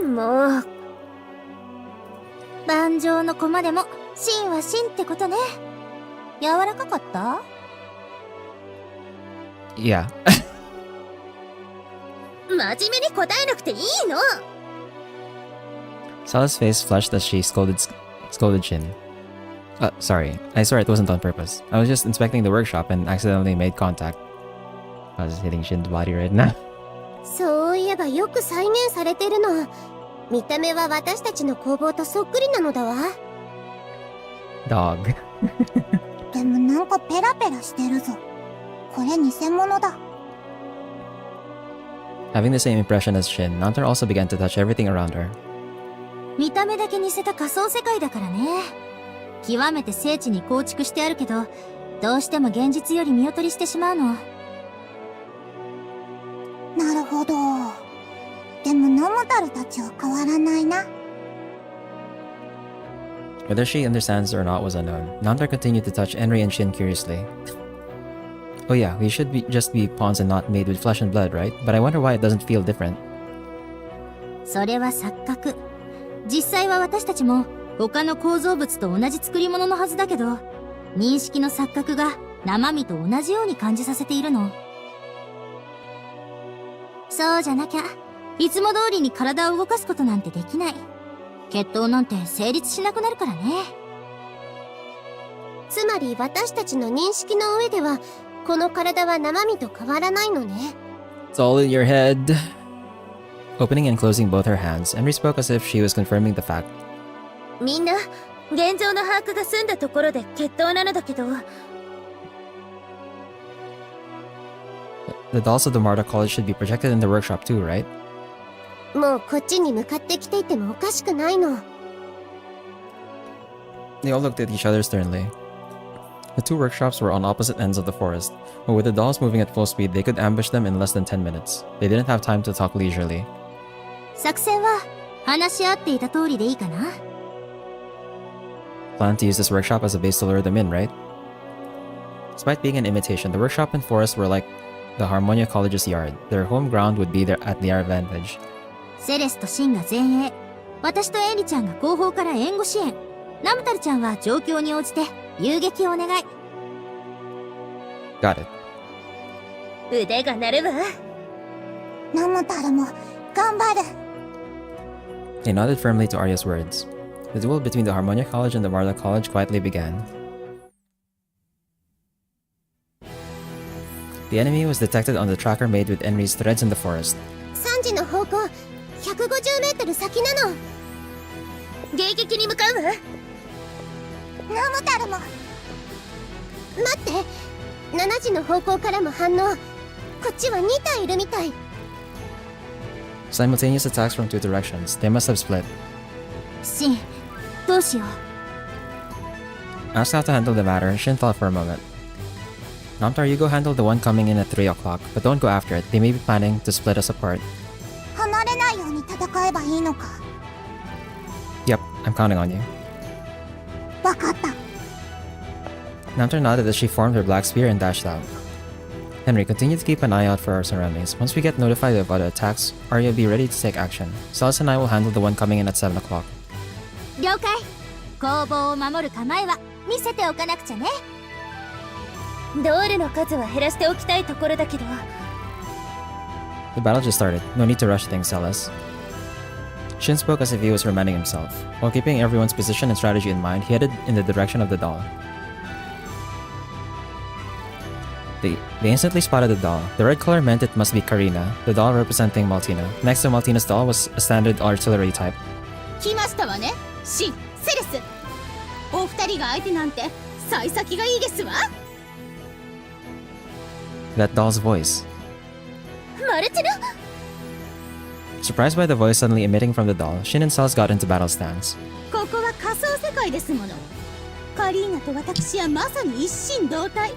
もう。盤上の駒でも芯は芯ってことね。柔らかかった？ Yeah. 真面目に答えなくていいの。Sala's face flushed as she scolded Shin. Sorry. I swear it wasn't on purpose. I was just inspecting the workshop and accidentally made contact. I was hitting Shin's body right now. そういえばよく再現されてるの。見た目は私たちの工房とそっくりなのだわ。Dog. でもなんかペラペラしてるぞ。これ偽物だ。Having the same impression as Shin, Nantar also began to touch everything around her. 見た目だけ似せた仮想世界だからね。極めて精緻に構築してあるけど、どうしても現実より見劣りしてしまうの。なるほど。でもノムタルたちは変わらないな。Whether she understands or not was unknown. Nantar continued to touch Enri and Shin curiously. Oh yeah, we should just be pawns and not made with flesh and blood, right? But I wonder why it doesn't feel different. それは錯覚。実際は私たちも他の構造物と同じ作り物のはずだけど、認識の錯覚が生身と同じように感じさせているの。そうじゃなきゃ、いつも通りに体を動かすことなんてできない。決闘なんて成立しなくなるからね。つまり私たちの認識の上では、この体は生身と変わらないのね。It's all in your head. Opening and closing both her hands, Enri spoke as if she was confirming the fact. みんな、現状の把握が済んだところで決闘なのだけど。The dolls of the Marta College should be projected in the workshop too, right? もうこっちに向かってきていてもおかしくないの。They all looked at each other sternly. The two workshops were on opposite ends of the forest, but with the dolls moving at full speed, they could ambush them in less than 10 minutes. They didn't have time to talk leisurely. 作戦は話し合っていた通りでいいかな。Plan to use this workshop as a base to lure them in, right? Despite being an imitation, the workshop and forest were like the Harmonia College's yard. Their home ground would be at their advantage. セレスとシンが前衛。私とエリちゃんが後方から援護支援。ナムタルちゃんは状況に応じて遊撃をお願い。Got it. 腕が鳴るわ。ナムタルも頑張る。They nodded firmly to Arya's words. The duel between the Harmonia College and the Marta College quietly began. The enemy was detected on the tracker made with Enri's threads in the forest. 3時の方向、150メートル先なの。迎撃に向かうわ。ナムタルも。待って、7時の方向からも反応。こっちは2体いるみたい。Simultaneous attacks from two directions. They must have split. シン、どうしよう。 Asked how to handle the matter, Shin thought for a moment. Namtar, you go handle the one coming in at 3 o'clock, but don't go after it. They may be planning to split us apart. 離れないように戦えばいいのか。Yep, I'm counting on you. わかった。Namtar nodded as she formed her black spear and dashed out. Henry, continue to keep an eye out for our surroundings. Once we get notified of other attacks, Arya be ready to take action. Celis and I will handle the one coming in at 7 o'clock. 了解。工房を守る構えは見せておかなくちゃね。ドールの数は減らしておきたいところだけど。The battle just started. No need to rush things, Celis. Shin spoke as if he was reminding himself. While keeping everyone's position and strategy in mind, he headed in the direction of the doll. They instantly spotted the doll. The red color meant it must be Karina, the doll representing Maltina. Next to Maltina's doll was a standard artillery type. 来ましたわね、シン、セレス。お二人が相手なんて幸先がいいですわ。That doll's voice. マルチナ。 Surprised by the voice suddenly emitting from the doll, Shin and Celis got into battle stance. ここは仮想世界ですもの。カリーナと私はまさに一心同体。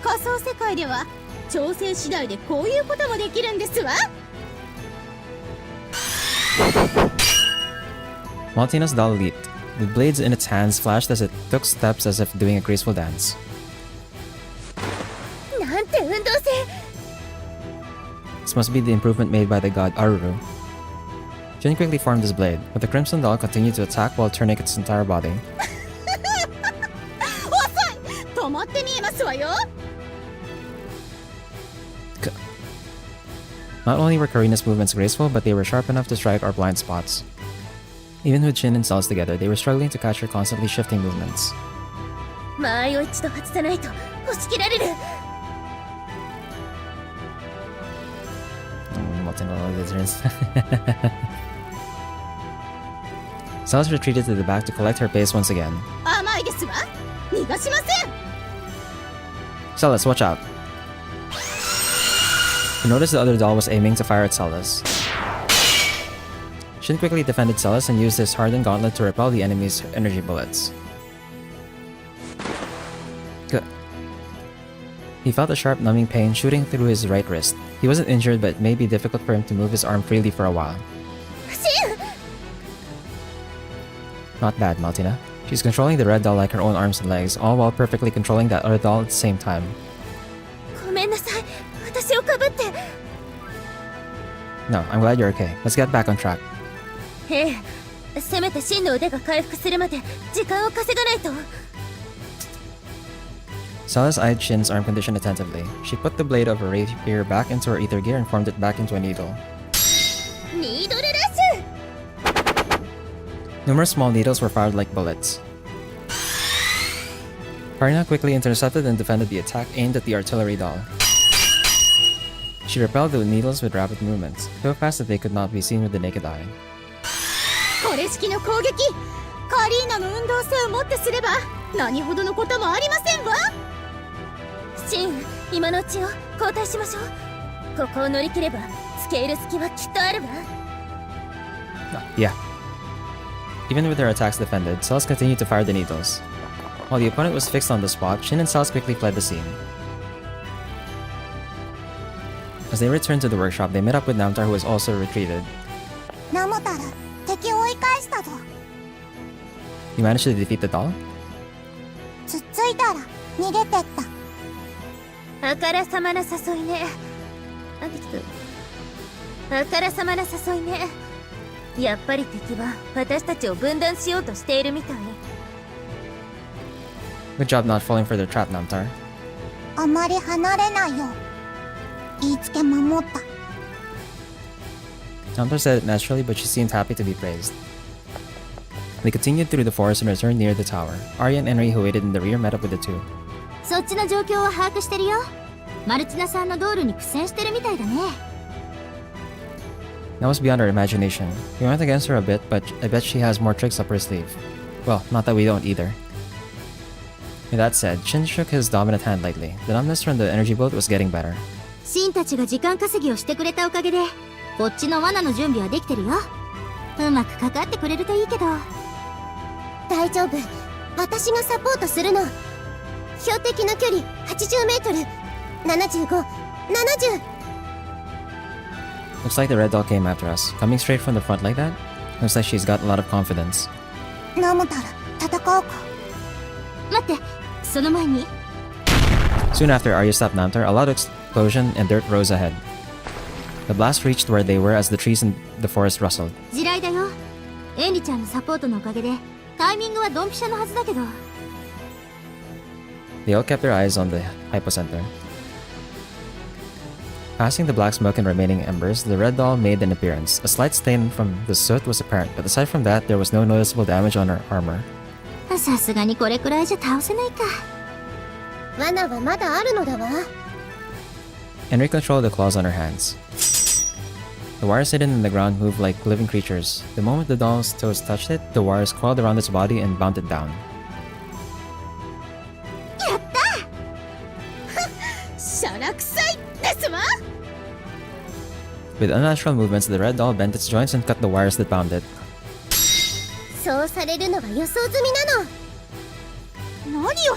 仮想世界では調整次第でこういうこともできるんですわ。Maltina's doll leaped. The blades in its hands flashed as it took steps as if doing a graceful dance. なんて運動性。 This must be the improvement made by the god Aruru. Shin quickly formed his blade, but the Crimson Doll continued to attack while turning its entire body. 遅い。止まって見えますわよ。Not only were Karina's movements graceful, but they were sharp enough to strike our blind spots. Even with Shin and Celis together, they were struggling to catch her constantly shifting movements. 間合いを一度外さないと押し切られる。Celis retreated to the back to collect her pace once again. 甘いですわ。逃がしません。Celis, watch out! He noticed the other doll was aiming to fire at Celis. Shin quickly defended Celis and used his hardened gauntlet to repel the enemy's energy bullets. Good. He felt a sharp numbing pain shooting through his right wrist. He wasn't injured, but it may be difficult for him to move his arm freely for a while. Not bad, Maltina. She's controlling the red doll like her own arms and legs, all while perfectly controlling that other doll at the same time. ごめんなさい。私をかぶって。No, I'm glad you're okay. Let's get back on track. ええ。せめてシンの腕が回復するまで時間を稼がないと。Celis eyed Shin's arm condition attentively. She put the blade of her rapier back into her ether gear and formed it back into a needle. ニードルラッシ Numerous small needles were fired like bullets. Karina quickly intercepted and defended the attack aimed at the artillery doll. She repelled the needles with rapid movements, so fast that they could not be seen with the naked eye. これ式の攻撃カリーナの運動性をもってすれば何ほどのこともありませんわ。シン、今のうちよ。交代しましょう。ここを乗り切れば付け入る隙はきっとあるわ。Yeah. Even with their attacks defended, Celis continued to fire the needles. While the opponent was fixed on the spot, Shin and Celis quickly fled the scene. As they returned to the workshop, they met up with Namtar, who was also retreated. ナモタル、敵を追い返したぞ。 You managed to defeat the doll? つっついたら逃げてった。あからさまな誘いね。あ、できた。あからさまな誘いね。やっぱり敵は私たちを分断しようとしているみたい。 Good job not falling for their trap, Namtar. あまり離れないよ。言いつけ守った。Namtar said it naturally, but she seemed happy to be praised. They continued through the forest and returned near the tower. Arya and Henry, who waited in the rear, met up with the two. そっちの状況は把握してるよ。マルチナさんの道路に苦戦してるみたいだね。That was beyond our imagination. We went against her a bit, but I bet she has more tricks up her sleeve. Well, not that we don't either. With that said, Shin shook his dominant hand lightly. The numbness from the energy bolt was getting better. シンたちが時間稼ぎをしてくれたおかげで、こっちの罠の準備はできてるよ。うまくかかってくれるといいけど。大丈夫。私がサポートするの。標的の距離80メートル。75、70。Looks like the red doll came after us. Coming straight from the front like that? Looks like she's got a lot of confidence. ナモタル、戦おうか。待って、その前に。Soon after, Arya stopped Namtar, a loud explosion and dirt rose ahead. The blast reached where they were as the trees in the forest rustled. 地雷だよ。エンリちゃんのサポートのおかげで、タイミングはドンピシャのはずだけど。They all kept their eyes on the hypocenter. Passing the black smoke and remaining embers, the red doll made an appearance. A slight stain from the soot was apparent, but aside from that, there was no noticeable damage on her armor. さすがにこれくらいじゃ倒せないか。罠はまだあるのだわ。Henry controlled the claws on her hands. The wires hidden in the ground moved like living creatures. The moment the doll's toes touched it, the wires coiled around its body and bound it down. やった。しゃらくさいですわ。 With unnatural movements, the red doll bent its joints and cut the wires that bound it. そうされるのは予想済みなの。何を。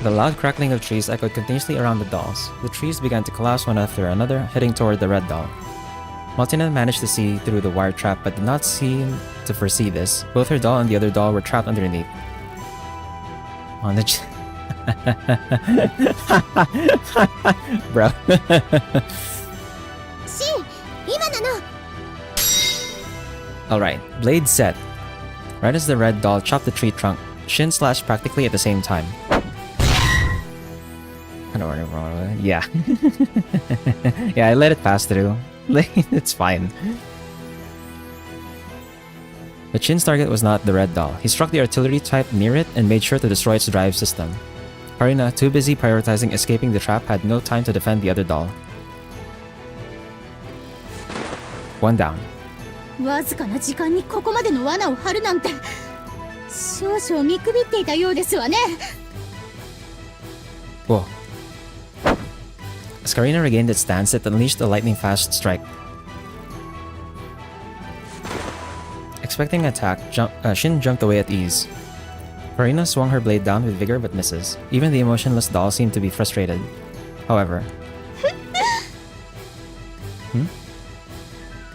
The loud crackling of trees echoed continuously around the dolls. The trees began to collapse one after another, heading toward the red doll. Maltina managed to see through the wire trap, but did not seem to foresee this. Both her doll and the other doll were trapped underneath. On the Bro. シン、今なの。 Alright, blade set. Right as the red doll chopped the tree trunk, Shin slashed practically at the same time. I don't know wrong. Yeah. Yeah, I let it pass through. It's fine. But Shin's target was not the red doll. He struck the artillery type near it and made sure to destroy its drive system. Karina, too busy prioritizing escaping the trap, had no time to defend the other doll. One down. わずかな時間にここまでの罠を張るなんて少々見くびっていたようですわね。Whoa. As Karina regained its stance, it unleashed a lightning-fast strike. Expecting an attack, Shin jumped away at ease. Karina swung her blade down with vigor but misses. Even the emotionless doll seemed to be frustrated. However...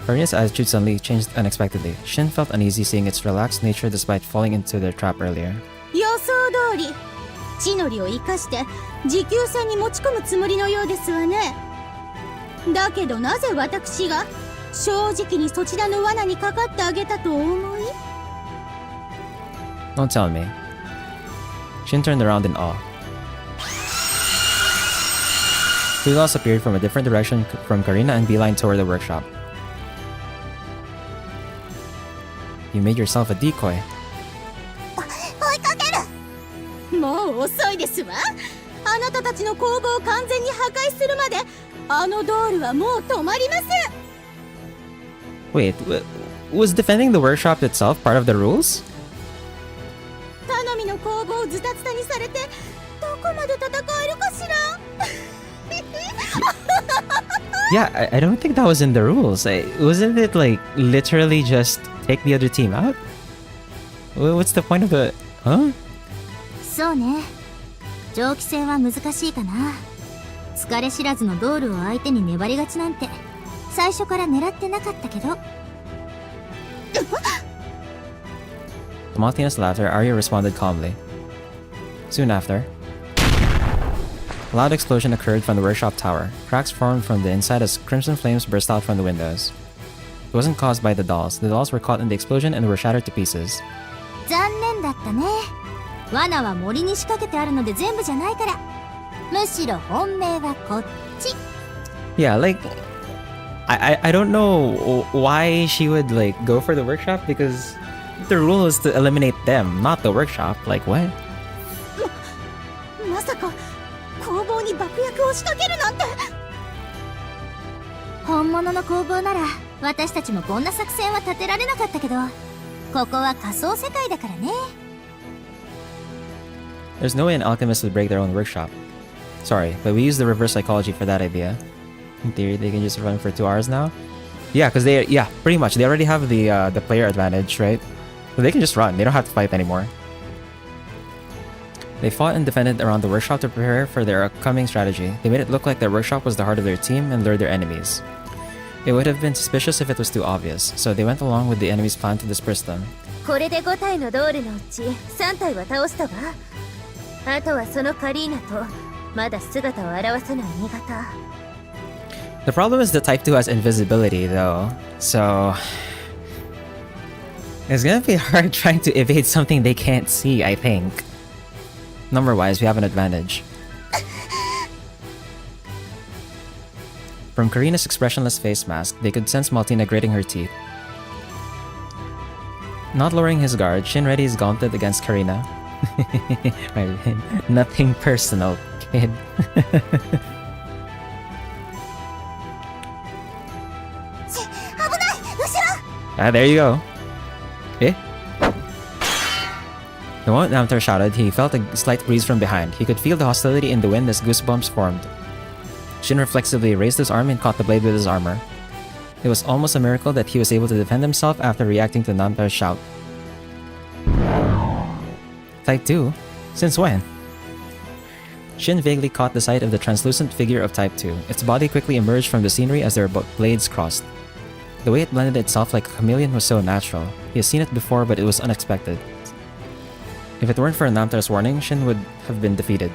Karina's attitude suddenly changed unexpectedly. Shin felt uneasy seeing its relaxed nature despite falling into their trap earlier. 予想通り地の利を生かして持久戦に持ち込むつもりのようですわね。だけどなぜ私が正直にそちらの罠にかかってあげたとお思い？ Don't tell me. Shin turned around in awe. Two dolls appeared from a different direction from Karina and beeline toward the workshop. You made yourself a decoy. 追いかける。もう遅いですわ。あなたたちの工房を完全に破壊するまであのドールはもう止まりません。 Wait, was defending the workshop itself part of the rules? 頼みの工房をズタズタにされてどこまで戦えるかしら。 Yeah, I don't think that was in the rules. Wasn't it like literally just take the other team out? What's the point of it? Huh? そうね。蒸気戦は難しいかな。疲れ知らずのドールを相手に粘りがちなんて最初から狙ってなかったけど。To Maltina's laughter, Arya responded calmly. Soon after, a loud explosion occurred from the workshop tower. Cracks formed from the inside as crimson flames burst out from the windows. It wasn't caused by the dolls. The dolls were caught in the explosion and were shattered to pieces. 残念だったね。罠は森に仕掛けてあるので全部じゃないから。むしろ本命はこっち。 Yeah, like I don't know why she would like go for the workshop because the rule is to eliminate them, not the workshop. Like what? まさか工房に爆薬を仕掛けるなんて。本物の工房なら私たちもこんな作戦は立てられなかったけど、ここは仮想世界だからね。 There's no way an alchemist would break their own workshop. Sorry, but we use the reverse psychology for that idea. In theory, they can just run for 2 hours now. Yeah, because pretty much they already have the player advantage, right? So they can just run. They don't have to fight anymore. They fought and defended around the workshop to prepare for their upcoming strategy. They made it look like their workshop was the heart of their team and lured their enemies. It would have been suspicious if it was too obvious, so they went along with the enemy's plan to disperse them. これで5体のドールのうち3体は倒したわ。あとはそのカリーナとまだ姿を現さない味方。 The problem is the Type 2 has invisibility though, so... It's gonna be hard trying to evade something they can't see, I think. Number-wise, we have an advantage. From Karina's expressionless face mask, they could sense Maltina grating her teeth. Not lowering his guard, Shin readied his gauntlet against Karina. Right, nothing personal, kid. There you go. Eh? The moment Namtar shouted, he felt a slight breeze from behind. He could feel the hostility in the wind as goosebumps formed. Shin reflexively raised his arm and caught the blade with his armor. It was almost a miracle that he was able to defend himself after reacting to Namtar's shout. Type 2? Since when? Shin vaguely caught the sight of the translucent figure of Type 2. Its body quickly emerged from the scenery as their blades crossed. The way it blended itself like a chameleon was so natural. He has seen it before, but it was unexpected. If it weren't for Namtar's warning, Shin would have been defeated.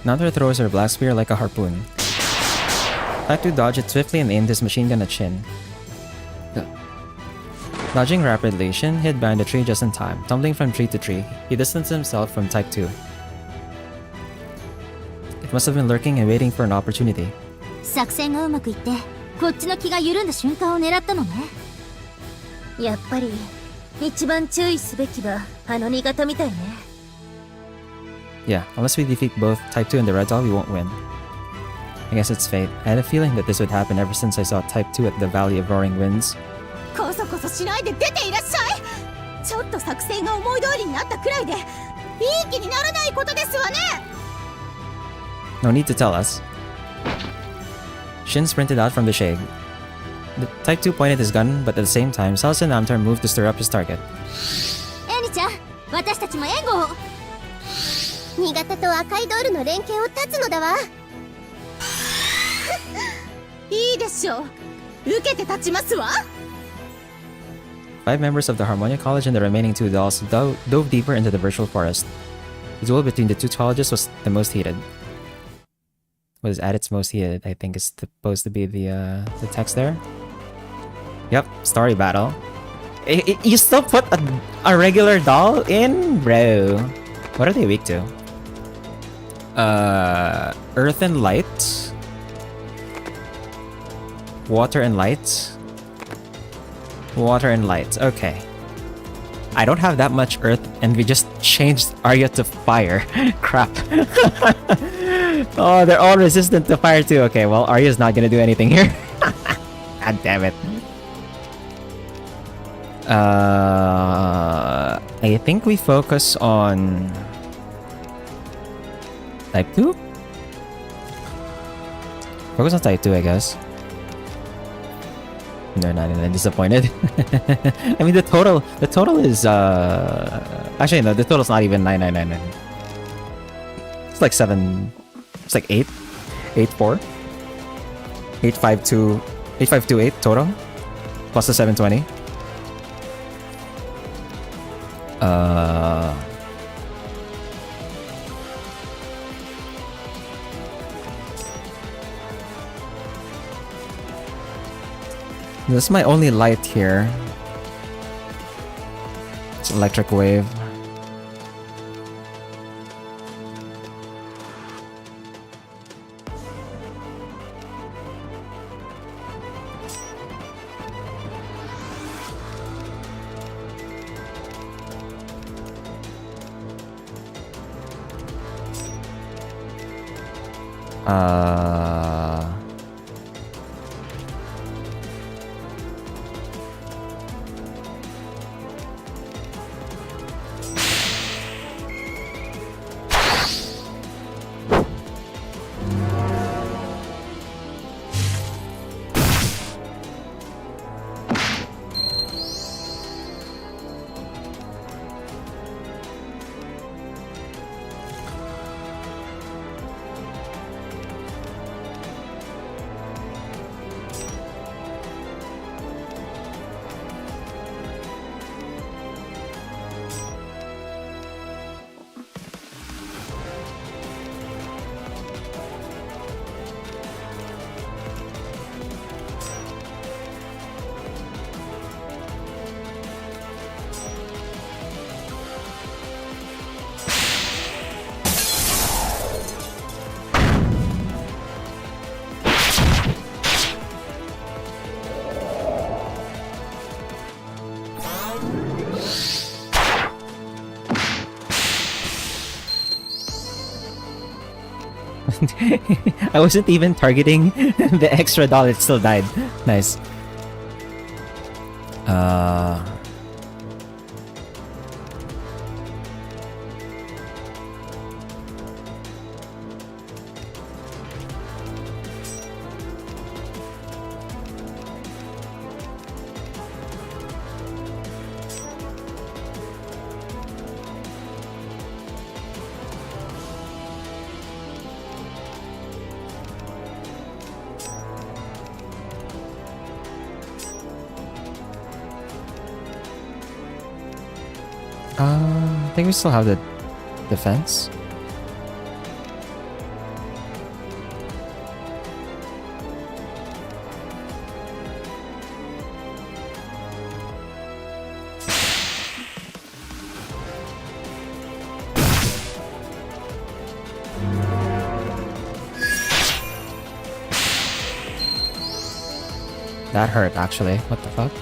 Namtar throws her black spear like a harpoon. Type 2 dodged it swiftly and aimed his machine gun at Shin. Dodging rapidly, Shin hid behind a tree just in time. Tumbling from tree to tree, he distanced himself from Type 2. It must have been lurking and waiting for an opportunity. 作戦がうまくいってこっちの気が緩んだ瞬間を狙ったのね。やっぱり一番注意すべきはあの新潟みたいね。 Yeah, unless we defeat both Type 2 and the Red Doll, we won't win. I guess it's fate. I had a feeling that this would happen ever since I saw Type 2 at the Valley of Roaring Winds. こそこそしないで出ていらっしゃい。ちょっと作戦が思い通りになったくらいでいい気にならないことですわね。 No need to tell us. Shin sprinted out from the shade. The Type 2 pointed his gun, but at the same time, Salsa Namtar moved to stir up his target. エリちゃん、私たちも援護を。新潟と赤いドールの連携を断つのだわ。いいでしょう。受けて立ちますわ。 5 members of the Harmonia College and the remaining 2 dolls dove deeper into the virtual forest. The duel between the 2 colleges was the most heated. Was at its most heated, I think is supposed to be the text there. Yep, story battle. You still put a regular doll in? Bro. What are they weak to? Earth and light. Water and light. Water and light. Okay. I don't have that much earth and we just changed Arya to fire. Crap. Oh, they're all resistant to fire too. Okay, well, Arya's not gonna do anything here. God damn it. I think we focus on Type 2? Focus on Type 2, I guess. They're not even disappointed. I mean, the total is actually no, the total's not even 9999. It's like 7. It's like 8, 8-4, 852, 8528 total, plus the 720. This is my only light here. It's electric wave. I wasn't even targeting the extra doll, it still died. Nice. I think we still have the defense. That hurt, actually. What the fuck?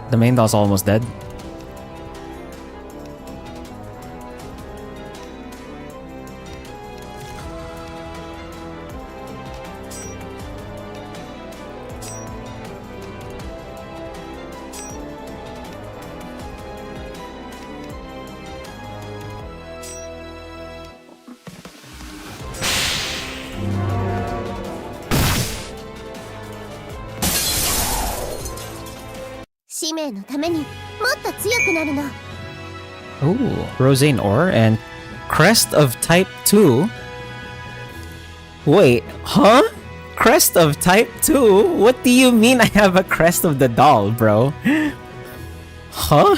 The main doll's almost dead. Ooh, Rosane Ore and Crest of Type 2? Wait, huh? Crest of Type 2? What do you mean I have a Crest of the Doll, bro? Huh?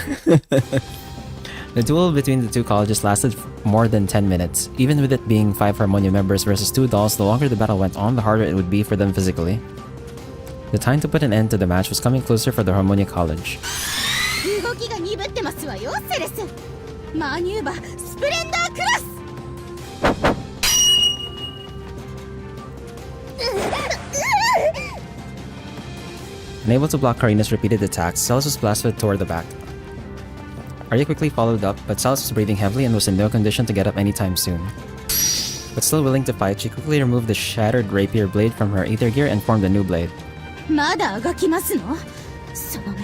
The duel between the two colleges lasted more than 10 minutes. Even with it being 5 Harmonia members versus 2 dolls, the longer the battle went on, the harder it would be for them physically. The time to put an end to the match was coming closer for the Harmonia College. 動きが鈍ってますわよ、セレス。マニューバースプレンダークラス。 Unable to block Karina's repeated attacks, Celis was blasted toward the back. Arya quickly followed up, but Celis was breathing heavily and was in no condition to get up anytime soon. But still willing to fight, she quickly removed the shattered rapier blade from her aether gear and formed a new blade. まだあがきますの？その目、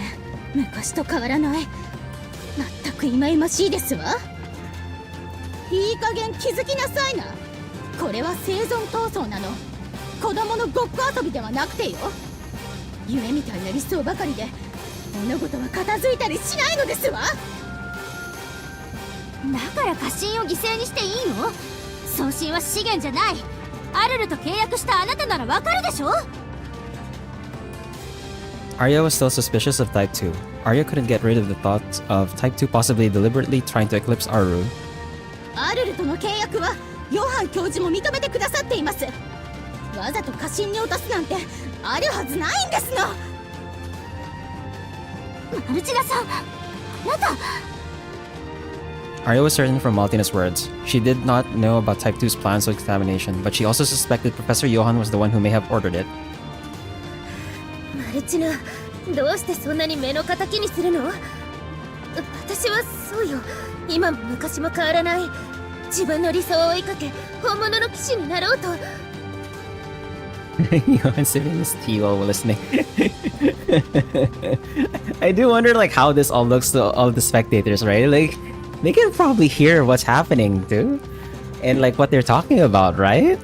昔と変わらない。全く忌々しいですわ。いい加減気づきなさいな。これは生存闘争なの。子供のごっこ遊びではなくてよ。夢みたいな理想ばかりで物事は片付いたりしないのですわ。だから家臣を犠牲にしていいの？送信は資源じゃない。アルルと契約したあなたならわかるでしょ？ Arya was still suspicious of Type 2. Arya couldn't get rid of the thought of Type 2 possibly deliberately trying to eclipse Aru. アルルとの契約はヨハン教授も認めてくださっています。わざと家臣に落とすなんてあるはずないんですの。マルチナさん、あなた。 Arya was certain from Maltina's words. She did not know about Type 2's plans with contamination, but she also suspected Professor Johan was the one who may have ordered it. マルチナ、どうしてそんなに目の敵にするの？私はそうよ。今も昔も変わらない。自分の理想を追いかけ、本物の騎士になろうと。Johan sipping his tea while listening. I do wonder like how this all looks to all the spectators, right? Like they can probably hear what's happening too, and like what they're talking about, right?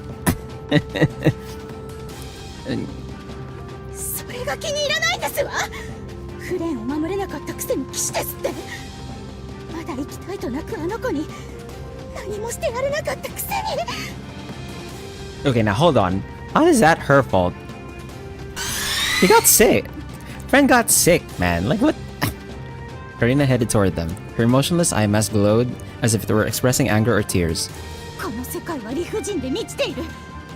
それが気に入らないんですわ。フレンを守れなかったくせに騎士ですって。まだ生きたいと泣くあの子に何もしてやれなかったくせに。 Okay, now hold on. How is that her fault? He got sick. Friend got sick, man. Like what? Karina headed toward them. Her emotionless eye mask glowed as if it were expressing anger or tears. この世界は理不尽で満ちている。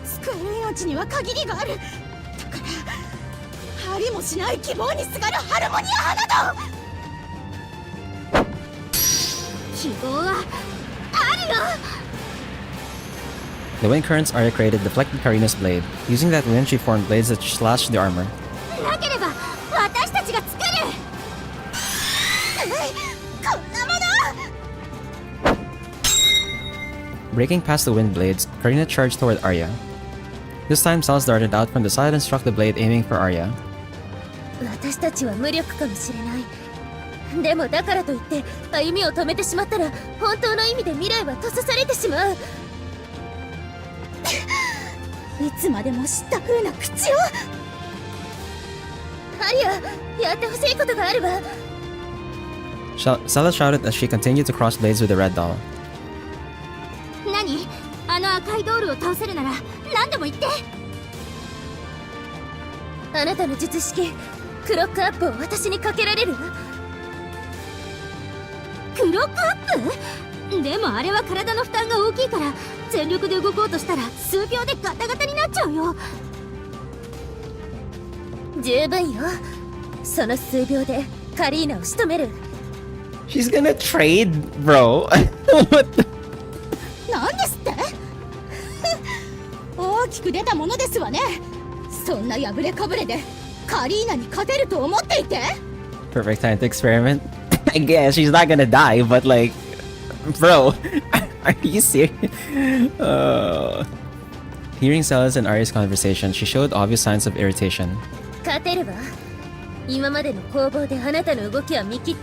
救える命には限りがある。だからありもしない希望にすがるハルモニア花だ。希望はあるよ。 The wind currents Arya created deflected Karina's blade. Using that wind, she formed blades that slashed the armor. なければ私たちが作る。こんなもの。 Breaking past the wind blades, Karina charged toward Arya. This time, Celis darted out from the side and struck the blade, aiming for Arya. 私たちは無力かもしれない。でもだからといって歩みを止めてしまったら本当の意味で未来は閉ざされてしまう。いつまでも知った風な口を。アリア、やってほしいことがあるわ。Celis shouted as she continued to cross blades with the red doll. 何？あの赤いドールを倒せるなら何でも言って。あなたの術式クロックアップを私にかけられる？クロックアップ？でもあれは体の負担が大きいから全力で動こうとしたら数秒でガタガタになっちゃうよ。十分よ。その数秒でカリーナを仕留める。 She's gonna trade, bro. What the? なんですって大きく出たものですわね。そんな破れかぶれでカリーナに勝てると思っていて。Perfect time to experiment. I guess she's not gonna die, but like, bro, are you serious? Hearing Celis and Ari's conversation, she showed obvious signs of irritation. 勝てるわ。今までの攻防であなたの動きは見切っ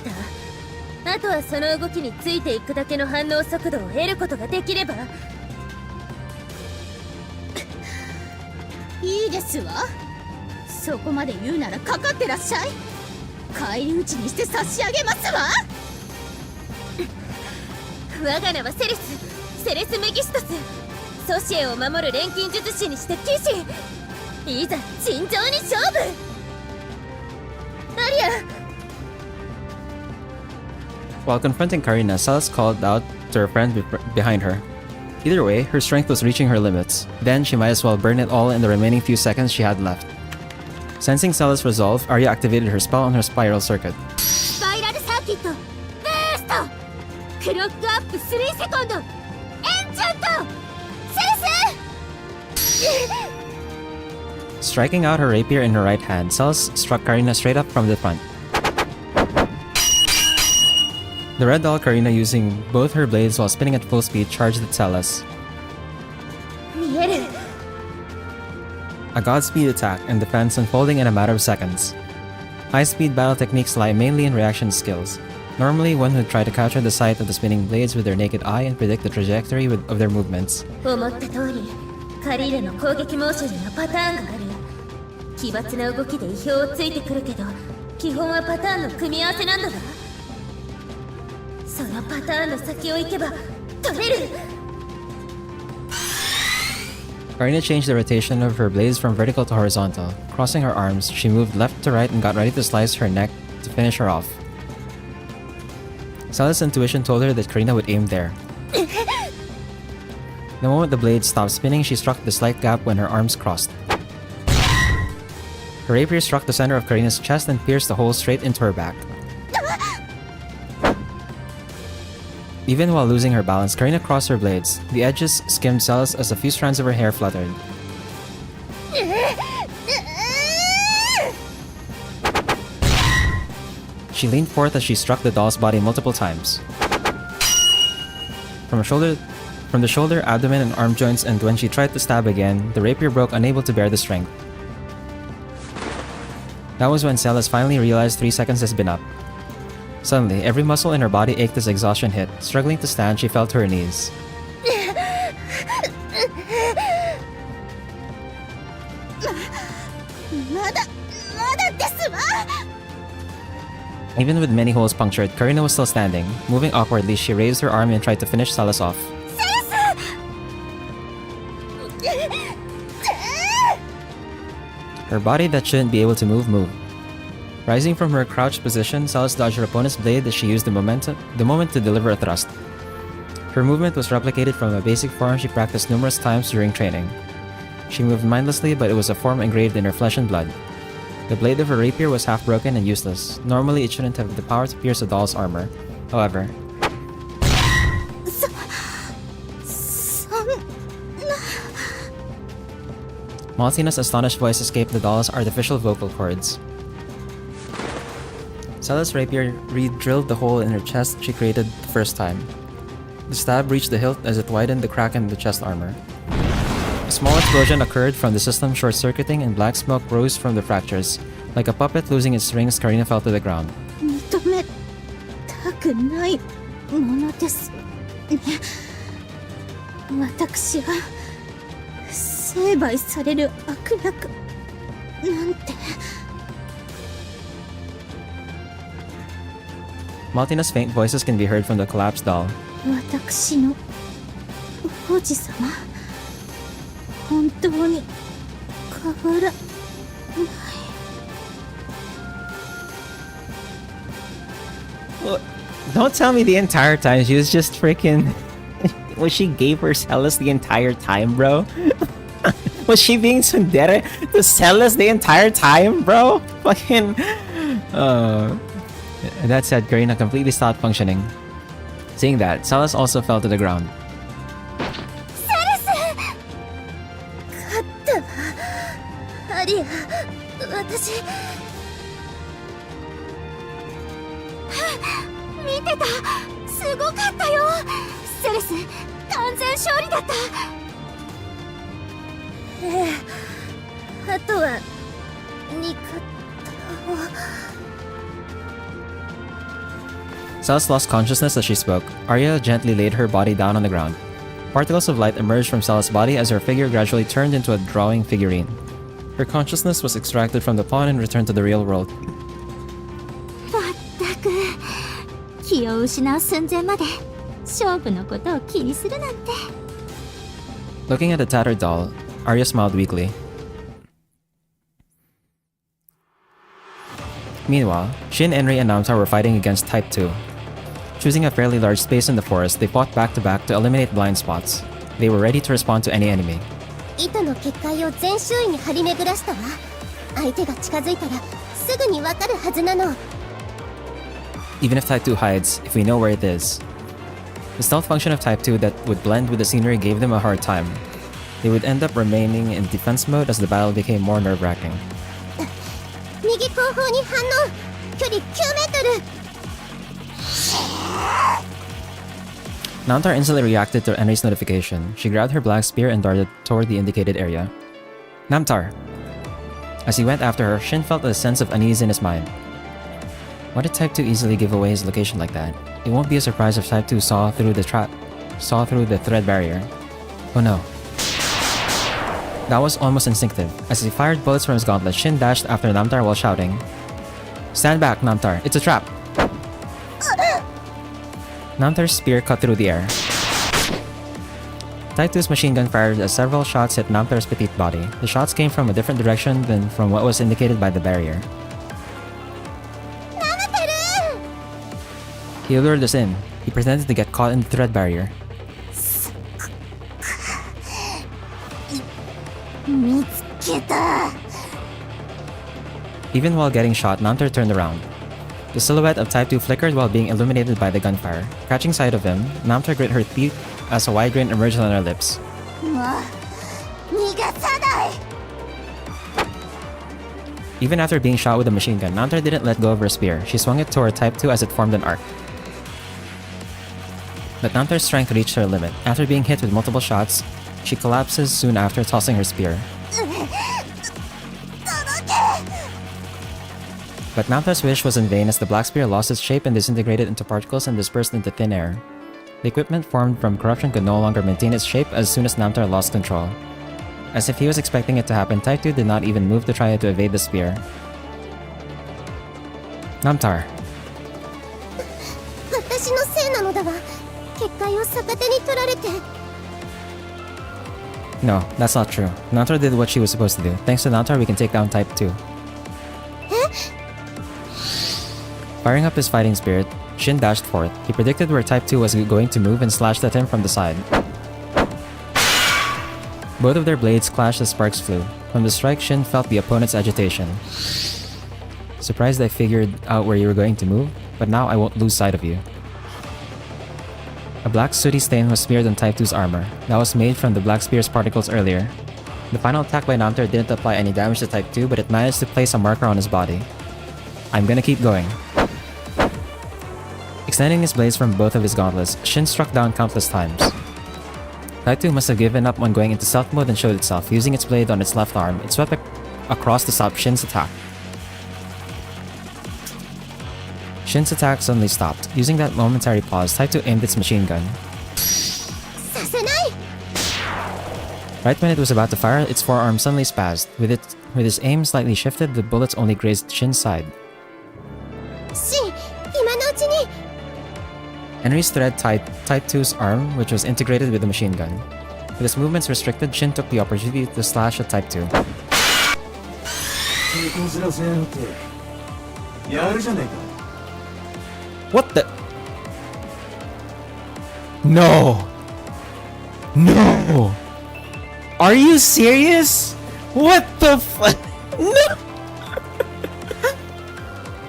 た。あとはその動きについていくだけの反応速度を得ることができれば。いいですわ。そこまで言うならかかってらっしゃい。返り討ちにして差し上げますわ。我が名はセレス・メギストス。ソシエを守る錬金術師にして騎士。いざ尋常に勝負。アリア。 While confronting Karina, Celis called out to her friend behind her. Either way, her strength was reaching her limits. Then she might as well burn it all in the remaining few seconds she had left. Sensing Celis' resolve, Arya activated her spell on her spiral circuit. スパイラルサーキット。ブースト。クロックアップ3セコンド。エンチャント。セレス。 Striking out her rapier in her right hand, Celis struck Karina straight up from the front. The red doll Karina, using both her blades while spinning at full speed, charged at Celis. 見える。 A Godspeed attack and defense unfolding in a matter of seconds. High-speed battle techniques lie mainly in reaction skills. Normally, one would try to capture the sight of the spinning blades with their naked eye and predict the trajectory of their movements. 思った通り、カリーナの攻撃モーションにはパターンがある。奇抜な動きで意表をついてくるけど、基本はパターンの組み合わせなんだが。そのパターンの先を行けば取れる。 Karina changed the rotation of her blades from vertical to horizontal. Crossing her arms, she moved left to right and got ready to slice her neck to finish her off. Celis' intuition told her that Karina would aim there. The moment the blade stopped spinning, she struck the slight gap when her arms crossed. Her rapier struck the center of Karina's chest and pierced the hole straight into her back. Even while losing her balance, Karina crossed her blades. The edges skimmed Celis as a few strands of her hair fluttered. She leaned forth as she struck the doll's body multiple times. From the shoulder, abdomen, and arm joints, and when she tried to stab again, the rapier broke, unable to bear the strength. That was when Celis finally realized 3 seconds has been up. Suddenly, every muscle in her body ached as exhaustion hit. Struggling to stand, she fell to her knees. Even with many holes punctured, Karina was still standing. Moving awkwardly, she raised her arm and tried to finish Celis off. Her body that shouldn't be able to move moved. Rising from her crouched position, Celis dodged her opponent's blade as she used the moment to deliver a thrust. Her movement was replicated from a basic form she practiced numerous times during training. She moved mindlessly, but it was a form engraved in her flesh and blood. The blade of her rapier was half broken and useless. Normally, it shouldn't have the power to pierce a doll's armor. However, Maltina's astonished voice escaped the doll's artificial vocal cords. Celis' rapier re-drilled the hole in her chest she created the first time. The stab reached the hilt as it widened the crack in the chest armor. A small explosion occurred from the system short-circuiting and black smoke rose from the fractures. Like a puppet losing its strings, Karina fell to the ground. 認めたくないものですね。私は成敗される悪役なんて。Maltina's faint voices can be heard from the collapsed doll. 私の王子様、本当に変わらない。Well, don't tell me the entire time she was just freaking... Was she gave her Celis the entire time, bro? Was she being tsundere to Celis the entire time, bro? Fucking... That said, Karina completely stopped functioning. Seeing that, Celis also fell to the ground. 勝ったわ。アリア、私。てた。すごかったよ。セレス、完全勝利だった。ええ、あとは味方を。 Celes lost consciousness as she spoke. Arya gently laid her body down on the ground. Particles of light emerged from Celes' body as her figure gradually turned into a drawing figurine. Her consciousness was extracted from the pawn and returned to the real world. まったく、気を失う寸前まで勝負のことを気にするなんて。 Looking at the tattered doll, Arya smiled weakly. Meanwhile, Shin, Enri, and Namtar were fighting against Type 2. Choosing a fairly large space in the forest, they fought back to back to eliminate blind spots. They were ready to respond to any enemy. 糸の結界を全周囲に張り巡らしたわ。相手が近づいたらすぐにわかるはずなの。 Even if Type 2 hides, if we know where it is. The stealth function of Type 2 that would blend with the scenery gave them a hard time. They would end up remaining in defense mode as the battle became more nerve-wracking. 右後方に反応。距離9メートル。 Namtar instantly reacted to Enri's notification. She grabbed her black spear and darted toward the indicated area. Namtar! As he went after her, Shin felt a sense of unease in his mind. Why did Type 2 easily give away his location like that? It won't be a surprise if Type 2 saw through the thread barrier. Oh no. That was almost instinctive. As he fired bullets from his gauntlet, Shin dashed after Namtar while shouting, "Stand back, Namtar! It's a trap!" Namtar's spear cut through the air. Type 2's machine gun fired as several shots hit Namtar's petite body. The shots came from a different direction than from what was indicated by the barrier. He lured us in. He pretended to get caught in the thread barrier. 見つけた。 Even while getting shot, Namtar turned around. The silhouette of Type 2 flickered while being illuminated by the gunfire. Catching sight of him, Namtar grit her teeth as a wide grin emerged on her lips. もう逃がさない。 Even after being shot with a machine gun, Namtar didn't let go of her spear. She swung it toward Type 2 as it formed an arc. But Namtar's strength reached her limit. After being hit with multiple shots, she collapses soon after, tossing her spear. But Namtar's wish was in vain as the black spear lost its shape and disintegrated into particles and dispersed into thin air. The equipment formed from corruption could no longer maintain its shape as soon as Namtar lost control. As if he was expecting it to happen, Type 2 did not even move to try to evade the spear. Namtar. 私のせいなのだわ。結界を逆手に取られて。 No, that's not true. Namtar did what she was supposed to do. Thanks to Namtar, we can take down Type 2. Firing up his fighting spirit, Shin dashed forth. He predicted where Type 2 was going to move and slashed at him from the side. Both of their blades clashed as sparks flew. From the strike, Shin felt the opponent's agitation. Surprised I figured out where you were going to move, but now I won't lose sight of you. A black sooty stain was smeared on Type 2's armor. That was made from the black spear's particles earlier. The final attack by Namtar didn't apply any damage to Type 2, but it managed to place a marker on his body. I'm gonna keep going. Extending his blades from both of his gauntlets, Shin struck down countless times. Type 2 must have given up on going into stealth mode and showed itself. Using its blade on its left arm, it swept across to stop Shin's attack. Shin's attack suddenly stopped. Using that momentary pause, Type 2 aimed its machine gun. させない。 Right when it was about to fire, its forearm suddenly spazzed. With his aim slightly shifted, the bullets only grazed Shin's side. シン、今のうちに。 Enri's thread tied Type 2's arm, which was integrated with the machine gun. With his movements restricted, Shin took the opportunity to slash at Type 2. What the? No! No! Are you serious? What the fuck? No!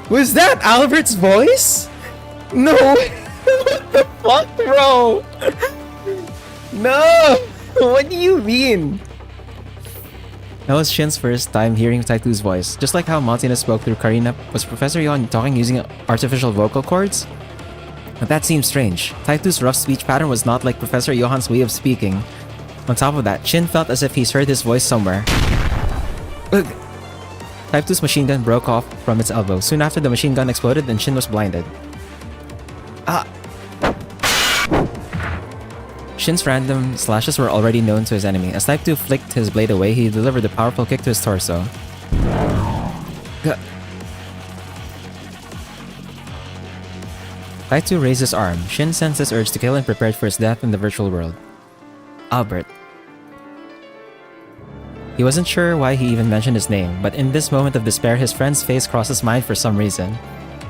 Was that Albert's voice? No! What the fuck, bro? No! What do you mean? That was Shin's first time hearing Type 2's voice. Just like how Montina spoke through Karina, was Professor Yon talking using artificial vocal cords? But that seemed strange. Type 2's rough speech pattern was not like Professor Johann's way of speaking. On top of that, Shin felt as if he's heard his voice somewhere. Ugh. Type 2's machine gun broke off from its elbow. Soon after, the machine gun exploded and Shin was blinded. Shin's random slashes were already known to his enemy. As Type 2 flicked his blade away, he delivered a powerful kick to his torso. Type 2 raised his arm. Shin sensed his urge to kill and prepared for his death in the virtual world. Albert. He wasn't sure why he even mentioned his name, but in this moment of despair, his friend's face crossed his mind for some reason.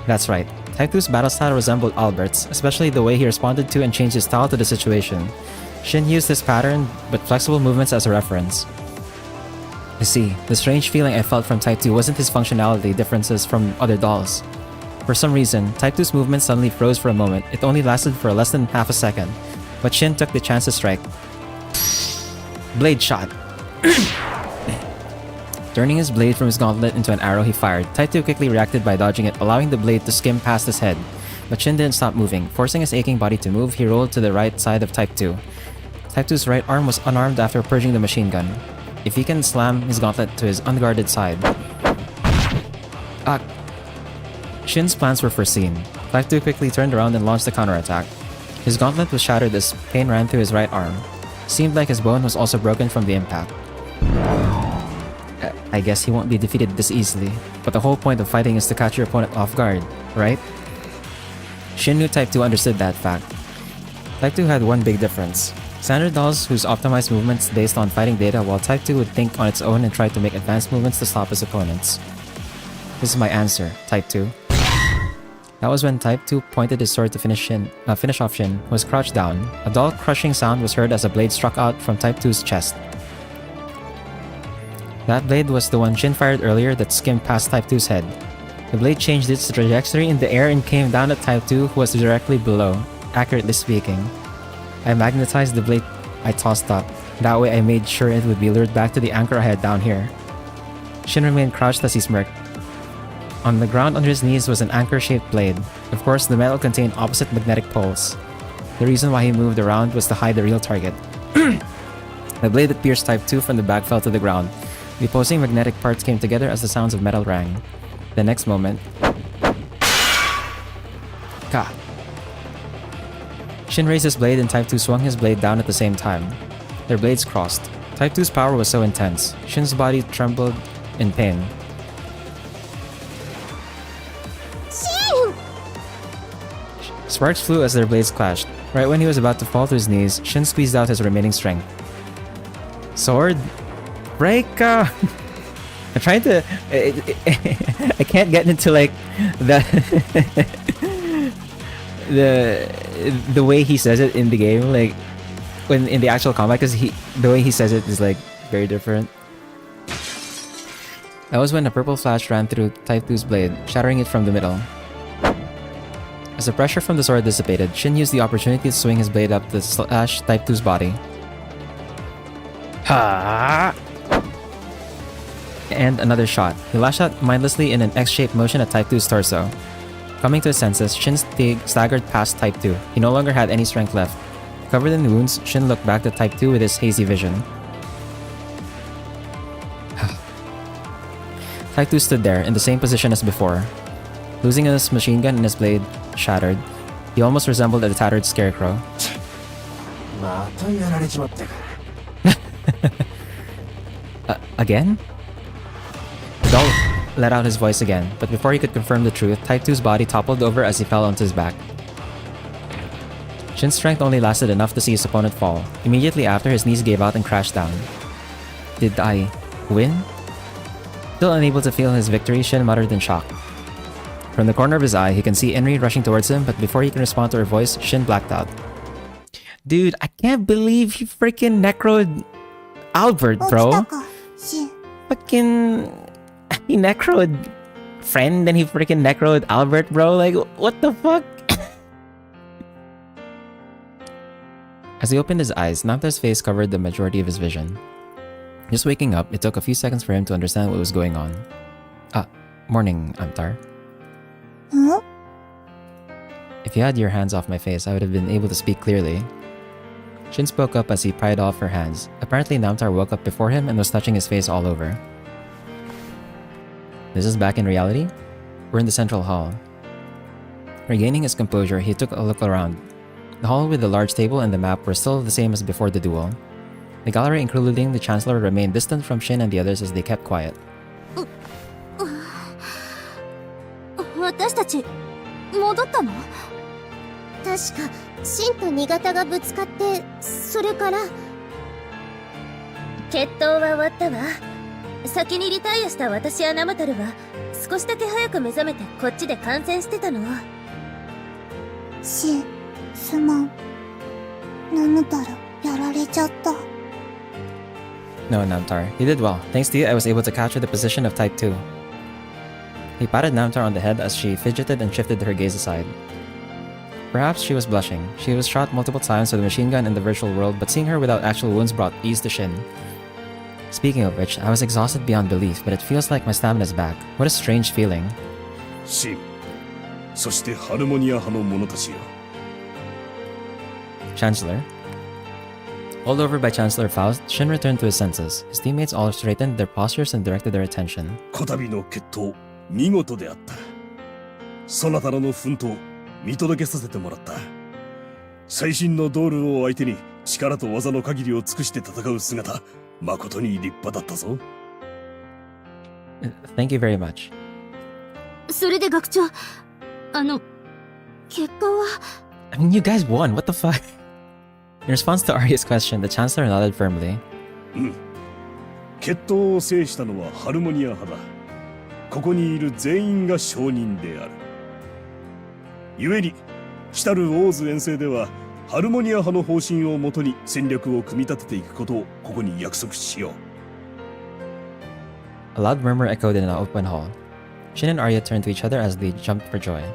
That's right. Type 2's battle style resembled Albert's, especially the way he responded to and changed his style to the situation. Shin used his pattern but flexible movements as a reference. You see, the strange feeling I felt from Type 2 wasn't his functionality differences from other dolls. For some reason, Type 2's movement suddenly froze for a moment. It only lasted for less than half a second, but Shin took the chance to strike. Blade shot. Turning his blade from his gauntlet into an arrow, he fired. Type 2 quickly reacted by dodging it, allowing the blade to skim past his head. But Shin didn't stop moving. Forcing his aching body to move, he rolled to the right side of Type 2. Type 2's right arm was unarmed after purging the machine gun. If he can slam his gauntlet to his unguarded side. Shin's plans were foreseen. Type 2 quickly turned around and launched a counterattack. His gauntlet was shattered as pain ran through his right arm. Seemed like his bone was also broken from the impact. I guess he won't be defeated this easily, but the whole point of fighting is to catch your opponent off guard, right? Shin knew Type 2 understood that fact. Type 2 had one big difference. Standard dolls whose optimized movements based on fighting data, while Type 2 would think on its own and try to make advanced movements to stop his opponents. This is my answer, Type 2. That was when Type 2 pointed his sword to finish off Shin, who was crouched down. A dull crushing sound was heard as a blade struck out from Type 2's chest. That blade was the one Shin fired earlier that skimmed past Type 2's head. The blade changed its trajectory in the air and came down at Type 2, who was directly below, accurately speaking. I magnetized the blade I tossed up. That way I made sure it would be lured back to the anchor I had down here. Shin remained crouched as he smirked. On the ground under his knees was an anchor-shaped blade. Of course, the metal contained opposite magnetic poles. The reason why he moved around was to hide the real target. The blade that pierced Type 2 from the back fell to the ground. The opposing magnetic parts came together as the sounds of metal rang. The next moment... Ka! Shin raised his blade and Type 2 swung his blade down at the same time. Their blades crossed. Type 2's power was so intense. Shin's body trembled in pain. Sparks flew as their blades clashed. Right when he was about to fall to his knees, Shin squeezed out his remaining strength. Sword? Break! I'm trying to... I can't get into like... the way he says it in the game, like when in the actual combat, because the way he says it is like very different. That was when a purple flash ran through Type 2's blade, shattering it from the middle. As the pressure from the sword dissipated, Shin used the opportunity to swing his blade up to slash Type 2's body. Ha! And another shot. He lashed out mindlessly in an X-shaped motion at Type 2's torso. Coming to his senses, Shin staggered past Type 2. He no longer had any strength left. Covered in wounds, Shin looked back at Type 2 with his hazy vision. Type 2 stood there, in the same position as before. Losing his machine gun and his blade shattered, he almost resembled a tattered scarecrow. Again? The doll let out his voice again, but before he could confirm the truth, Type 2's body toppled over as he fell onto his back. Shin's strength only lasted enough to see his opponent fall. Immediately after, his knees gave out and crashed down. Did I win? Still unable to feel his victory, Shin muttered in shock. From the corner of his eye, he can see Enri rushing towards him, but before he can respond to her voice, Shin blacked out. Dude, I can't believe he freaking necroed Albert, bro. Fucking... He necroed friend, then he freaking necroed Albert, bro. Like, what the fuck? As he opened his eyes, Namta's face covered the majority of his vision. Just waking up, it took a few seconds for him to understand what was going on. Morning, Amtar. If you had your hands off my face, I would have been able to speak clearly. Shin spoke up as he pried off her hands. Apparently Namtar woke up before him and was touching his face all over. This is back in reality? We're in the central hall. Regaining his composure, he took a look around. The hall with the large table and the map were still the same as before the duel. The gallery, including the Chancellor, remained distant from Shin and the others as they kept quiet. 私たち戻ったの？確かシンと新潟がぶつかって、それから決闘は終わったわ。先にリタイアした私やナムタルは少しだけ早く目覚めてこっちで観戦してたの。シン、すまん。ナムタルやられちゃった。 No, Namtar. You did well. Thanks to you, I was able to capture the position of Type 2. He patted Namtar on the head as she fidgeted and shifted her gaze aside. Perhaps she was blushing. She was shot multiple times with a machine gun in the virtual world, but seeing her without actual wounds brought ease to Shin. Speaking of which, I was exhausted beyond belief, but it feels like my stamina's back. What a strange feeling. シン、そしてハルモニア派の者たちよ。 Chancellor. Bowled over by Chancellor Faust, Shin returned to his senses. His teammates all straightened their postures and directed their attention. こたびの決闘、見事であった。そなたらの奮闘、見届けさせてもらった。最新のドールを相手に力と技の限りを尽くして戦う姿、誠に立派だったぞ。Thank you very much. それで学長、結果は？ I mean, you guys won. What the fuck? In response to Arya's question, the Chancellor nodded firmly. 決闘を制したのはハルモニア派だ。ここにいる全員が証人である。故に、来たるオーズ遠征では、ハルモニア派の方針をもとに戦略を組み立てていくことをここに約束しよう。 A loud murmur echoed in an open hall. Shin and Arya turned to each other as they jumped for joy. や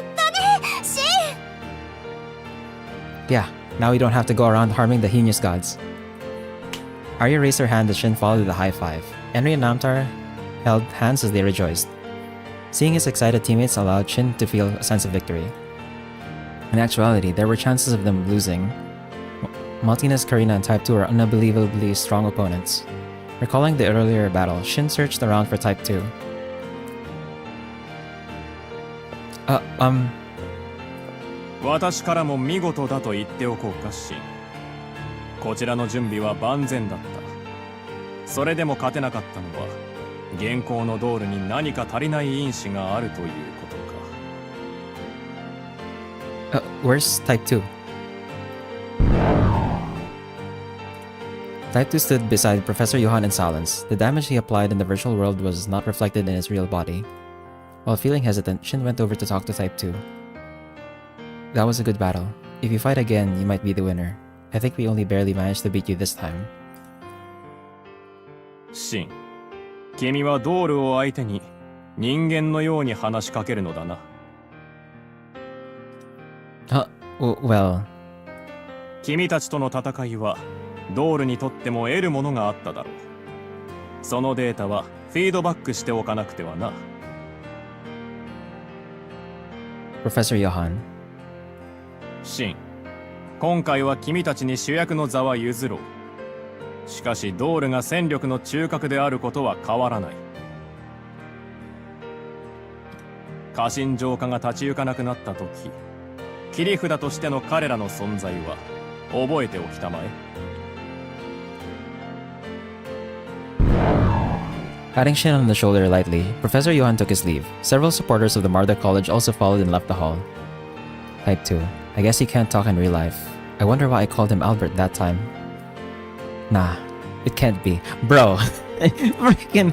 ったね、シン！ Yeah, now we don't have to go around harming the heinous gods. Arya raised her hand as Shin followed with a high five. Henry and Namtar held hands as they rejoiced. Seeing his excited teammates allowed Shin to feel a sense of victory. In actuality, there were chances of them losing. Maltina's Karina and Type 2 are unbelievably strong opponents. Recalling the earlier battle, Shin searched around for Type 2. 私からも見事だと言っておこうかし。こちらの準備は万全だった。それでも勝てなかったのは現行のドールに何か足りない因子があるということか。Where's Type 2? Type 2 stood beside Professor Johann in silence. The damage he applied in the virtual world was not reflected in his real body. While feeling hesitant, Shin went over to talk to Type 2. That was a good battle. If you fight again, you might be the winner. I think we only barely managed to beat you this time. シン、君はドールを相手に人間のように話しかけるのだな。Well... 君たちとの戦いはドールにとっても得るものがあっただろう。そのデータはフィードバックしておかなくてはな。Professor Johann. シン、今回は君たちに主役の座は譲ろう。しかしドールが戦力の中核であることは変わらない。家臣浄化が立ち行かなくなった時、切り札としての彼らの存在は覚えておきたまえ。Patting Shin on the shoulder lightly, Professor Johann took his leave. Several supporters of the Marda College also followed and left the hall. Type 2. I guess he can't talk in real life. I wonder why I called him Albert that time. Nah, it can't be. Bro! Freaking...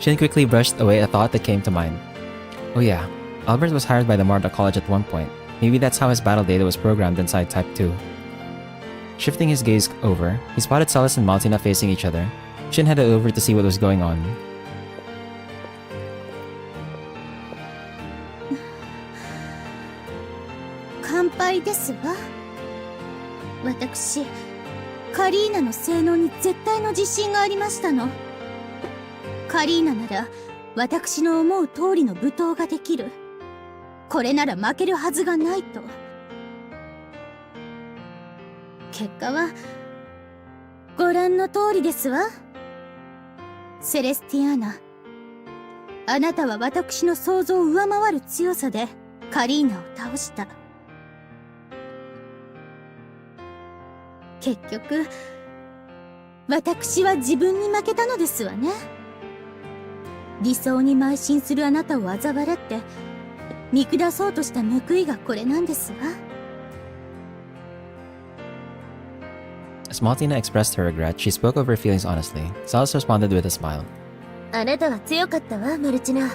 Shin quickly brushed away a thought that came to mind. Oh yeah, Albert was hired by the Marda College at one point. Maybe that's how his battle data was programmed inside Type 2. Shifting his gaze over, he spotted Celis and Maltina facing each other. Shin headed over to see what was going on. 乾杯ですわ。私、カリーナの性能に絶対の自信がありましたの。カリーナなら私の思う通りの舞踏ができる。これなら負けるはずがないと。結果はご覧の通りですわ。セレスティアーナ、あなたは私の想像を上回る強さでカリーナを倒した。結局私は自分に負けたのですわね。理想に邁進するあなたを嘲笑って見下そうとした報いがこれなんですわ。As Maltina expressed her regret, she spoke of her feelings honestly. Salas responded with a smile. あなたは強かったわ、マルチナ。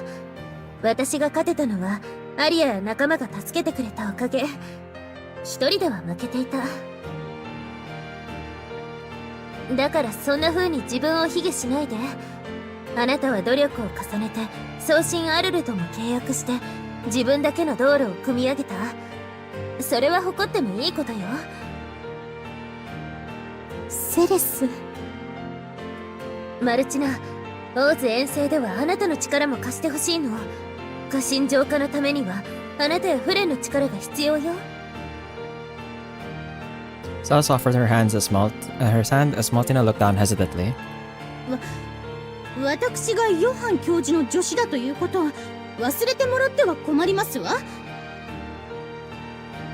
私が勝てたのはアリアや仲間が助けてくれたおかげ。一人では負けていた。だからそんな風に自分を卑下しないで。あなたは努力を重ねて送信アルルとも契約して自分だけの道路を組み上げた。それは誇ってもいいことよ。セレス。マルチナ、オーズ遠征ではあなたの力も貸してほしいの。過信浄化のためにはあなたやフレンの力が必要よ。Salas offered her hand as Maltina looked down hesitantly. 私がヨハン教授の助手だということは忘れてもらっては困りますわ。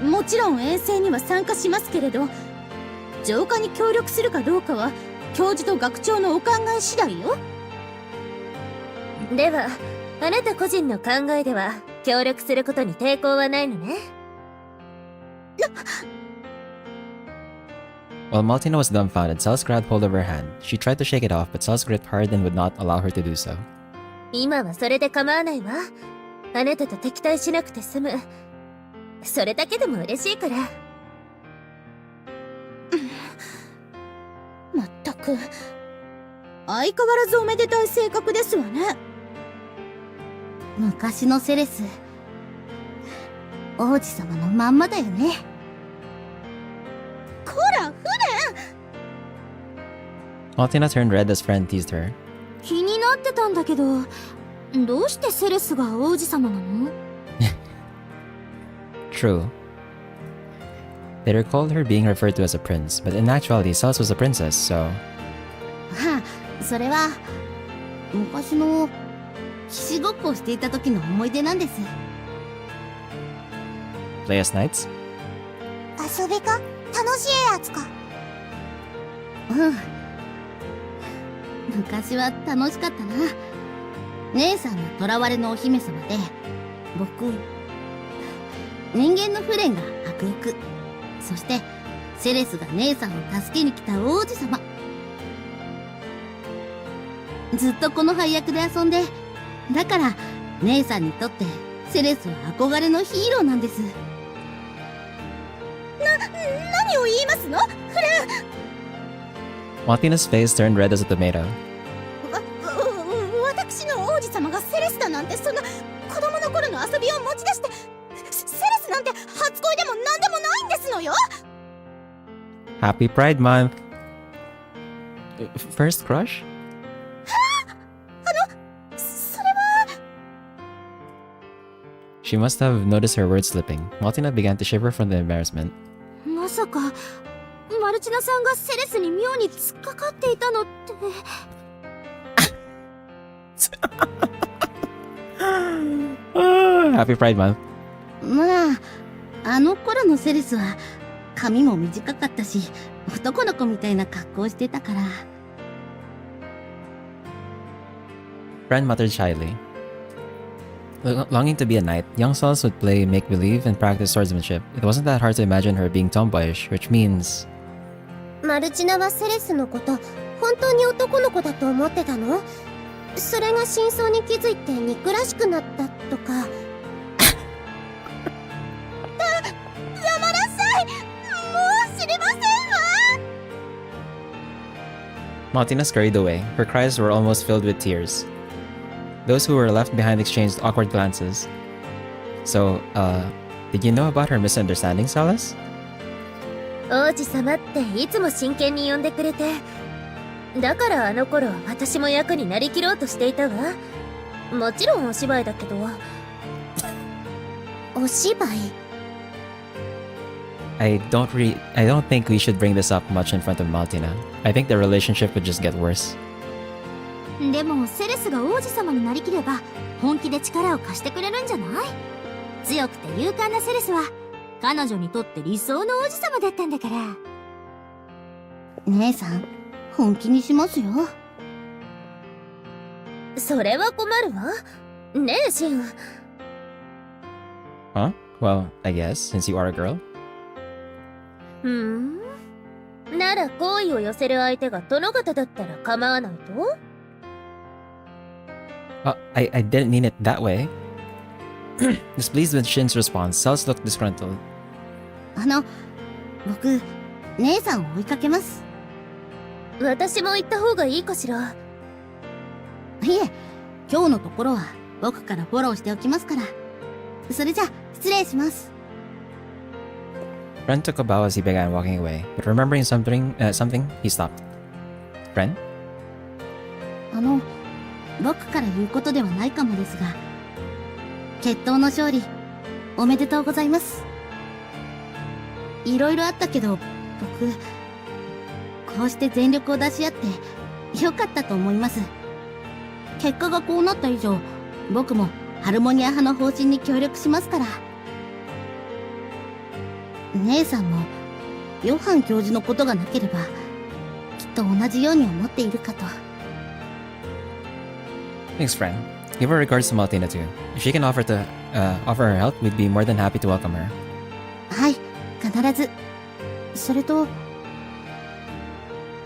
もちろん遠征には参加しますけれど、浄化に協力するかどうかは教授と学長のお考え次第よ。ではあなた個人の考えでは協力することに抵抗はないのね。While Maltina was dumbfounded, Salas grabbed hold of her hand. She tried to shake it off, but Salas gripped hard and would not allow her to do so. 今はそれで構わないわ。あなたと敵対しなくて済む。それだけでも嬉しいから。まったく相変わらずおめでたい性格ですわね。昔のセレス、王子様のまんまだよね。こら、フレン。 Maltina turned red as friend teased her. 気になってたんだけど、どうしてセレスが王子様なの？ True. They recalled her being referred to as a prince, but in actuality, Salas was a princess, so... それは昔の騎士ごっこをしていた時の思い出なんです。 Play as knights? 遊びか？楽しいやつか？昔は楽しかったな。姉さんが囚われのお姫様で、僕、人間のフレンが悪役。そして、セレスが姉さんを助けに来た王子様。ずっとこの配役で遊んで、だから、姉さんにとって、セレスは憧れのヒーローなんです。何を言いますの？フレン。Maltina's face turned red as a tomato. 私の王子様がセレスだなんて、そんな子供の頃の遊びを持ち出して、セレスなんて初恋でも何でもないんですのよ。 Happy Pride Month! First crush? それは。 She must have noticed her words slipping. Maltina began to shiver from the embarrassment. まさかマルチナさんがセレスに妙に突っかかっていたのって。Happy Pride Month. まあ、あの頃のセレスは髪も短かったし、男の子みたいな格好をしてたから。Friend muttered shyly. Longing to be a knight, young Salas would play make-believe and practice swordsmanship. It wasn't that hard to imagine her being tomboyish, which means... マルチナはセレスのこと本当に男の子だと思ってたの？それが真相に気づいて憎らしくなったとか。やめなさい。もう知りませんわ。 Maltina scurried away. Her cries were almost filled with tears. Those who were left behind exchanged awkward glances. So, did you know about her misunderstanding, Salas? 王子様っていつも真剣に呼んでくれて、だからあの頃私も役になりきろうとしていたわ。もちろんお芝居だけど。お芝居 I don't think we should bring this up much in front of Maltina. I think the relationship would just get worse. でもセレスが王子様になりきれば本気で力を貸してくれるんじゃない？強くて勇敢なセレスは彼女にとって理想の王子様だったんだから。姉さん、本気にしますよ。それは困るわ。ねえ、シン。Huh? Well, I guess, since you are a girl. なら好意を寄せる相手が殿方だったら構わないと？ I didn't mean it that way. Displeased with Shin's response, Cells looked disgruntled. 僕、姉さんを追いかけます。私も行った方がいいかしら。いえ、今日のところは僕からフォローしておきますから。それじゃ、失礼します。Ren took a bow as he began walking away, but remembering something, he stopped. Ren? 僕から言うことではないかもですが、決闘の勝利、おめでとうございます。いろいろあったけど、僕、こうして全力を出し合ってよかったと思います。結果がこうなった以上、僕もハルモニア派の方針に協力しますから。姉さんもヨハン教授のことがなければきっと同じように思っているかと。 Thanks, friend. Give our regards to Maltina too. If she can offer her help, we'd be more than happy to welcome her. はい、必ず。それと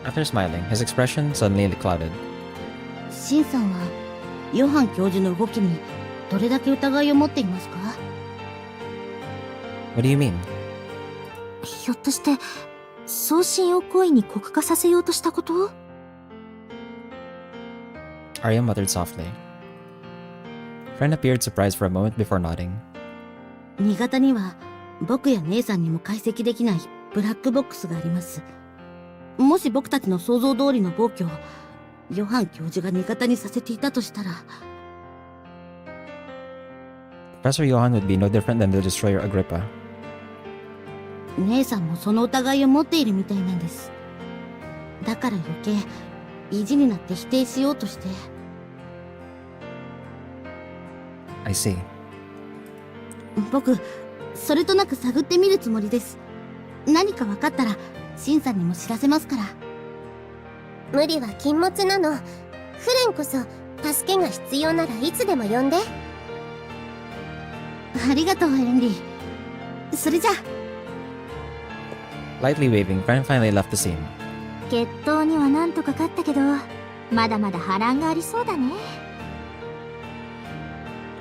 After smiling, his expression suddenly clouded. シンさんはヨハン教授の動きにどれだけ疑いを持っていますか？ What do you mean? ひょっとして送信を恋に酷化させようとしたこと？ Arya muttered softly. Friend appeared surprised for a moment before nodding. 新潟には僕や姉さんにも解析できないブラックボックスがあります。もし僕たちの想像通りの暴挙をヨハン教授が新潟にさせていたとしたら、 Professor Johann would be no different than the destroyer Agrippa. 姉さんもその疑いを持っているみたいなんです。だから余計意地になって否定しようとして。 I see. 僕、それとなく探ってみるつもりです。何か分かったらシンさんにも知らせますから。無理は禁物なの。フレンこそ助けが必要ならいつでも呼んで。ありがとう、ヘンリー。それじゃ。 Lightly waving, Friend finally left the scene. 決闘にはなんとか勝ったけど、まだまだ波乱がありそうだね。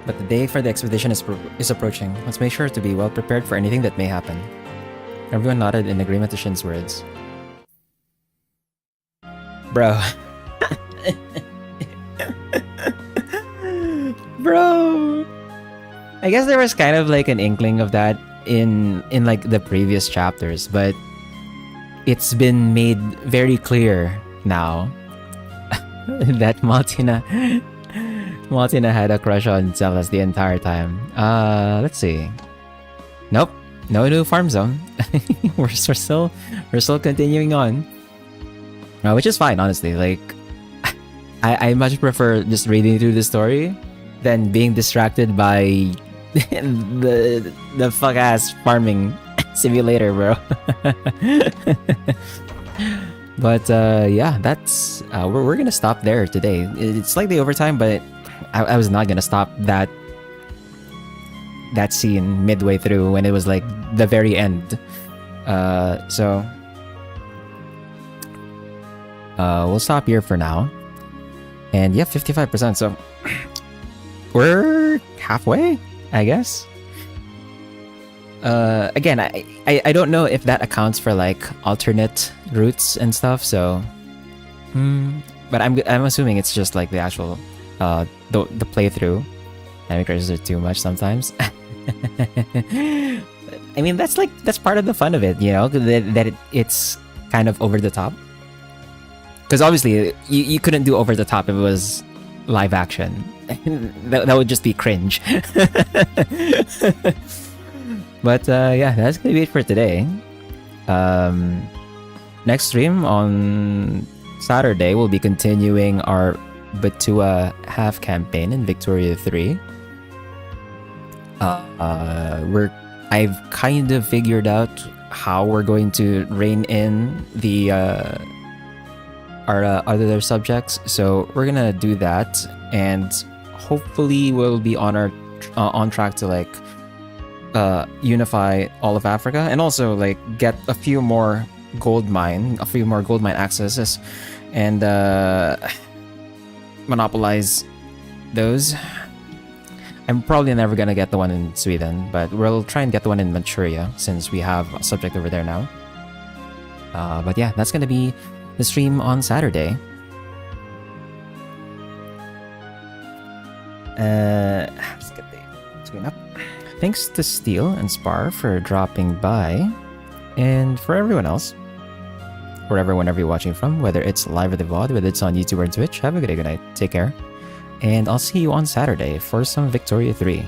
But the day for the expedition is approaching. Let's make sure to be well prepared for anything that may happen. Everyone nodded in agreement to Shin's words. Bro. Bro. I guess there was kind of like an inkling of that in like the previous chapters, but it's been made very clear now that Maltina had a crush on Zealous the entire time. Let's see. Nope, no new farm zone. we're still continuing on, which is fine, honestly. Like, I much prefer just reading through the story than being distracted by the fuck ass farming simulator, bro. But yeah, that's we're gonna stop there today. It's slightly overtime, but I was not gonna stop that scene midway through when it was like the very end. So we'll stop here for now. And yeah, 55%. So we're halfway, I guess. Again, I don't know if that accounts for like alternate routes and stuff. So, but I'm assuming it's just like the actual the playthrough. Anime crashes are too much sometimes. I mean, that's part of the fun of it, you know, that it's kind of over the top. Because obviously you couldn't do over the top if it was live action. that would just be cringe. But yeah, that's gonna be it for today. Next stream on Saturday, we'll be continuing our Batua half campaign in Victoria 3. I've kind of figured out how we're going to rein in the our other subjects, so we're gonna do that, and hopefully we'll be on our on track to like unify all of Africa, and also like get a few more gold mine accesses, and monopolize those. I'm probably never gonna get the one in Sweden, but we'll try and get the one in Manchuria since we have a subject over there now. But yeah, that's gonna be the stream on Saturday. Let's get the screen up. Thanks to Steel and Spar for dropping by, and for everyone else, wherever you're watching from, whether it's live or the VOD, whether it's on YouTube or Twitch, have a good day, good night, take care, and I'll see you on Saturday for some Victoria 3.